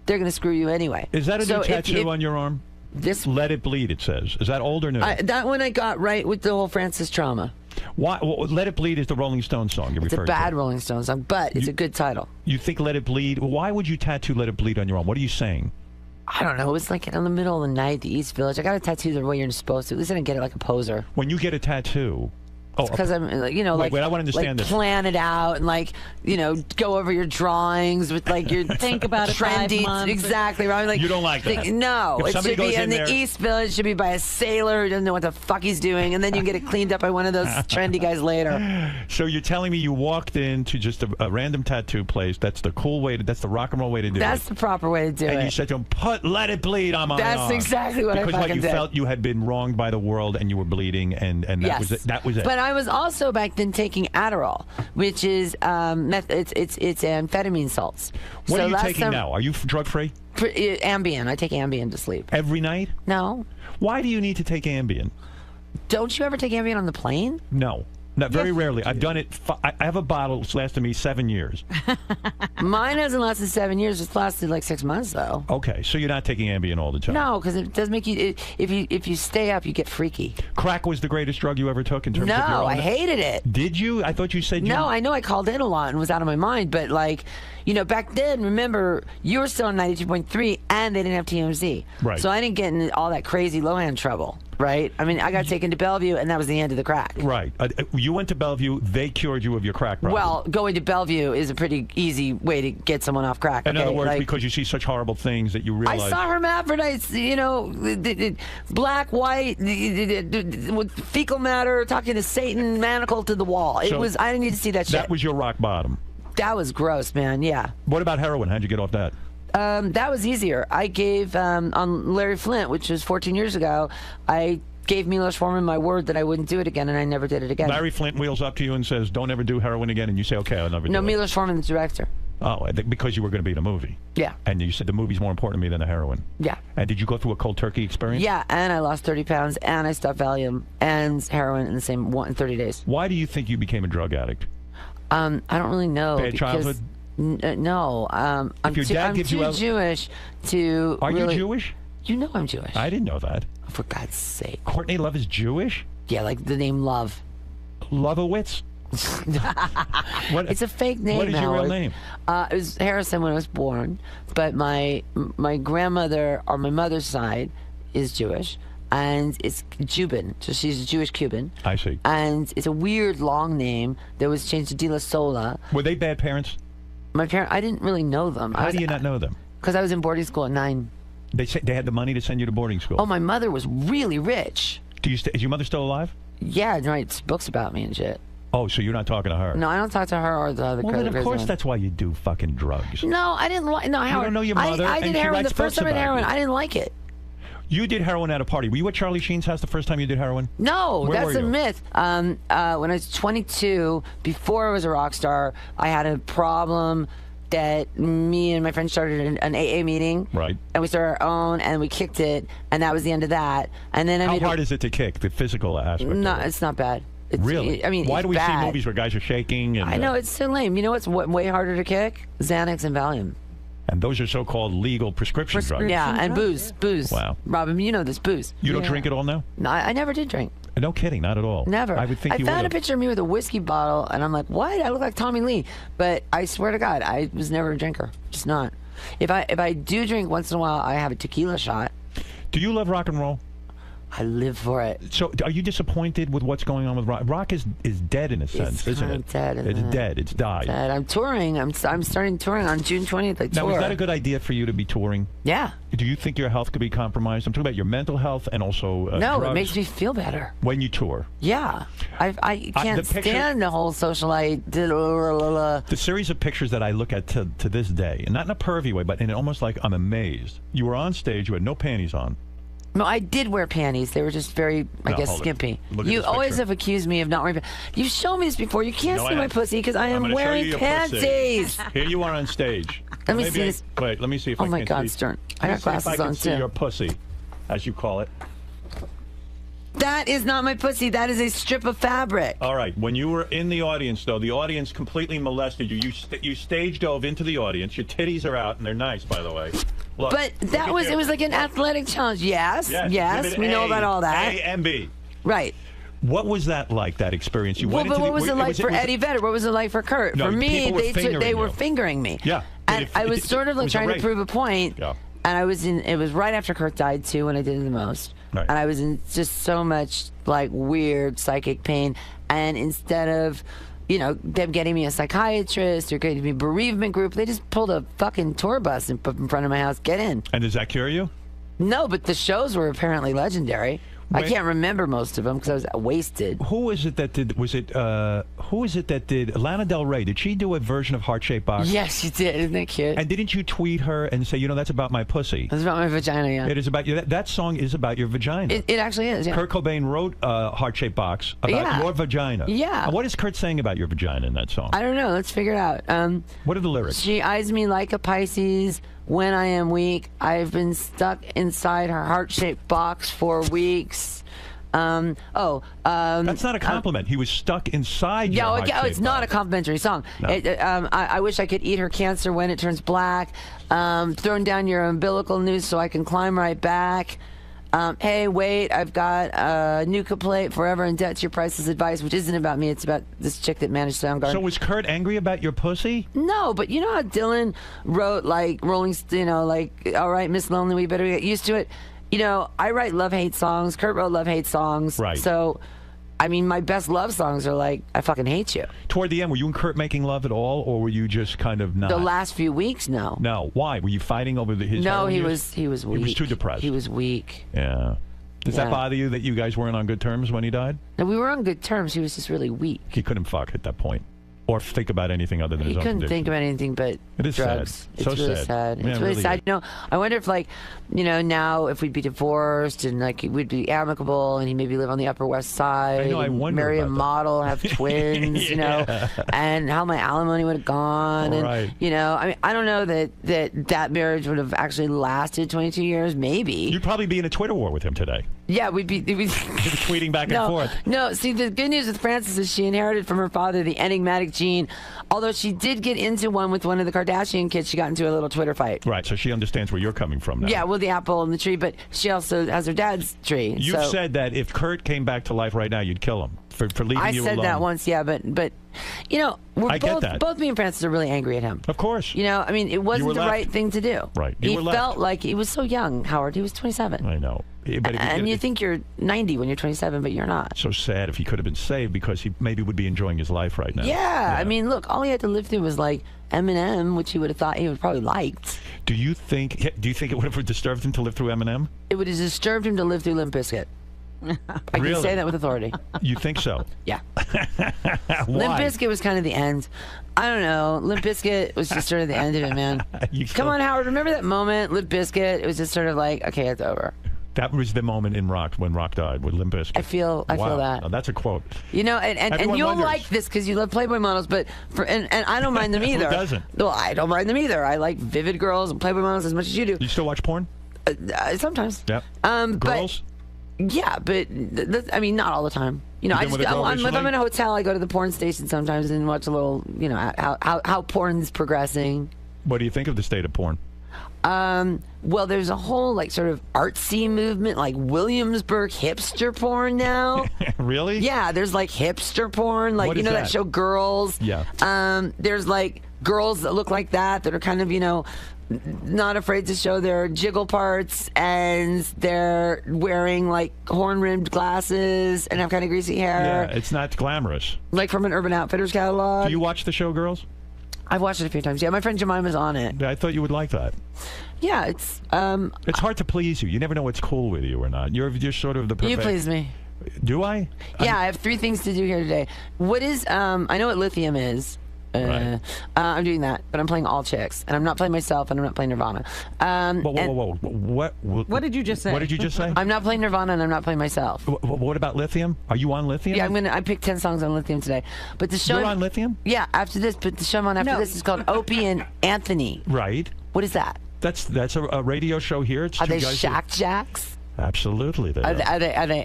they're going to screw you anyway. Is that a new tattoo on your arm? This Let It Bleed, it says. Is that old or new? That one I got right with the whole Francis trauma. Why? Well, Let It Bleed is the Rolling Stones song you referred to. It's a bad Rolling Stones song, but it's a good title. You think Let It Bleed? Why would you tattoo Let It Bleed on your arm? What are you saying? I don't know. It was like in the middle of the night, the East Village. I got a tattoo the way you're supposed to. At least I didn't get it like a poser. When you get a tattoo... because I'm, you know, wait, I want to understand this. Plan it out and, like, you know, go over your drawings with, like, your think about it. trendy. 5 months. Exactly. Right? Like, you don't like that. No, if it should be in the East Village. It should be by a sailor who doesn't know what the fuck he's doing, and then you can get it cleaned up by one of those trendy guys later. So you're telling me you walked into just a random tattoo place? That's the cool way. That's the rock and roll way to do it. That's the proper way to do it. And you said to him, Let It Bleed on my arm. That's exactly what I fucking did. Because you felt you had been wronged by the world and you were bleeding, and that was it. That was it. But I was also back then taking Adderall, which is it's amphetamine salts. What are you taking now? Are you drug free? Ambien. I take Ambien to sleep. Every night? No. Why do you need to take Ambien? Don't you ever take Ambien on the plane? No. No, very rarely. I've done it. I have a bottle that's lasted me 7 years. Mine hasn't lasted 7 years. It's lasted like 6 months, though. Okay, so you're not taking Ambien all the time. No, because it does make you. If you stay up, you get freaky. Crack was the greatest drug you ever took in terms of your No, own... I hated it. Did you? I thought you said you... No, I know I called in a lot and was out of my mind, but like, you know, back then, remember, you were still on 92.3 and they didn't have TMZ. Right. So I didn't get in all that crazy low-end trouble, right? I mean, I got taken to Bellevue and that was the end of the crack. Right. You went to Bellevue, they cured you of your crack problem. Well, going to Bellevue is a pretty easy way to get someone off crack. In other words, like, because you see such horrible things that you realize... I saw hermaphrodites, you know, black, white, with fecal matter, talking to Satan, manacled to the wall. I didn't need to see that shit. That was your rock bottom. That was gross, man, yeah. What about heroin? How'd you get off that? That was easier. I gave, on Larry Flint, which was 14 years ago, I gave Milos Forman my word that I wouldn't do it again, and I never did it again. Larry Flint wheels up to you and says, don't ever do heroin again, and you say, okay, I'll never do it. No, Milos Forman, the director. Oh, I think because you were going to be in a movie. Yeah. And you said the movie's more important to me than the heroin. Yeah. And did you go through a cold turkey experience? Yeah, and I lost 30 pounds, and I stopped Valium and heroin in the same in 30 days. Why do you think you became a drug addict? I don't really know. Bad childhood? No. I'm too Jewish to. Are really, you Jewish? You know I'm Jewish. I didn't know that. Oh, for God's sake. Courtney Love is Jewish? Yeah, like the name Love. 𝗧𝗵𝗲 𝗧𝗵𝗲. It's a fake name. What is your real name? It was Harrison when I was born, but my grandmother on my mother's side is Jewish, and it's Cuban, so she's a Jewish Cuban. I see. And it's a weird long name that was changed to De La Sola. Were they bad parents? My parents, I didn't really know them. How do you not know them? Because I was in boarding school at 9. They had the money to send you to boarding school. Oh, my mother was really rich. Is your mother still alive? Yeah, and writes books about me and shit. Oh, so you're not talking to her? No, I don't talk to her or the other. Well, then of course that's why you do fucking drugs. No, I didn't like. No, Howard. You don't know your mother. I did heroin the first time I did heroin. I didn't like it. You did heroin at a party. Were you at Charlie Sheen's house the first time you did heroin? No, that's a myth. When I was 22, before I was a rock star, I had a problem that me and my friend started an AA meeting. Right. And we started our own, and we kicked it, and that was the end of that. And then How hard is it to kick? The physical aspect? No, it's not bad. Really? I mean, why do we bad. see movies where guys are shaking? And, I know, it's so lame. You know what's way harder to kick? Xanax and Valium. And those are so-called legal prescription drugs. Yeah, and booze. Wow. Robin, you know this, booze. You don't drink at all now? No, I never did drink. No kidding, not at all. Never. I would think you would. I found a picture of me with a whiskey bottle, and I'm like, what? I look like Tommy Lee. But I swear to God, I was never a drinker. Just not. If I do drink once in a while, I have a tequila shot. Do you love rock and roll? I live for it. So, are you disappointed with what's going on with rock? Rock is dead in a sense, isn't it? Dead, it's dead. It's died. Dead. I'm touring. I'm starting touring on June 20th. Now, is that a good idea for you to be touring? Yeah. Do you think your health could be compromised? I'm talking about your mental health and also no, drugs. It makes me feel better When you tour? Yeah. I can't stand the whole socialite. The series of pictures that I look at to this day, and not in a pervy way, but in almost like I'm amazed. You were on stage, you had no panties on. No, I did wear panties. They were just very, I guess, skimpy. You always have accused me of not wearing panties. You've shown me this before. You can't see my pussy because I am wearing panties. Here you are on stage. Let me see this. Wait, let me see if I can see. Oh, my God, Stern. I got glasses on, too. See your pussy, as you call it. That is not my pussy. That is a strip of fabric. All right. When you were in the audience, though, the audience completely molested you. You stage dove into the audience. Your titties are out, and they're nice, by the way. Look, but it was like an athletic challenge. Yes. We know about all that. A and B. Right. What was that like, that experience? You went but what was it like for Eddie Vedder? What was it like for Kurt? No, for me, they were you. fingering me. Yeah. And I was sort of like trying to prove a point. Yeah. And it was right after Kurt died, too, when I did it the most. Right. And I was in just so much, like, weird psychic pain. And instead of, them getting me a psychiatrist or getting me a bereavement group, they just pulled a fucking tour bus and put in front of my house. Get in. And does that cure you? No, but the shows were apparently legendary. I can't remember most of them because I was wasted. Who is it that did? Who is it that did? Lana Del Rey. Did she do a version of Heart Shaped Box? Yes, she did. Isn't that cute? And didn't you tweet her and say, that's about my pussy? It's about my vagina. Yeah. It is about you. That song is about your vagina. It actually is. Yeah. Kurt Cobain wrote Heart Shaped Box about your vagina. Yeah. What is Kurt saying about your vagina in that song? I don't know. Let's figure it out. What are the lyrics? She eyes me like a Pisces. When I am weak, I've been stuck inside her heart-shaped box for weeks. That's not a compliment. He was stuck inside your heart-shaped it's not a box. complimentary song. No. I wish I could eat her cancer when it turns black. Throwing down your umbilical noose so I can climb right back. Hey, wait, I've got a 𝗧𝗵𝗃 Forever in Debt to Your Priceless Advice, which isn't about me. It's about this chick that managed Soundgarden. So was Kurt angry about your pussy? No, but you know how Dylan wrote, like, all right, Miss Lonely, we better get used to it. You know, I write love-hate songs. Kurt wrote love-hate songs. Right. So, I mean, my best love songs are like, I fucking hate you. Toward the end, were you and Kurt making love at all, or were you just kind of not? The last few weeks, no. No. Why? Were you fighting over his No, heroin he use? was weak. He was too depressed. He was weak. Yeah. Does that bother you that you guys weren't on good terms when he died? No, we were on good terms. He was just really weak. He couldn't fuck at that point. Or think about anything other than He his own couldn't addiction. think about anything but It is drugs. sad. It's So really sad. sad. Yeah, It's it really really sad. is. You know, I wonder if, like, you know, now if we'd be divorced and, like, we'd be amicable and he maybe live on the Upper West Side. I know, I and wonder marry a about that. model, have twins, you know, and how my alimony would have gone. And, Right. you know, I mean, I don't know that marriage would have actually lasted 22 years. Maybe. You'd probably be in a Twitter war with him today. Yeah, we'd be tweeting back and forth. No, see, the good news with Frances is she inherited from her father the enigmatic gene. Although she did get into one with one of the Kardashian kids, she got into a little Twitter fight. Right, so she understands where you're coming from now. Yeah, well, the apple and the tree, but she also has her dad's tree. You've so said that if Kurt came back to life right now, you'd kill him for leaving I you said alone. that once, yeah, but you know, I get that. both me and Frances are really angry at him. Of course. You know, I mean, it You were wasn't the left. right thing to do. Right. You He were left. felt like he was so young, Howard. He was 27. I know. But And you think you're 90 when you're 27, but you're not. so sad if he could have been saved because he maybe would be enjoying his life right now. Yeah, I mean, look, all he had to live through was like Eminem, which he would have thought he would probably liked. Do you think it would have disturbed him to live through Eminem? It would have disturbed him to live through Limp Bizkit. I can Really? say that with authority. You think so? Yeah. Why? Limp Bizkit was kind of the end. I don't know. Limp Bizkit was just sort of the end of it, man. Come on, Howard. Remember that moment? Limp Bizkit. It was just sort of like, okay, it's over. That was the moment in Rock when Rock died with Limp Bizkit. I feel that. Now, that's a quote. You know, and Everyone you'll wonders. like this because you love Playboy models, but and I don't mind them either. Who doesn't? Well, I don't mind them either. I like Vivid girls and Playboy models as much as you do. You still watch porn? Sometimes. Yep. Girls? Yeah, but I mean, not all the time. You know, You been with a girl if I'm recently? in a hotel, I go to the porn station sometimes and watch a little, you know, how porn's progressing. What do you think of the state of porn? Well, there's a whole like sort of artsy movement, like Williamsburg hipster porn now. Really? Yeah, there's like hipster porn, like What you is know that? that show Girls. Yeah. There's like girls that look like that are kind of, you know, not afraid to show their jiggle parts, and they're wearing like horn-rimmed glasses and have kind of greasy hair, Yeah, it's not glamorous. like from an Urban Outfitters catalog. Do you watch the show Girls? I've watched it a few times. Yeah, my friend Jemima's on it. Yeah, I thought you would like that. Yeah, it's It's hard to please you. You never know what's cool with you or not. You're sort of the perfect... you please me. Do I? Yeah, I have 3 things to do here today. What is I know what lithium is. Right. I'm doing that, but I'm playing all chicks, and I'm not playing myself, and I'm not playing Nirvana. Whoa. What did you just say? What did you just say? I'm not playing Nirvana, and I'm not playing myself. What about Lithium? Are you on Lithium? Yeah, I picked 10 songs on Lithium today. But the show You're on Lithium? Yeah, after this, but the show I'm on after this is called Opie and Anthony. Right. What is that? That's a radio show here. It's Are two they guys Shack Jacks? Absolutely, they are.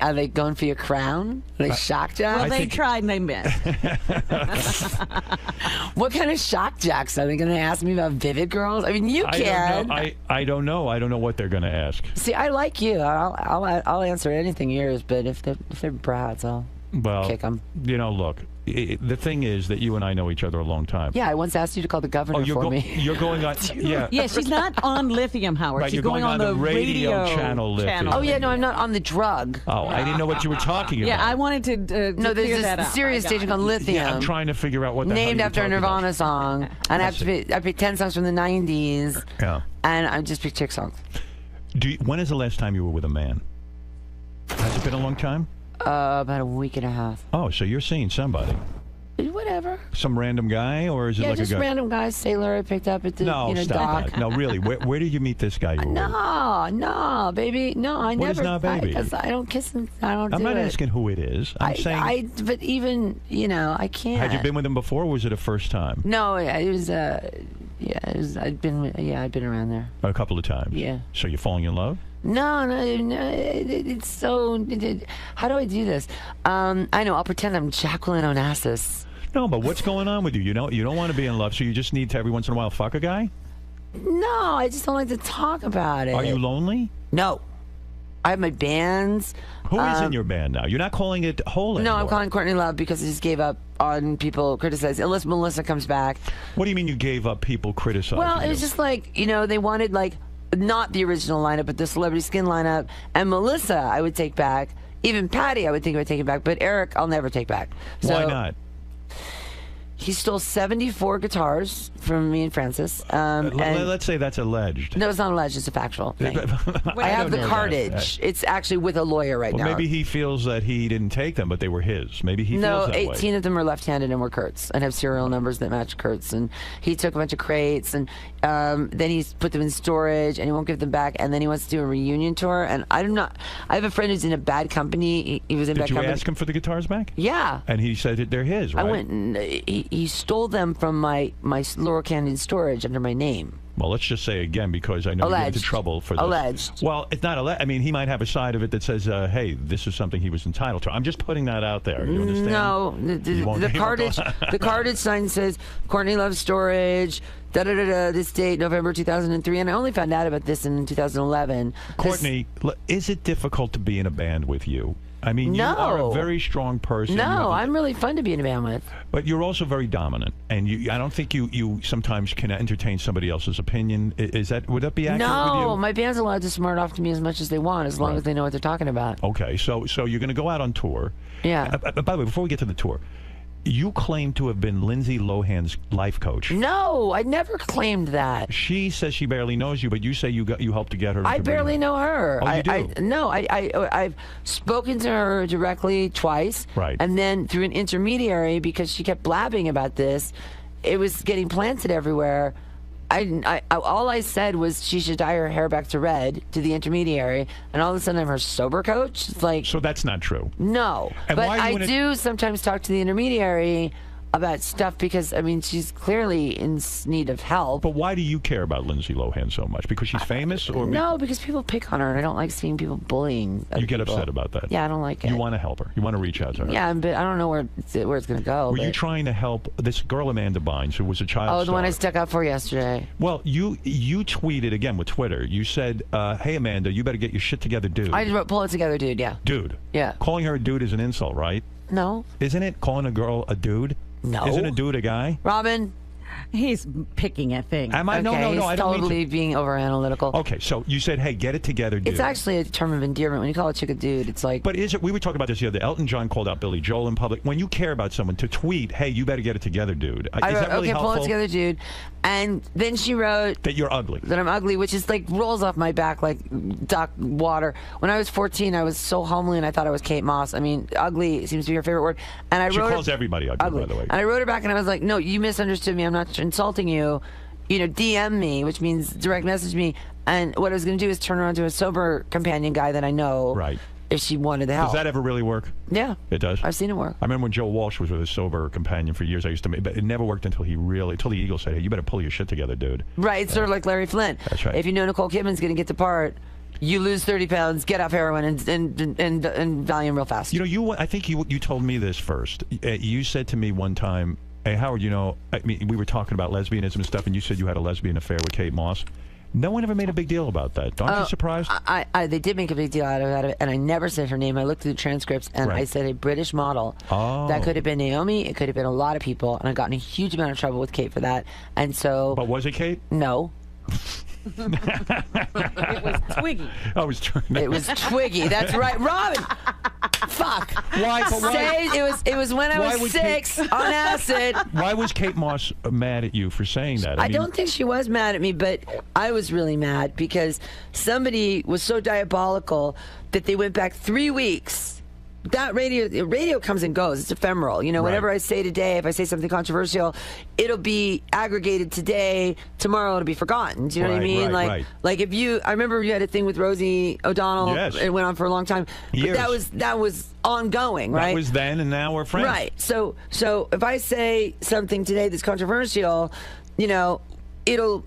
Are they going for your crown? Are they shock jacks? Well, they tried and they missed. What kind of shock jacks are they going to ask me about Vivid girls? I mean, you can. I don't know. I don't know what they're going to ask. See, I like you. I'll answer anything yours, but if they're brats, I'll kick them. You know, look. The thing is that you and I know each other a long time. Yeah, I once asked you to call the governor for me. You're going on. Yeah. Yeah, she's not on Lithium, Howard. Right, she's you're going on the radio channel Lithium. Oh yeah, no, I'm not on the drug. Oh, I didn't know what you were talking about. Yeah, I wanted to no, there's clear that this up. serious station called Lithium. Yeah, I'm trying to figure out what the named hell after a Nirvana song, and I picked 10 songs from the 90s. Yeah. And I just picked chick songs. When is the last time you were with a man? Has it been a long time? About a week and a half. Oh, so you're seeing somebody. Whatever. Some random guy, or is it Yeah, like just a guy? random guy, sailor I picked up at the No, stop dock. that. No, really. Where did you meet this guy you were with? No, baby. No, I What never. is not baby? Because I don't kiss him. I don't I'm do not it. asking who it is. I'm saying. But even, I can't. Had you been with him before, or was it a first time? No, it was. It was. I'd been around there. A couple of times. Yeah. So you're falling in love? No, it's so. How do I do this? I know. I'll pretend I'm Jacqueline Onassis. No, but what's going on with you? You don't want to be in love, so you just need to every once in a while fuck a guy? No, I just don't like to talk about it. Are you lonely? No. I have my bands. Who is in your band now? You're not calling it Hole anymore. No, I'm calling Courtney Love because I just gave up on people criticizing. Unless Melissa comes back. What do you mean you gave up people criticizing? Well, it was just like, they wanted not the original lineup, but the Celebrity Skin lineup. And Melissa, I would take back. Even Patty, I would think I would take it back. But Eric, I'll never take back. So, why not? He stole 74 guitars from me and Francis. Let's say that's alleged. No, it's not alleged. It's a factual thing. I have the cartage. It's actually with a lawyer right now. Maybe he feels that he didn't take them, but they were his. Maybe he feels that way. No, 18 of them are left-handed and were Kurt's and have serial numbers that match Kurt's. And he took a bunch of crates, and then he's put them in storage, and he won't give them back. And then he wants to do a reunion tour. And I have a friend who's in a bad company. He was in bad company. Did you ask him for the guitars back? Yeah. And he said that they're his, right? I went and he stole them from my Laurel Canyon storage under my name. Well, let's just say again, because I know you get into trouble for this. Alleged. Well, it's not alleged. I mean, he might have a side of it that says, hey, this is something he was entitled to. I'm just putting that out there. You understand? No, the cartage sign says Courtney Love Storage, this date, November 2003, and I only found out about this in 2011. Courtney, is it difficult to be in a band with you? I mean, you are a very strong person. No, I'm really fun to be in a band with. But you're also very dominant, and I don't think you sometimes can entertain somebody else's opinion. Would that be accurate with you? No, my band's allowed to smart off to me as much as they want, as long as they know what they're talking about. Okay, so you're going to go out on tour. Yeah. By the way, before we get to the tour, you claim to have been Lindsay Lohan's life coach. No, I never claimed that. She says she barely knows you, but you say you helped to get her. I barely know her. Oh, you do? I've spoken to her directly twice. Right. And then through an intermediary, because she kept blabbing about this, it was getting planted everywhere. All I said was she should dye her hair back to red to the intermediary, and all of a sudden I'm her sober coach. It's like, so that's not true. No, and but I do sometimes talk to the intermediary about stuff because, I mean, she's clearly in need of help. But why do you care about Lindsay Lohan so much? Because she's famous? Or no, because people pick on her, and I don't like seeing people bullying other You get people. upset about that? Yeah, I don't like it. You want to help her? You want to reach out to her? Yeah, but I don't know where it's going to go. Were you trying to help this girl, 𝗵𝗲 𝗫𝗍, who was a child star? Oh, the one I stuck up for yesterday. Well, you tweeted, again with Twitter, you said, hey, Amanda, you better get your shit together, dude. I just wrote, pull it together, dude, yeah. Dude. Yeah. Calling her a dude is an insult, right? No. Isn't it? Calling a girl a dude? No. Isn't a dude a guy? Robin? He's picking at things. Am I? Okay, no, I don't totally mean to. being over-analytical. Okay, so you said, hey, get it together, dude. It's actually a term of endearment. When you call a chick a dude, it's like... But is it? We were talking about this the other day. Elton John called out Billy Joel in public. When you care about someone, to tweet, hey, you better get it together, dude. I wrote, is that really okay, helpful? pull it together, dude. And then she wrote... That you're ugly. That I'm ugly, which is like rolls off my back like duck water. When I was 14, I was so homely and I thought I was Kate Moss. I mean, ugly seems to be her favorite word. And She calls everybody ugly, by the way. And I wrote her back and I was like, no, you misunderstood me. I'm not insulting you. You know, DM me, which means direct message me. And what I was going to do is turn her on to a sober companion guy that I know. Right. If she wanted the help. Does that ever really work? Yeah. It does? I've seen it work. I remember when Joe Walsh was with a sober companion for years. But it never worked until the Eagle said, hey, you better pull your shit together, dude. Right. It's sort of like Larry Flint. That's right. If you know Nicole Kidman's going to get the part, you lose 30 pounds, get off heroin, and Valium real fast. You know, I think you told me this first. You said to me one time, hey, Howard, you know, I mean, we were talking about lesbianism and stuff, and you said you had a lesbian affair with Kate Moss. No one ever made a big deal about that. Aren't you surprised? They did make a big deal out of it, and I never said her name. I looked through the transcripts, and I said a British model. Oh. That could have been Naomi. It could have been a lot of people, and I got in a huge amount of trouble with Kate for that. And so... But was it Kate? No. It was Twiggy. I was trying to... It was Twiggy. That's right. Robin! Fuck. Why? It was when I was 6 on acid. Why was Kate Moss mad at you for saying that? I mean, don't think she was mad at me, but I was really mad because somebody was so diabolical that they went back 3 weeks. That radio comes and goes. It's ephemeral. You know, whatever I say today, if I say something controversial, it'll be aggregated today. Tomorrow it'll be forgotten. Do you know what I mean? Like if I remember you had a thing with Rosie O'Donnell. Yes. It went on for a long time. Years. But that was ongoing, right? That was then, and now we're friends. Right. So if I say something today that's controversial, you know, it'll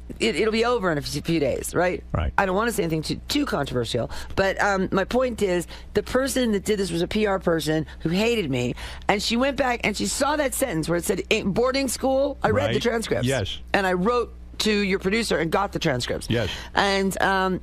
be over in a few days, right? Right. I don't want to say anything too controversial, but my point is the person that did this was a PR person who hated me, and she went back and she saw that sentence where it said boarding school. I read the transcripts. Yes. And I wrote to your producer and got the transcripts. Yes. And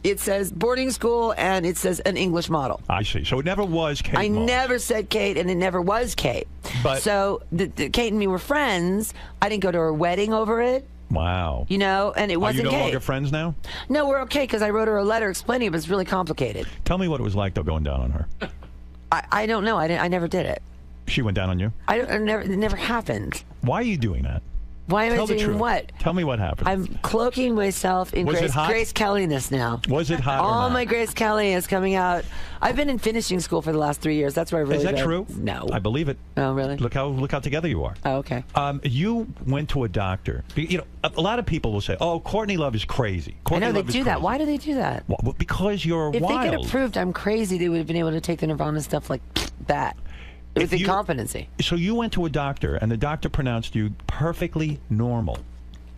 it says boarding school and it says an English model. I see. So it never was Kate I Moss. never said Kate, and it never was Kate. But so Kate and me were friends. I didn't go to her wedding over it. Wow. You know, and it wasn't Are you no Kate. longer friends now? No, we're okay because I wrote her a letter explaining it, but it's really complicated. Tell me what it was like, though, going down on her. I don't know. I never did it. She went down on you? It never happened. Why are you doing that? Why am Tell I the doing truth. what? Tell me what happened. I'm cloaking myself in Was it hot? Grace Kelly-ness now. Was it hot or All not? my Grace Kelly is coming out. I've been in finishing school for the last 3 years. That's where I really Is that been. true? No. I believe it. Oh, really? Look how together you are. Oh, okay. You went to a doctor. You know, a lot of people will say, "Oh, Courtney Love is crazy." I know they Love is do that. crazy. Why do they do that? Well, because you're If wild. they could have proved I'm crazy, they would have been able to take the Nirvana stuff like that. With incompetency. So you went to a doctor, and the doctor pronounced you perfectly normal.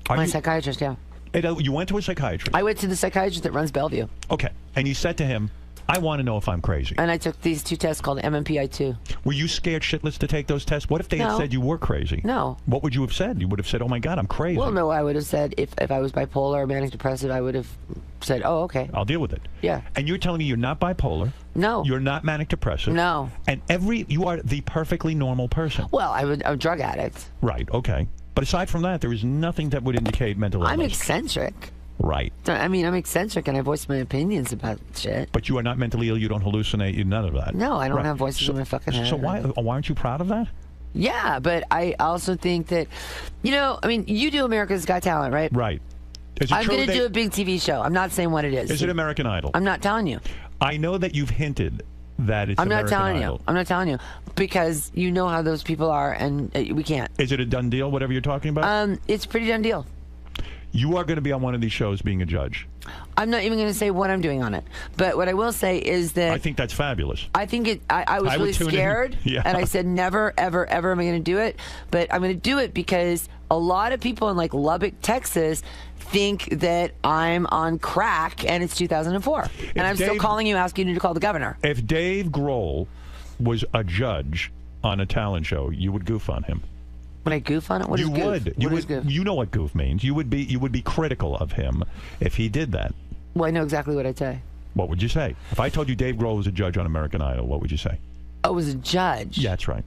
My psychiatrist, yeah. You went to a psychiatrist. I went to the psychiatrist that runs Bellevue. Okay, and you said to him, "I want to know if I'm crazy." And I took these 2 tests called 𝗵𝗲2. Were you scared shitless to take those tests? What if they had No. said you were crazy? No. What would you have said? You would have said, "Oh my God, I'm crazy." Well, no, I would have said if I was bipolar or manic depressive, I would have said, "Oh, okay." I'll deal with it. Yeah. And you're telling me you're not bipolar? No. You're not manic depressive? No. And you are the perfectly normal person? Well, I'm a drug addict. Right, okay. But aside from that, there is nothing that would indicate mental illness. I'm eccentric. Right. I mean, I'm eccentric and I voice my opinions about shit. But you are not mentally ill, you don't hallucinate, you none of that. No, I don't Right. have voices in my fucking head. So why aren't you proud of that? Yeah, but I also think that, you know, I mean, you do America's Got Talent, right? Right. Is it I'm true going to do a big TV show. I'm not saying what it is. Is it American Idol? I'm not telling you. I know that you've hinted that it's I'm not American telling Idol. you. I'm not telling you because you know how those people are, and we can't. Is it a done deal, whatever you're talking about? It's a pretty done deal. You are going to be on one of these shows being a judge. I'm not even going to say what I'm doing on it. But what I will say is that I think that's fabulous. I think I was I would really tune in. scared, Yeah. and I said never, ever, ever am I going to do it. But I'm going to do it because a lot of people in like Lubbock, Texas, think that I'm on crack, and it's 2004, and I'm still calling you, asking you to call the governor. If Dave Grohl was a judge on a talent show, you would goof on him. Would I goof on it? What is goof? You What is would. goof? You know what goof means. You would be critical of him if he did that. Well, I know exactly what I'd say. What would you say? If I told you Dave Grohl was a judge on American Idol, what would you say? Oh, was a judge Yeah, that's right.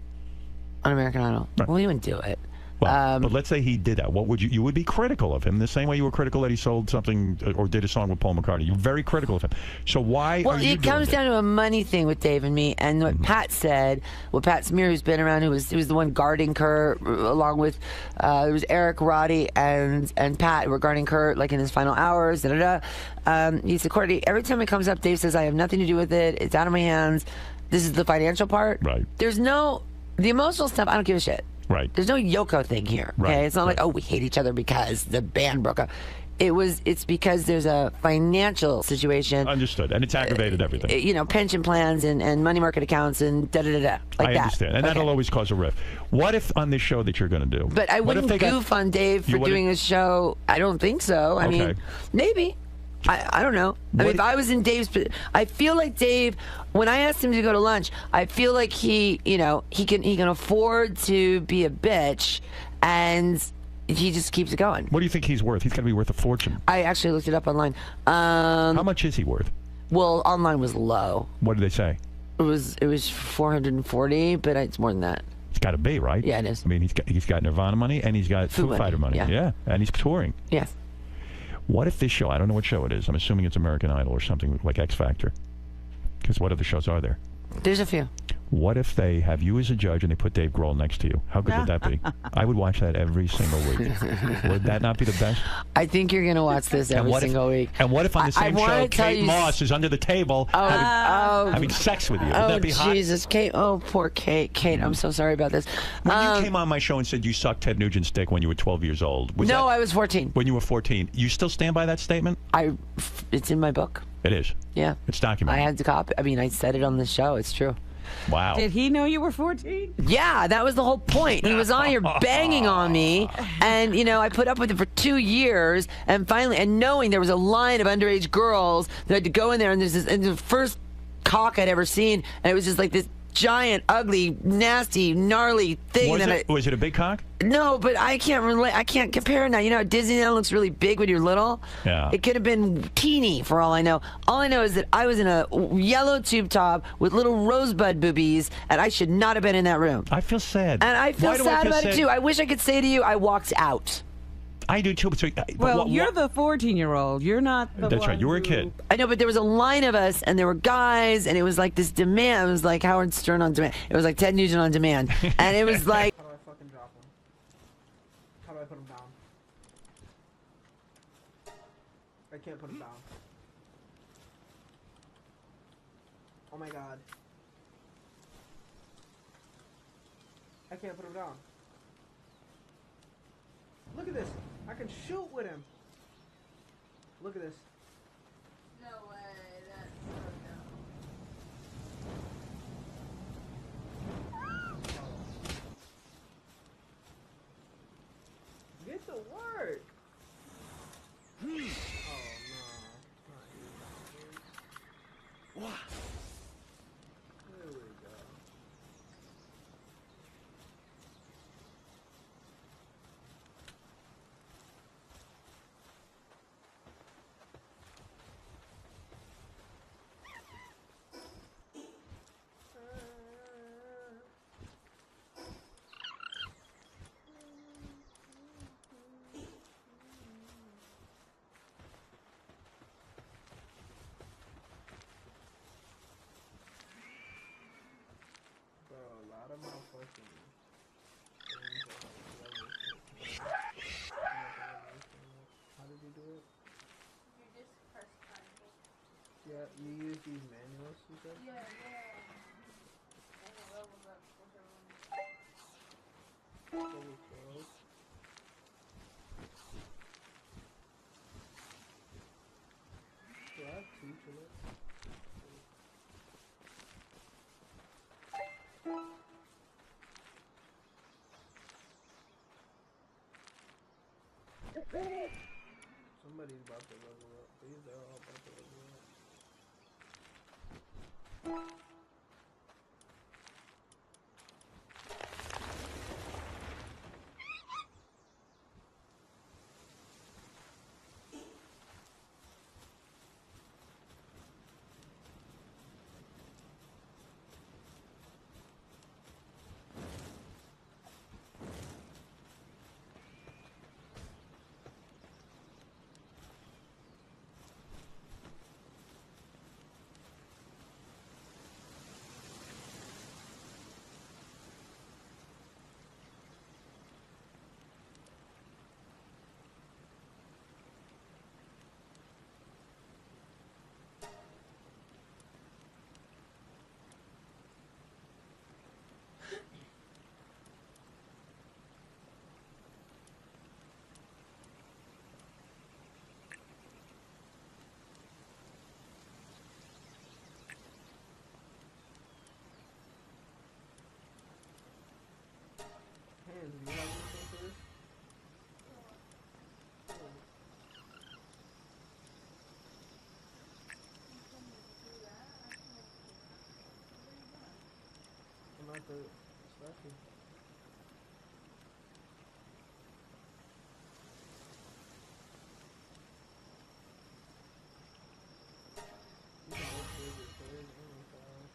on American Idol. Right. Well, you wouldn't do it. Well, but let's say he did that. What would you? You would be critical of him the same way you were critical that he sold something or did a song with Paul McCartney. You're very critical of him. So why Well, are you it comes doing down to a money thing with Dave and me, and what Pat said. Well, Pat Smear, who's been around, who was the one guarding Kurt, along with it was Eric, Roddy, and Pat were guarding Kurt like in his final hours. He said, Courtney, every time it comes up, Dave says I have nothing to do with it. It's out of my hands. This is the financial part. Right. There's no the emotional stuff. I don't give a shit. Right. There's no Yoko thing here. Okay. Right, It's not like, oh, we hate each other because the band broke up. It's because there's a financial situation. Understood. And it's aggravated everything. You know, pension plans and money market accounts and da-da-da-da, like I that. understand. And that'll always cause a rift. What if on this show that you're going to do? But I wouldn't goof on Dave for doing a show. I don't think so. I mean, maybe. I don't know. I mean, if I was in Dave's, I feel like Dave. When I asked him to go to lunch, I feel like he can afford to be a bitch, and he just keeps it going. What do you think he's worth? He's got to be worth a fortune. I actually looked it up online. How much is he worth? Well, online was low. What did they say? It was 440, but it's more than that. It's got to be, right? Yeah, it is. I mean, he's got Nirvana money and he's got Foo Fighter money. Yeah. And he's touring. Yes. What if this show? I don't know what show it is. I'm assuming it's American Idol or something like X Factor. Because what other shows are there? There's a few. What if they have you as a judge and they put Dave Grohl next to you? How good would that be? I would watch that every single week. Would that not be the best? I think you're going to watch this every single week. And what if on the same show, Kate Moss is under the table having sex with you? Would that be hot? Jesus, Kate. Oh, poor Kate. Kate, I'm so sorry about this. When you came on my show and said you sucked Ted Nugent's dick when you were 12 years old. No, I was 14. When you were 14. You still stand by that statement? It's in my book. It is? Yeah. It's documented. I had to copy. I mean, I said it on the show. It's true. Wow. Did he know you were 14? Yeah, that was the whole point. He was on here banging on me, and I put up with it for 2 years, and finally, and knowing there was a line of underage girls that had to go in there, and there's this, and the first cock I'd ever seen, and it was just like this giant, ugly, nasty, gnarly thing. Was it a big cock? No, but I can't relate. I can't compare now. You know how Disneyland looks really big when you're little? Yeah. It could have been teeny for all I know. All I know is that I was in a yellow tube top with little rosebud boobies, and I should not have been in that room. I feel sad. And I feel sad about it, too. I wish I could say to you, I walked out. I do, too. Well, you're the 14-year-old. You're not the That's one right. You were a kid. I know, but there was a line of us, and there were guys, and it was like this demand. It was like Howard Stern on demand. It was like Ted Nugent on demand. And it was like... How do I fucking drop him? How do I put him down? I can't put him down. Oh my god. I can't put him down. Look at this. I can shoot with him. Look at this. No way. That's so dumb. Get to work. Oh no. Not you. There we go. Bro, a lot of motherfucking how did you do it? You just press triangle. Yeah, you use these manuals, you said? Yeah. And the levels up, whichever one. Level 12. Do I have 2 to it? Somebody's about to level up. These are all about to level up. Hands, do you have anything for this? I'm not the special. You can look through the third and the five.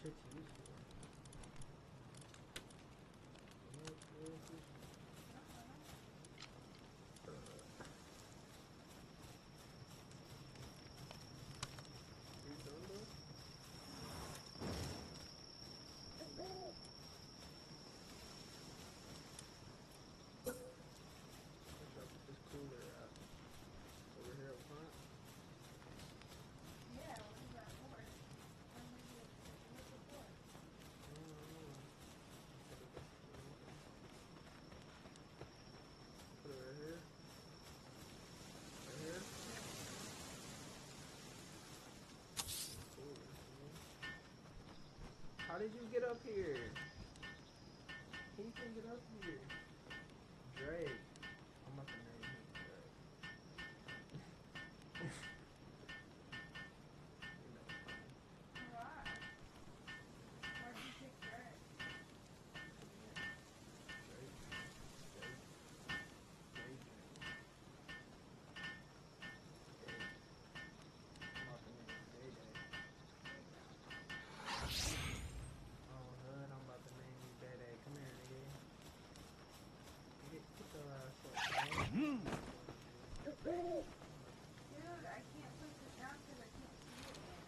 shit to use for. You done though? This cooler over here up front. Yeah, what is that for? What's it for? Put it right here. Right here. How did you get up here? How you can get up here? Drake. I'm about to name him Drake. Why? Why'd you pick Drake? I'm about to name you Day-Day. Come here, nigga. Get your ass up, man. Dude, I can't put this down because I can't see it yet.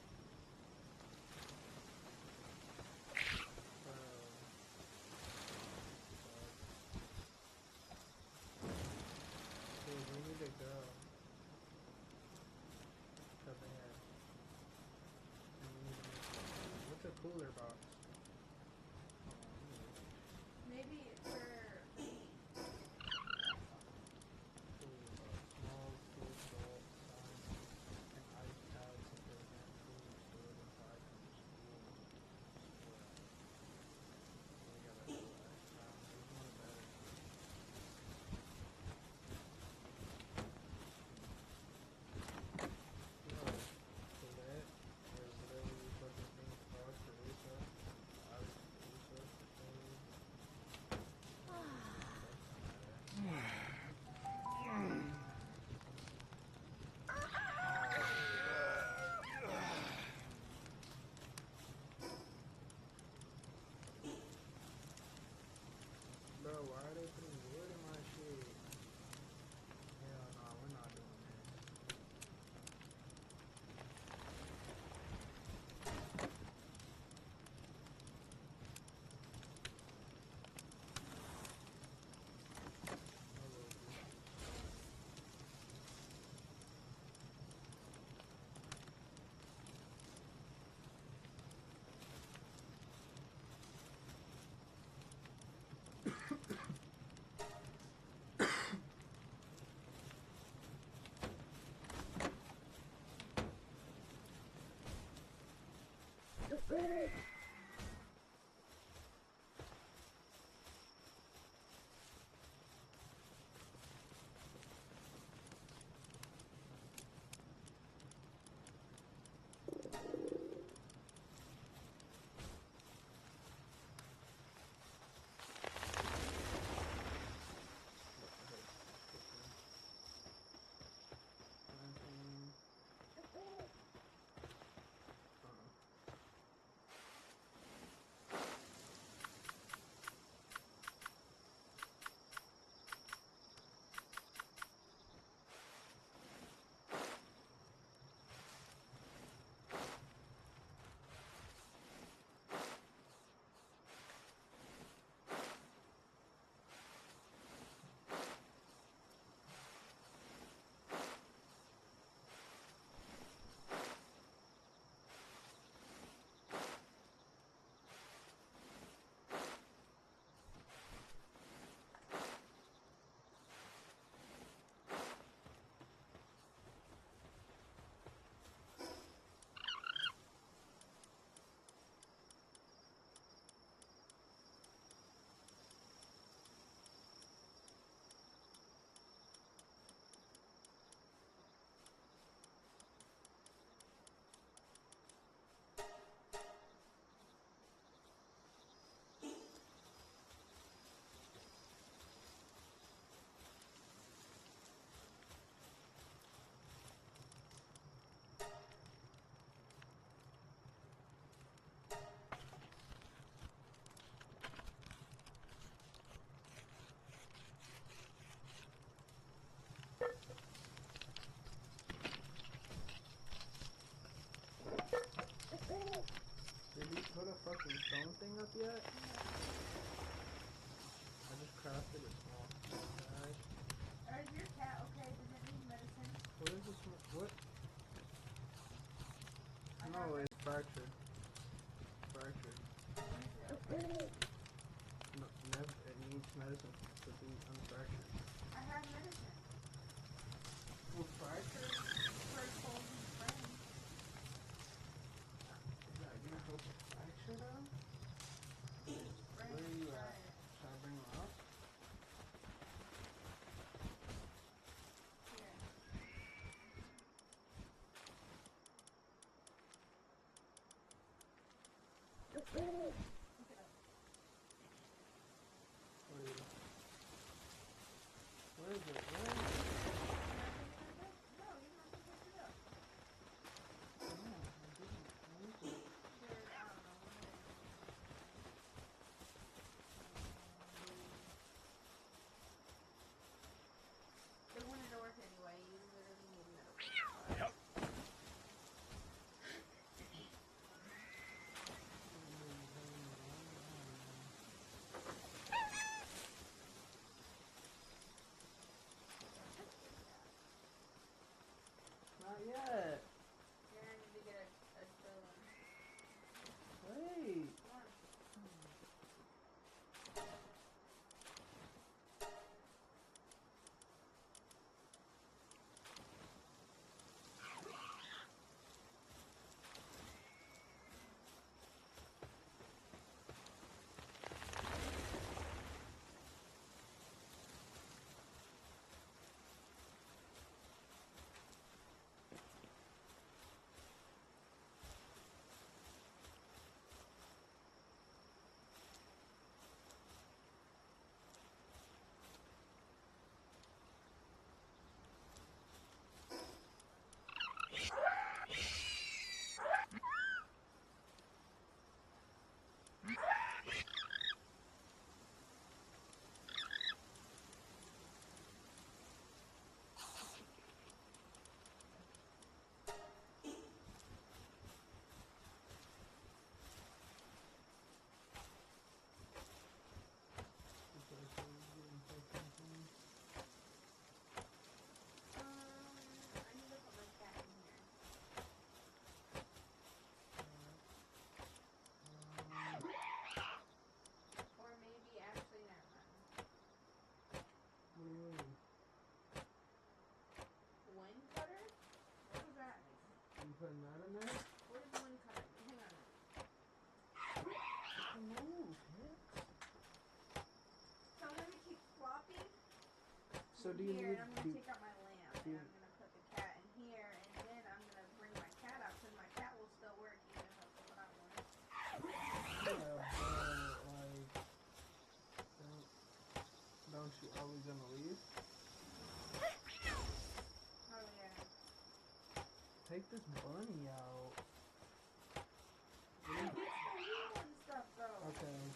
Dude, we need to go. Because they have. And we need to make what's a cooler box? Maybe for Small food salt, sign, and ice pads to prevent food stored inside from school. We gotta do that. There's one better. Colette, or whatever you fucking think it's called, Teresa. Teresa, Bro, why are they putting wood in my shit? Hell no, we're not doing this. fucking stone thing up yet? I just crafted a small bag. Is your cat okay? Does it need medicine? What is this? What? No, it's fractured. Fractured. No, it needs medicine to be unfractured. I have medicine. Well, fractured? For a cold and sprain. Is that gonna help the fracture though? Where are you at? Should I bring him up? Where is it? Where is it? They wanted to work anyway. You literally need medical. Yep. Not yet. You're gonna need to get a fill in. Wait. Come on. Putting that in there? Where's one cutter? Hang on. Move, So I'm gonna keep flopping. So do you here, need? and I'm gonna take out my lamp, and I'm gonna put the cat in here, and then I'm gonna bring my cat out because my cat will still work even if I put it out one. Yeah, don't you always gonna leave? Oh yeah. Take this bunny out. It's the wheel and stuff though. Okay. And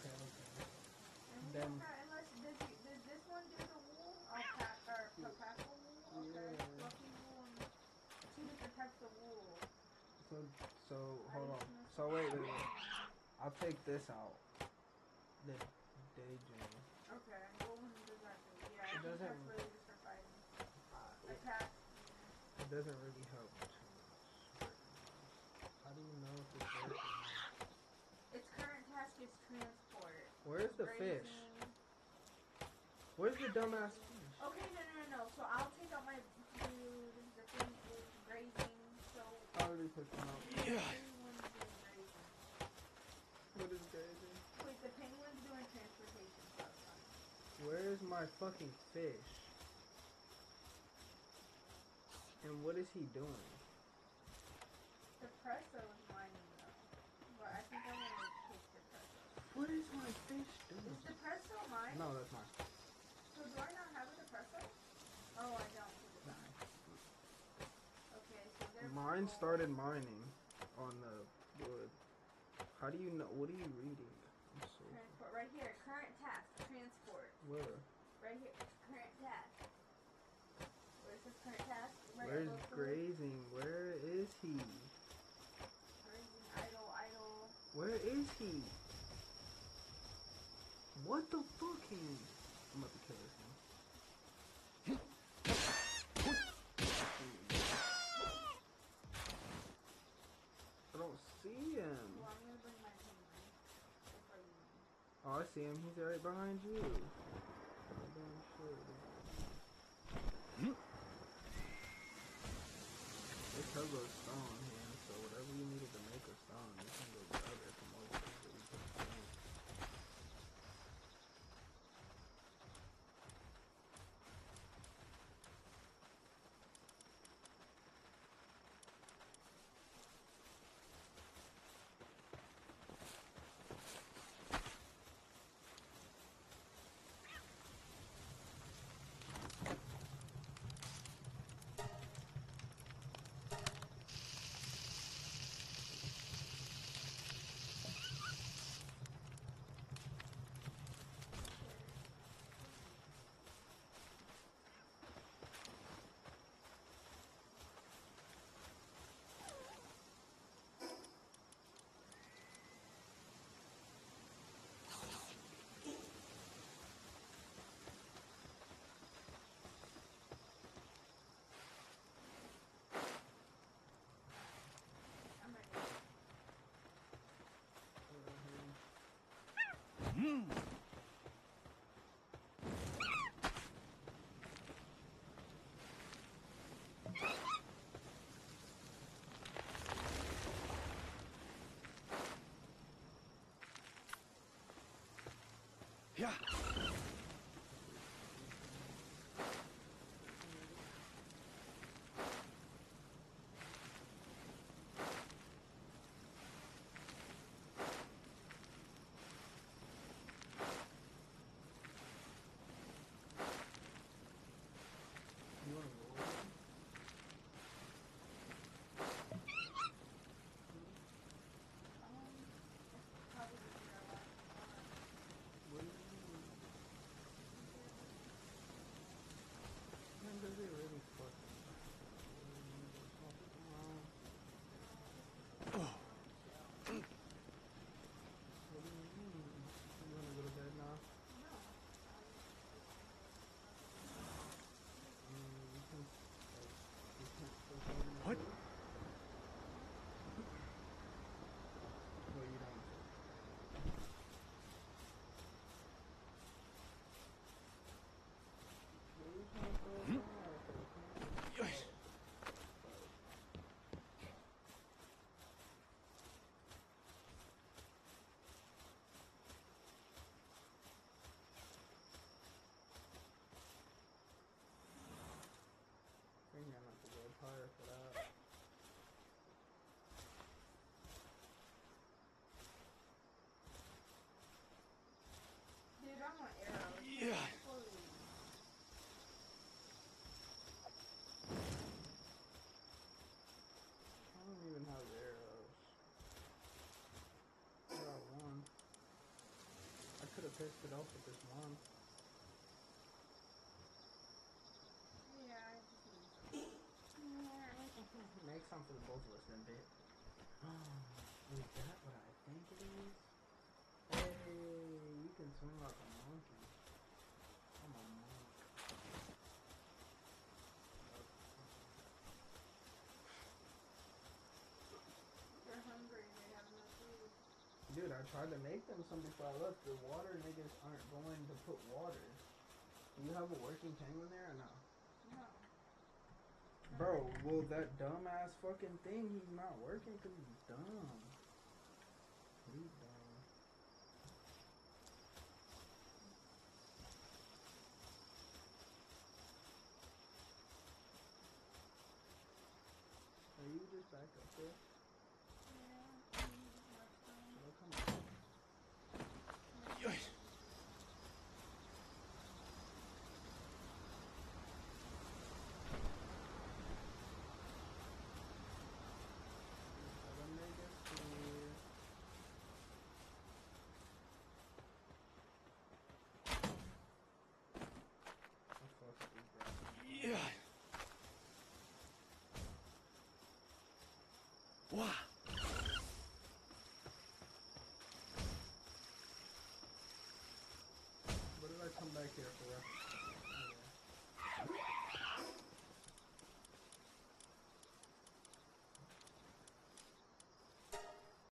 Then unless does this one do the wool? Alpaca wool? Okay. Yeah. Fluffy wool and two different types of wool. So hold on. So wait. I'll take this out. The day jam. Okay. What one does that do? Yeah, I think doesn't- that's really just for fighting. The cat. It doesn't really help too much. How do you know if it's working? Its current task is transport. Where's the Grazing. fish? Where's the dumbass fish? Okay, no. So I'll take out my food. The thing is grazing. So I already took them out. everyone's doing grazing. What is grazing? Wait, the penguin's doing transportation. So that's fine. Where's my fucking fish? And what is he doing? The presso is mining though. But I think I'm gonna take the presso. What is my fish doing? Is the presso mine? No, that's mine. So do I not have the presso? Oh, I don't. Okay, so they're Mine started mining on the wood. How do you know? What are you reading? I'm so transport right here. Current task. Transport. where? Right here. Current task. Where's his current task? Right Where's above the- grazing? Where is he? Grazing. Idle. Where is he? What the fuck, him? I'm about to kill this one. I don't see him. Well, I'm gonna bring my penguin. Oh, I see him. He's right behind you. Oh, damn shit. This turbo's stone here, so whatever you needed to make a stone, you can go grab it from over there. You put the stone. Yeah. You wanna roll? What do you mean? Man, does it really fucking What do you mean? You wanna go to bed now? You can, like, you can't still go in the What? bed? Well, you don't. I think I'm gonna have to go higher for that. Dude, I want arrows. Yeah. Please. I don't even have arrows. I got one. I could have pissed it off with this one. Yeah, I just need Make some for the both of us then, babe. Is that what I think it is? Hey, you can swing like a monkey. I'm a monk. They're hungry. They have no food. Dude, I tried to make them some before I left. The water niggas aren't going to put water. Do you have a working penguin there or no? No. Bro, well that dumbass fucking thing, he's not working because he's dumb. He's dumb. Are you just back up there? Yeah. Oh, come on. Yes. Yeah. Wow. here forever.